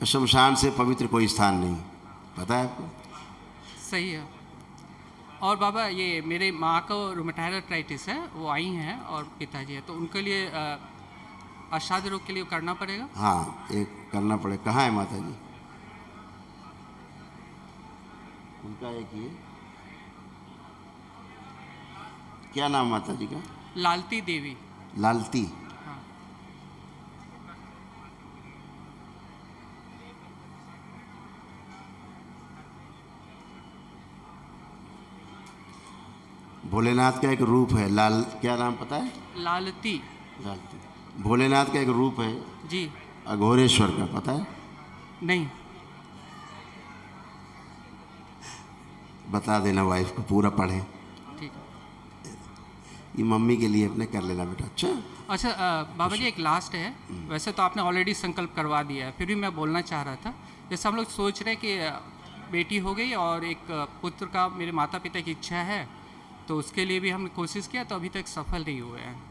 शमशान से पवित्र कोई स्थान नहीं, पता है आपको? सही है। और बाबा ये मेरे माँ को रूमेटॉइड आर्थराइटिस है, वो आई हैं, और पिताजी है, तो उनके लिए अष्टादि रोग के लिए करना पड़ेगा। हाँ, एक करना पड़ेगा। कहाँ है माता जी? उनका एक ये क्या नाम माता जी का? लालती देवी। लालती। हाँ। भोलेनाथ का एक रूप है, लाल, क्या नाम पता है? लालती। लालती। भोलेनाथ का एक रूप है जी। अघोरेश्वर का, पता है? नहीं। बता देना वाइफ को, पूरा पढ़े। ठीक। ये मम्मी के लिए अपने कर लेना बेटा। अच्छा बाबा जी, एक लास्ट है। वैसे तो आपने ऑलरेडी संकल्प करवा दिया है, फिर भी मैं बोलना चाह रहा था। जैसे हम लोग सोच रहे हैं कि बेटी हो गई और एक पुत्र का मेरे माता पिता की इच्छा है, तो उसके लिए भी हमने कोशिश किया, तो अभी तक सफल नहीं हुए हैं।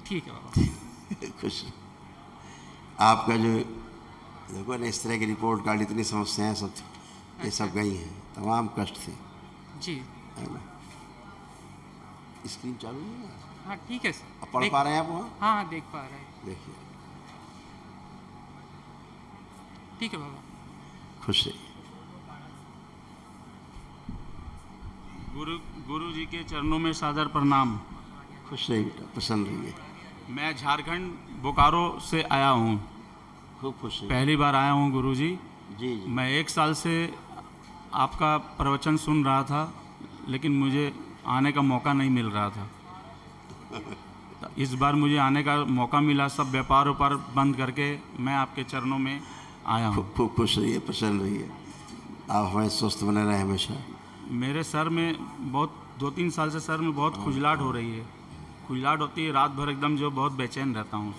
ठीक है बाबा। खुश। आपका जो देखो ना, इस तरह की रिपोर्ट कार्ड, इतनी समस्याएं सब थी, ये सब गई हैं, तमाम कष्ट थे जी। है ना? स्क्रीन चालू नहीं है? हाँ ठीक है सर। अब पढ़ पा रहे हैं आप वहाँ? हाँ हाँ, देख पा रहे हैं। देखिए, ठीक है बाबा। खुश रहिए। गुरु जी के चरणों में सादर प्रणाम। खुश रहिए बेटा, प्रसन्न रहिए। मैं झारखंड बोकारो से आया हूँ। खूब खुश रहिए। पहली बार आया हूँ गुरु जी। जी। मैं 1 साल से आपका प्रवचन सुन रहा था, लेकिन मुझे आने का मौका नहीं मिल रहा था। इस बार मुझे आने का मौका मिला, सब व्यापार व्यापार बंद करके मैं आपके चरणों में आया हूँ। खूब खुश रहिए, प्रसन्न रहिए। आप हमें स्वस्थ बने रहे हमेशा। मेरे सर में बहुत 2-3 साल से सर में बहुत खुजलाहट हो रही है। खुजलाहट होती है रात भर, एकदम जो बहुत बेचैन रहता हूँ।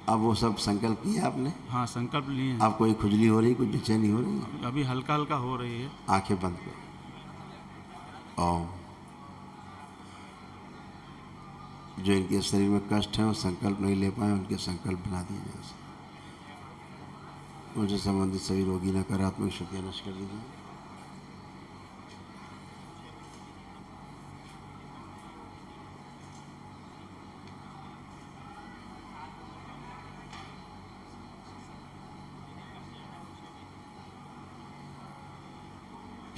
अब वो सब संकल्प किया आपने? हाँ, संकल्प लिए हैं। आप कोई खुजली हो रही, कोई बेचैनी हो रही है? अभी हल्का हल्का हो रही है। आंखें बंद करो। ओम। जो इनके शरीर में कष्ट है, वो संकल्प नहीं ले पाए, उनके संकल्प बना दिए जाए। उनसे संबंधित सभी रोगी नकारात्मक शक्तियाँ नष्ट कर दीजिए।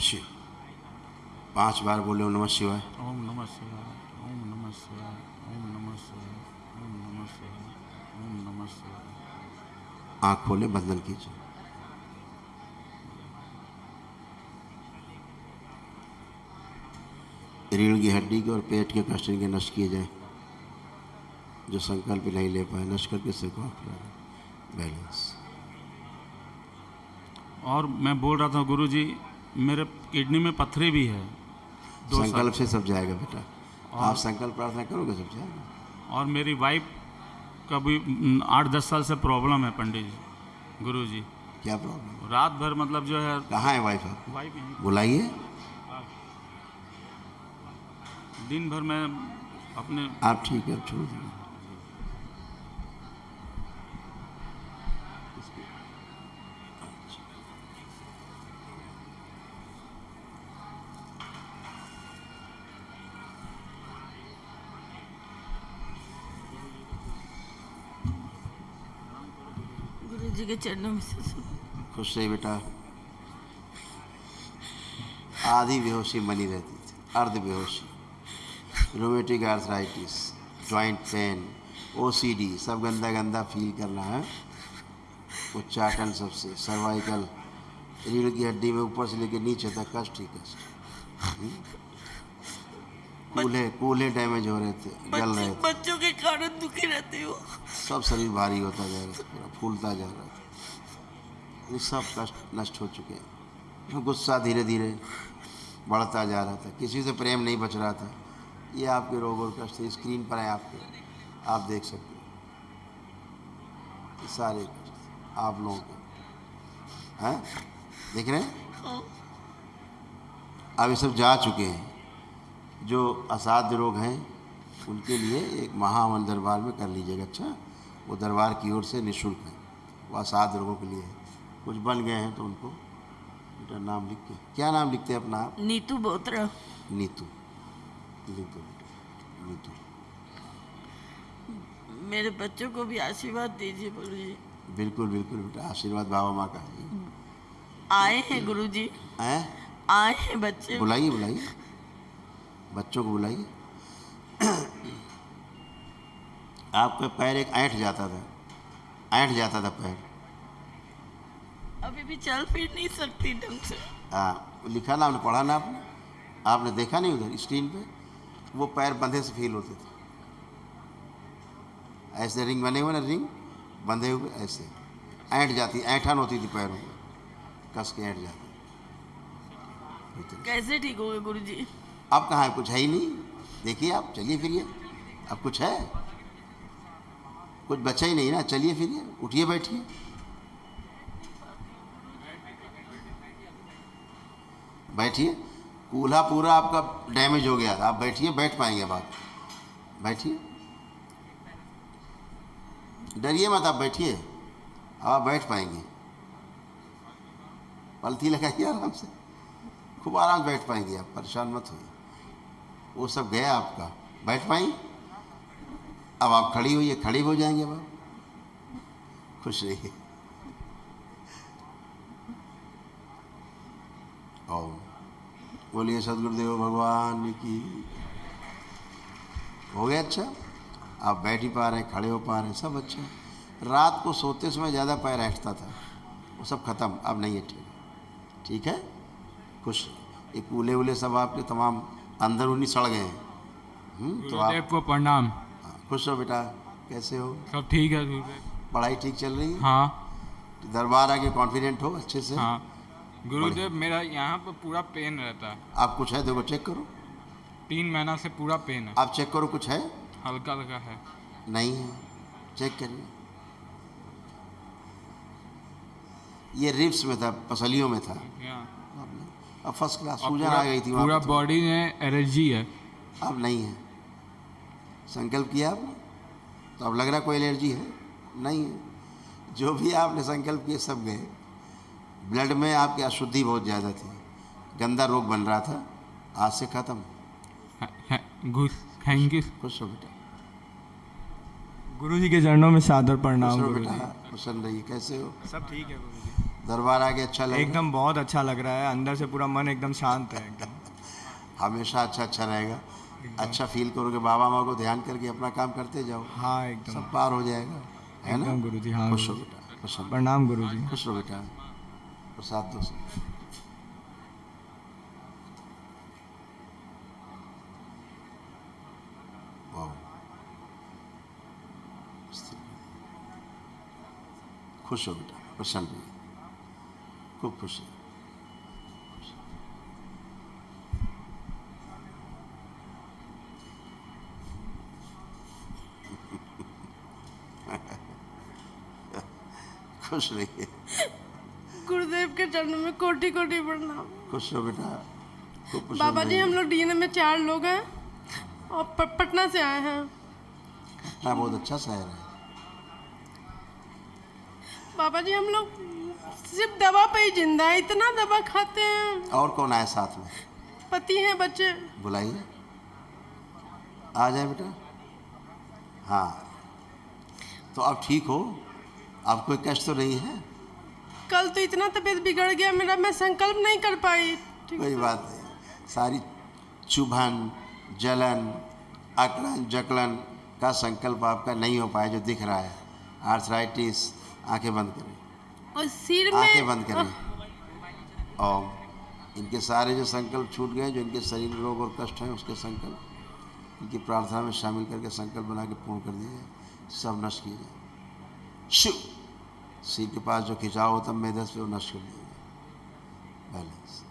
शिव 5 बार बोले ओम नमः शिवाय। ओम नमः शिवाय, ओम नमः शिवाय, ओम नमः शिवाय, ओम नमः शिवाय, ओम नमः शिवाय। आँख खोले, बंधन कीजिए। रीढ़ की हड्डी के और पेट के कष्ट इनके नष्ट किए जाए। जो संकल्प नहीं ले पाए, नष्ट करके सबको बैलेंस। और मैं बोल रहा था गुरु जी, मेरे किडनी में पत्थरी भी है। संकल्प से सब जाएगा बेटा। आप संकल्प प्रार्थना करोगे, सब जाएगा। और मेरी वाइफ का भी 8-10 साल से प्रॉब्लम है पंडित जी, गुरु जी। क्या प्रॉब्लम? रात भर मतलब जो है। कहाँ है वाइफ? वाइफ बुलाइए। दिन भर मैं अपने। आप ठीक है, छोड़ दीजिए। गुरुजी के चरणों में खुश रही बेटा। आधी बेहोशी बनी रहती थी, अर्ध बेहोशी, rheumatic arthritis, joint pain, OCD, सब गंदा गंदा फील करना है, उच्चाटन सबसे, सर्वाइकल, रीढ़ की हड्डी में ऊपर से लेकर नीचे तक कष्ट ही कष्ट, कूल्हे डैमेज हो रहे थे, गल रहे थे, बच्चों के कारण दुखी रहती हो, सब शरीर भारी होता जा रहा था, पूरा फूलता जा रहा था, ये सब कष्ट नष्ट हो चुके हैं। गुस्सा धीरे धीरे बढ़ता जा रहा था, किसी से प्रेम नहीं बच रहा था। ये आपके रोग और कष्ट स्क्रीन पर है आपके, आप देख सकते हो, ये सारे कष्ट आप लोगों के हैं, देख रहे हैं। अब ये सब जा चुके हैं। जो असाध्य रोग हैं उनके लिए एक महावन दरबार में कर लीजिएगा। अच्छा, वो दरबार की ओर से निःशुल्क है, वो असाध्य रोगों के लिए है। कुछ बन गए हैं तो उनको बेटा नाम लिख के, क्या नाम लिखते हैं अपना आप? नीतू बोत्रा। नीतू लिख दो बेटा, नीतू। मेरे बच्चों को भी आशीर्वाद दीजिए गुरुजी। बिल्कुल बिल्कुल बेटा, आशीर्वाद बाबा माँ का है। आए हैं गुरुजी, हैं? आए हैं बच्चे। बुलाइए बुलाइए, बच्चों को बुलाइए। आपका पैर एक ऐंठ जाता था पैर, अभी भी चल फिर नहीं सकती ढंग से। हाँ, लिखा ना आपने, पढ़ा ना आपने देखा नहीं उधर स्क्रीन पे, वो पैर बंधे से फील होते थे, ऐसे रिंग बने हुए ना, रिंग बंधे हुए, ऐसे ऐंठ जाती, ऐंठन होती थी पैरों में, कस के ऐंठ जाती। कैसे ठीक हो गए गुरुजी? अब कहाँ है, कुछ है ही नहीं। देखिए आप, चलिए फिरिए, अब कुछ है, कुछ बचा ही नहीं ना। चलिए फिरिए, उठिए, बैठिए, बैठिए। कूल्हा पूरा आपका डैमेज हो गया था, आप बैठिए, बैठ पाएंगे अब आप, बैठिए, डरिए मत, आप बैठिए, अब आप बैठ पाएंगे। पलथी लगाइए आराम से, खूब आराम से बैठ पाएंगे आप, परेशान मत होइए। वो सब गया आपका, बैठ पाएंगे। अब आप खड़ी होइए, खड़ी हो जाएंगे अब आप, खुश रहिए। और बोलिए सदगुरुदेव भगवान की। हो गया अच्छा, आप बैठ ही पा रहे हैं, खड़े हो पा रहे हैं, सब अच्छा। रात को सोते समय ज़्यादा पैर ऐंठता था, वो सब खत्म, अब नहीं है। ठीक है, खुश। ये कूले वूले सब आपके तमाम अंदरूनी सड़ गए हैं। तो आप को प्रणाम। खुश हो बेटा, कैसे हो? सब ठीक है गुरुदेव। पढ़ाई ठीक चल रही है? हाँ। दरबार आके कॉन्फिडेंट हो अच्छे से? हाँ गुरुदेव, मेरा यहाँ पर पूरा पेन रहता है। आप कुछ है, देखो चेक करो। 3 महीना से पूरा पेन है। आप चेक करो, कुछ है? हल्का हल्का है। नहीं है, चेक करिए। ये रिब्स में था, पसलियों में था। अब फर्स्ट क्लास सूजन आ गई थी, पूरा बॉडी में एलर्जी है। अब नहीं है। संकल्प किया आपने तो अब लग रहा कोई एलर्जी है? नहीं है। जो भी आपने संकल्प किए सब गए। ब्लड में आपकी अशुद्धि बहुत ज़्यादा थी, गंदा रोग बन रहा था, आज से खत्म। Thank you. खुश हो बेटा। गुरुजी के चरणों में सादर प्रणाम। बेटा प्रसन्न रहिए, कैसे हो? सब ठीक है गुरुजी। दरबार आके अच्छा लगा? एकदम बहुत अच्छा लग रहा है, अंदर से पूरा मन एकदम शांत है एकदम। हमेशा अच्छा रहेगा, अच्छा फील करोगे, बाबा माँ को ध्यान करके अपना काम करते जाओ। हाँ एकदम, सब पार हो जाएगा, है ना गुरुजी? हाँ खुश हो बेटा, प्रणाम गुरुजी। खुश हो बेटा, प्रसाद दो सब। खुश हो बेटा, प्रसन्न रहिए, खूब खुश है। खुश रहिए। गुरुदेव के चरणों में कोटि कोटि प्रणाम। खुश हो बेटा, खूब खुश। बाबा जी, हम लोग डीएनए में 4 लोग हैं और पटना से आए हैं। पटना बहुत अच्छा शहर है। बाबा जी, हम लोग सिर्फ दवा पे ही जिंदा है, इतना दवा खाते हैं। और कौन आए साथ में? पति हैं, बच्चे। बुलाइए, आ जाए बेटा। हाँ, तो अब ठीक हो, आप कोई कष्ट तो नहीं है? कल तो इतना तबीयत बिगड़ गया मेरा, मैं संकल्प नहीं कर पाई। कोई बात नहीं, सारी चुभन, जलन, अकड़न जकड़न का संकल्प आपका नहीं हो पाया जो दिख रहा है। आर्थराइटिस, आंखें बंद करें, और सिर में आंखें बंद करें। और इनके सारे जो संकल्प छूट गए, जो इनके शरीर में रोग और कष्ट हैं, उसके संकल्प इनकी प्रार्थना में शामिल करके संकल्प बना के पूर्ण कर दिए जाए, सब नष्ट किए जाए। शिव सिर के पास जो खिंचाव होता है मेदस पे, वो नष्ट कर दिया जाए। बैलेंस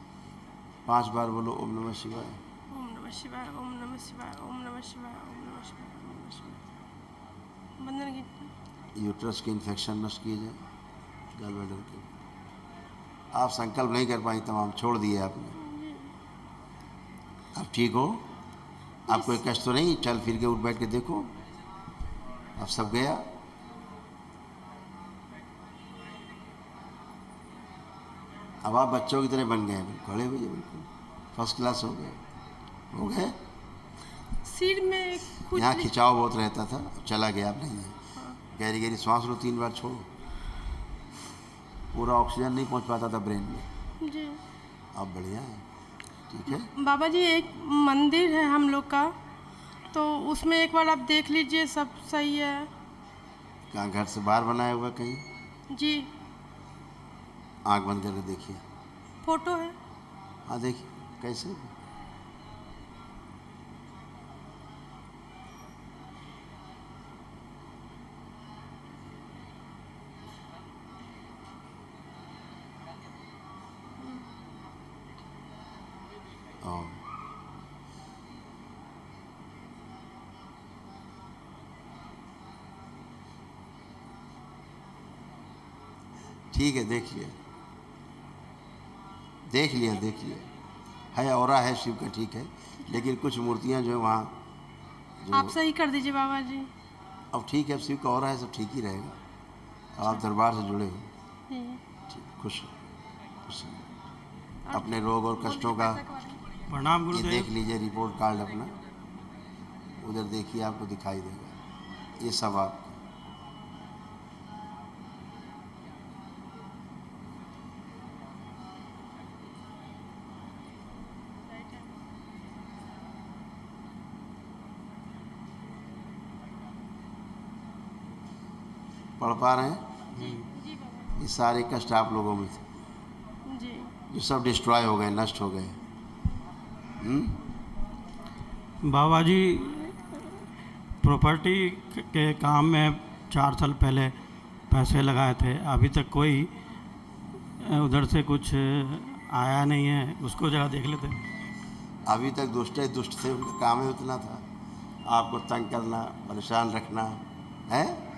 5 बार बोलो ओम नमः शिवाय, ओम नमः शिवाय, ओम नमः शिवाय, ओम नमः शिवाय, ओम नमः शिवाय, ओम नमः शिवाय। बंधन की यूट्रस के इन्फेक्शन नष्ट किए जाए, गलब्लैडर के। आप संकल्प नहीं कर पाई, तमाम छोड़ दिए आपने। आप ठीक हो? आप कोई कष्ट तो नहीं? चल फिर के उठ बैठ के देखो, अब सब गया। अब आप बच्चों की तरह बन गए, खड़े हुए बिल्कुल फर्स्ट क्लास हो गए। सिर में कुछ यहाँ खिंचाव बहुत रहता था, अब चला गया, अब नहीं है। गहरी गहरी सांस लो, 3 बार छोड़ो, पूरा ऑक्सीजन नहीं पहुँच पाता था ब्रेन में, जी अब बढ़िया है। ठीक है बाबा जी, एक मंदिर है हम लोग का, तो उसमें एक बार आप देख लीजिए, सब सही है। कहाँ, घर से बाहर बनाया हुआ कहीं? जी आँख बंद करके देखिए, फोटो है। हाँ देखिए कैसे। ठीक है, देख लिया है, औरा है शिव का, ठीक है। लेकिन कुछ मूर्तियां जो है वहाँ जो आप सही कर दीजिए बाबा जी। अब ठीक है, अब शिव का औरा है, सब ठीक ही रहेगा। अब आप दरबार से जुड़े हो, खुश हो। अपने रोग और कष्टों का प्रणाम गुरुदेव। देख लीजिए रिपोर्ट कार्ड अपना, उधर देखिए, आपको दिखाई देगा ये सब। आप पढ़ पा रहे हैं? ये सारे कष्ट आप लोगों में थे जी, जो सब डिस्ट्रॉय हो गए, नष्ट हो गए। बाबा जी, प्रॉपर्टी के काम में 4 साल पहले पैसे लगाए थे, अभी तक कोई उधर से कुछ आया नहीं है, उसको जरा देख लेते। अभी तक दुष्ट थे, उनका काम ही उतना था, आपको तंग करना, परेशान रखना है।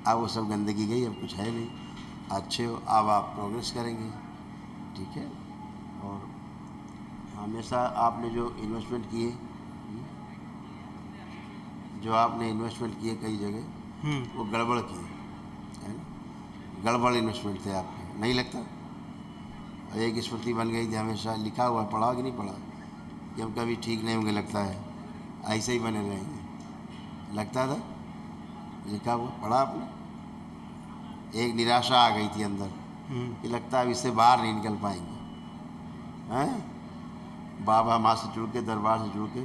अब वो सब गंदगी गई, अब कुछ है नहीं, अच्छे हो, अब आप प्रोग्रेस करेंगे, ठीक है। और हमेशा आपने जो इन्वेस्टमेंट किए, कई जगह, वो गड़बड़ किए, है ना, गड़बड़ इन्वेस्टमेंट थे आपके, नहीं लगता? और एक स्मृति बन गई थी, हमेशा लिखा हुआ, पढ़ा कि नहीं पढ़ा, कि हम कभी ठीक नहीं होंगे, लगता है ऐसे ही बने रहेंगे, लगता था, लिखा हुआ, पढ़ा आपने? एक निराशा आ गई थी अंदर कि लगता है अब इससे बाहर नहीं निकल पाएंगे, हैं? बाबा माँ से जुड़ के, दरबार से जुड़ के,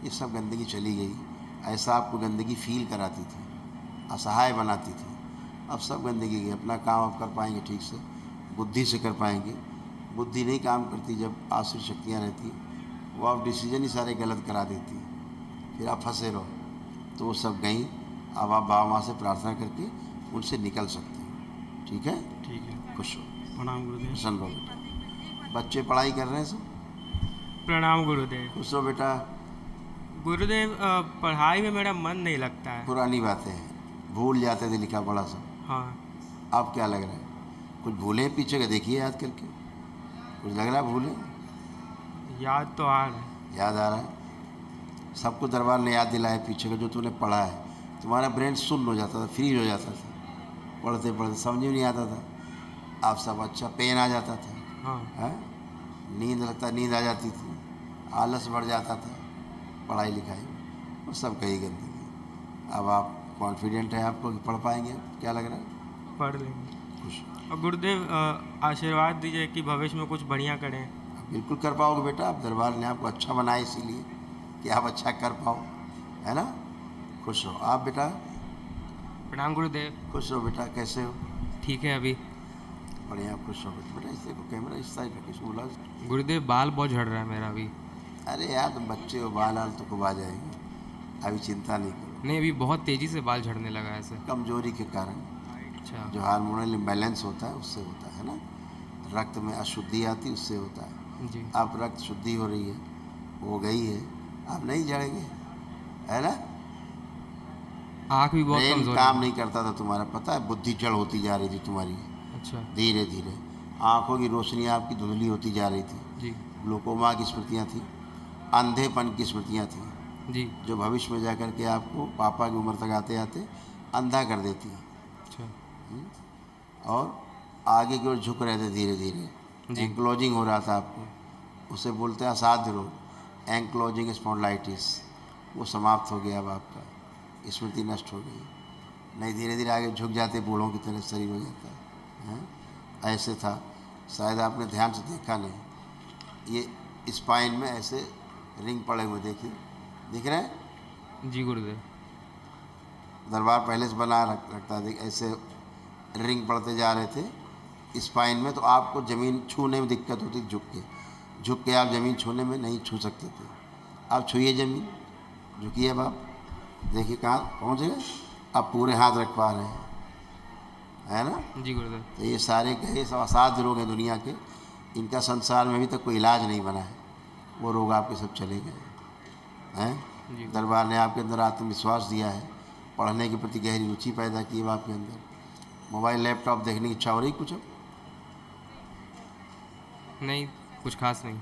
ये सब गंदगी चली गई। ऐसा आपको गंदगी फील कराती थी, असहाय बनाती थी, अब सब गंदगी गई। अपना काम आप कर पाएंगे ठीक से, बुद्धि से कर पाएंगे। बुद्धि नहीं काम करती जब आश्रित शक्तियाँ रहती, वो आप डिसीजन ही सारे गलत करा देती, फिर आप फंसे रहो। तो वो सब गई, अब आप बाबा माँ से प्रार्थना करके उनसे निकल सकते हैं, ठीक है? ठीक है, खुश हो। प्रणाम गुरुदेव। प्रसन्न रहो बेटा। बच्चे पढ़ाई कर रहे हैं सब? प्रणाम गुरुदेव। खुश हो बेटा। गुरुदेव, पढ़ाई में मेरा मन नहीं लगता है। पुरानी बातें हैं, भूल जाते थे लिखा पढ़ा सब। हाँ। अब क्या लग रहा है? कुछ भूले पीछे का देखिए याद करके, कुछ लग रहा है भूले? याद तो आ रहा है। याद आ रहा है? सबको दरबार ने याद दिलाया पीछे का जो तूने पढ़ा है। तुम्हारा ब्रेन सुन्न हो जाता था, फ्रीज हो जाता था, पढ़ते पढ़ते समझ में नहीं आता था। आप सब अच्छा पेन आ जाता था, हाँ। नींद लगता, नींद आ जाती थी, आलस बढ़ जाता था पढ़ाई लिखाई में, वो सब कही गंदगी। अब आप कॉन्फिडेंट है आपको कि पढ़ पाएंगे? क्या लग रहा है? पढ़ लेंगे। और गुरुदेव आशीर्वाद दीजिए कि भविष्य में कुछ बढ़िया करें। बिल्कुल कर पाओगे बेटा, आप दरबार ने आपको अच्छा बनाया इसीलिए कि आप अच्छा कर पाओ, है ना। खुश रहो आप बेटा। प्रणाम गुरुदेव। खुश रहो बेटा, कैसे हो? ठीक है अभी। बढ़िया, खुश रहो बेटा। इस देखो कैमरा इस साइड रखो, इसको बुला। गुरुदेव बाल बहुत झड़ रहा है मेरा अभी। अरे यार तुम बच्चे हो, बाल आल तो खूब आ जाएंगे, अभी चिंता नहीं करो। नहीं अभी बहुत तेज़ी से बाल झड़ने लगा है ऐसे। कमजोरी के कारण, अच्छा, जो हार्मोनल इम्बैलेंस होता है उससे होता है ना, रक्त में अशुद्धि आती उससे होता है जी। आप रक्त शुद्धि हो रही है, हो गई है, आप नहीं झड़ेंगे, है ना। आँख भी बहुत कमजोर काम नहीं करता था तुम्हारा, पता है, बुद्धि जड़ होती जा रही थी तुम्हारी। अच्छा। धीरे धीरे आँखों की रोशनी आपकी धुंधली होती जा रही थी जी। ग्लूकोमा की स्मृतियाँ थी, अंधेपन की स्मृतियाँ थी जी, जो भविष्य में जाकर के आपको पापा की उम्र तक आते आते अंधा कर देती है। अच्छा। और आगे की ओर झुक रहे थे धीरे धीरे, एंक्लोजिंग हो रहा था आपको, उसे बोलते हैं असाध्य रोग, एंक्लोजिंग स्पॉन्डिलाइटिस, वो समाप्त हो गया अब आपका, स्मृति नष्ट हो गई। नहीं धीरे धीरे आगे झुक जाते, बूढ़ों की तरह शरीर हो जाता है। ऐसे था, शायद आपने ध्यान से देखा नहीं, ये स्पाइन में ऐसे रिंग पड़े हुए देखिए, दिख रहे हैं जी गुरुदेव। दरबार पहले से बना रखता है, ऐसे रिंग पड़ते जा रहे थे स्पाइन में, तो आपको ज़मीन छूने में दिक्कत होती, झुक के आप ज़मीन छूने में नहीं छू सकते थे। आप छूइए ज़मीन, झुकिए अब आप, देखिए कहाँ पहुँच गए, आप पूरे हाथ रख पा रहे हैं, है ना जी गुरुदेव। तो ये सारे कहे सब असाध्य रोग हैं दुनिया के, इनका संसार में अभी तक कोई इलाज नहीं बना है, वो रोग आपके सब चले गए हैं। दरबार ने आपके अंदर आत्मविश्वास दिया है, पढ़ने के प्रति गहरी रुचि पैदा की है आपके अंदर, मोबाइल लैपटॉप देखने की इच्छा हो रही कुछ अब? नहीं कुछ खास नहीं।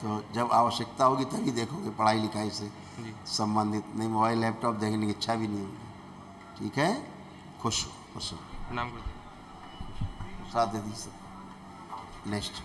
तो जब आवश्यकता होगी तभी देखोगे, पढ़ाई लिखाई से संबंधित, नहीं मोबाइल लैपटॉप देखने की इच्छा भी नहीं होगी। ठीक है, खुश हो, खुश हो। प्रणाम गुरुदेव। साथ दे दीजिए। नेक्स्ट।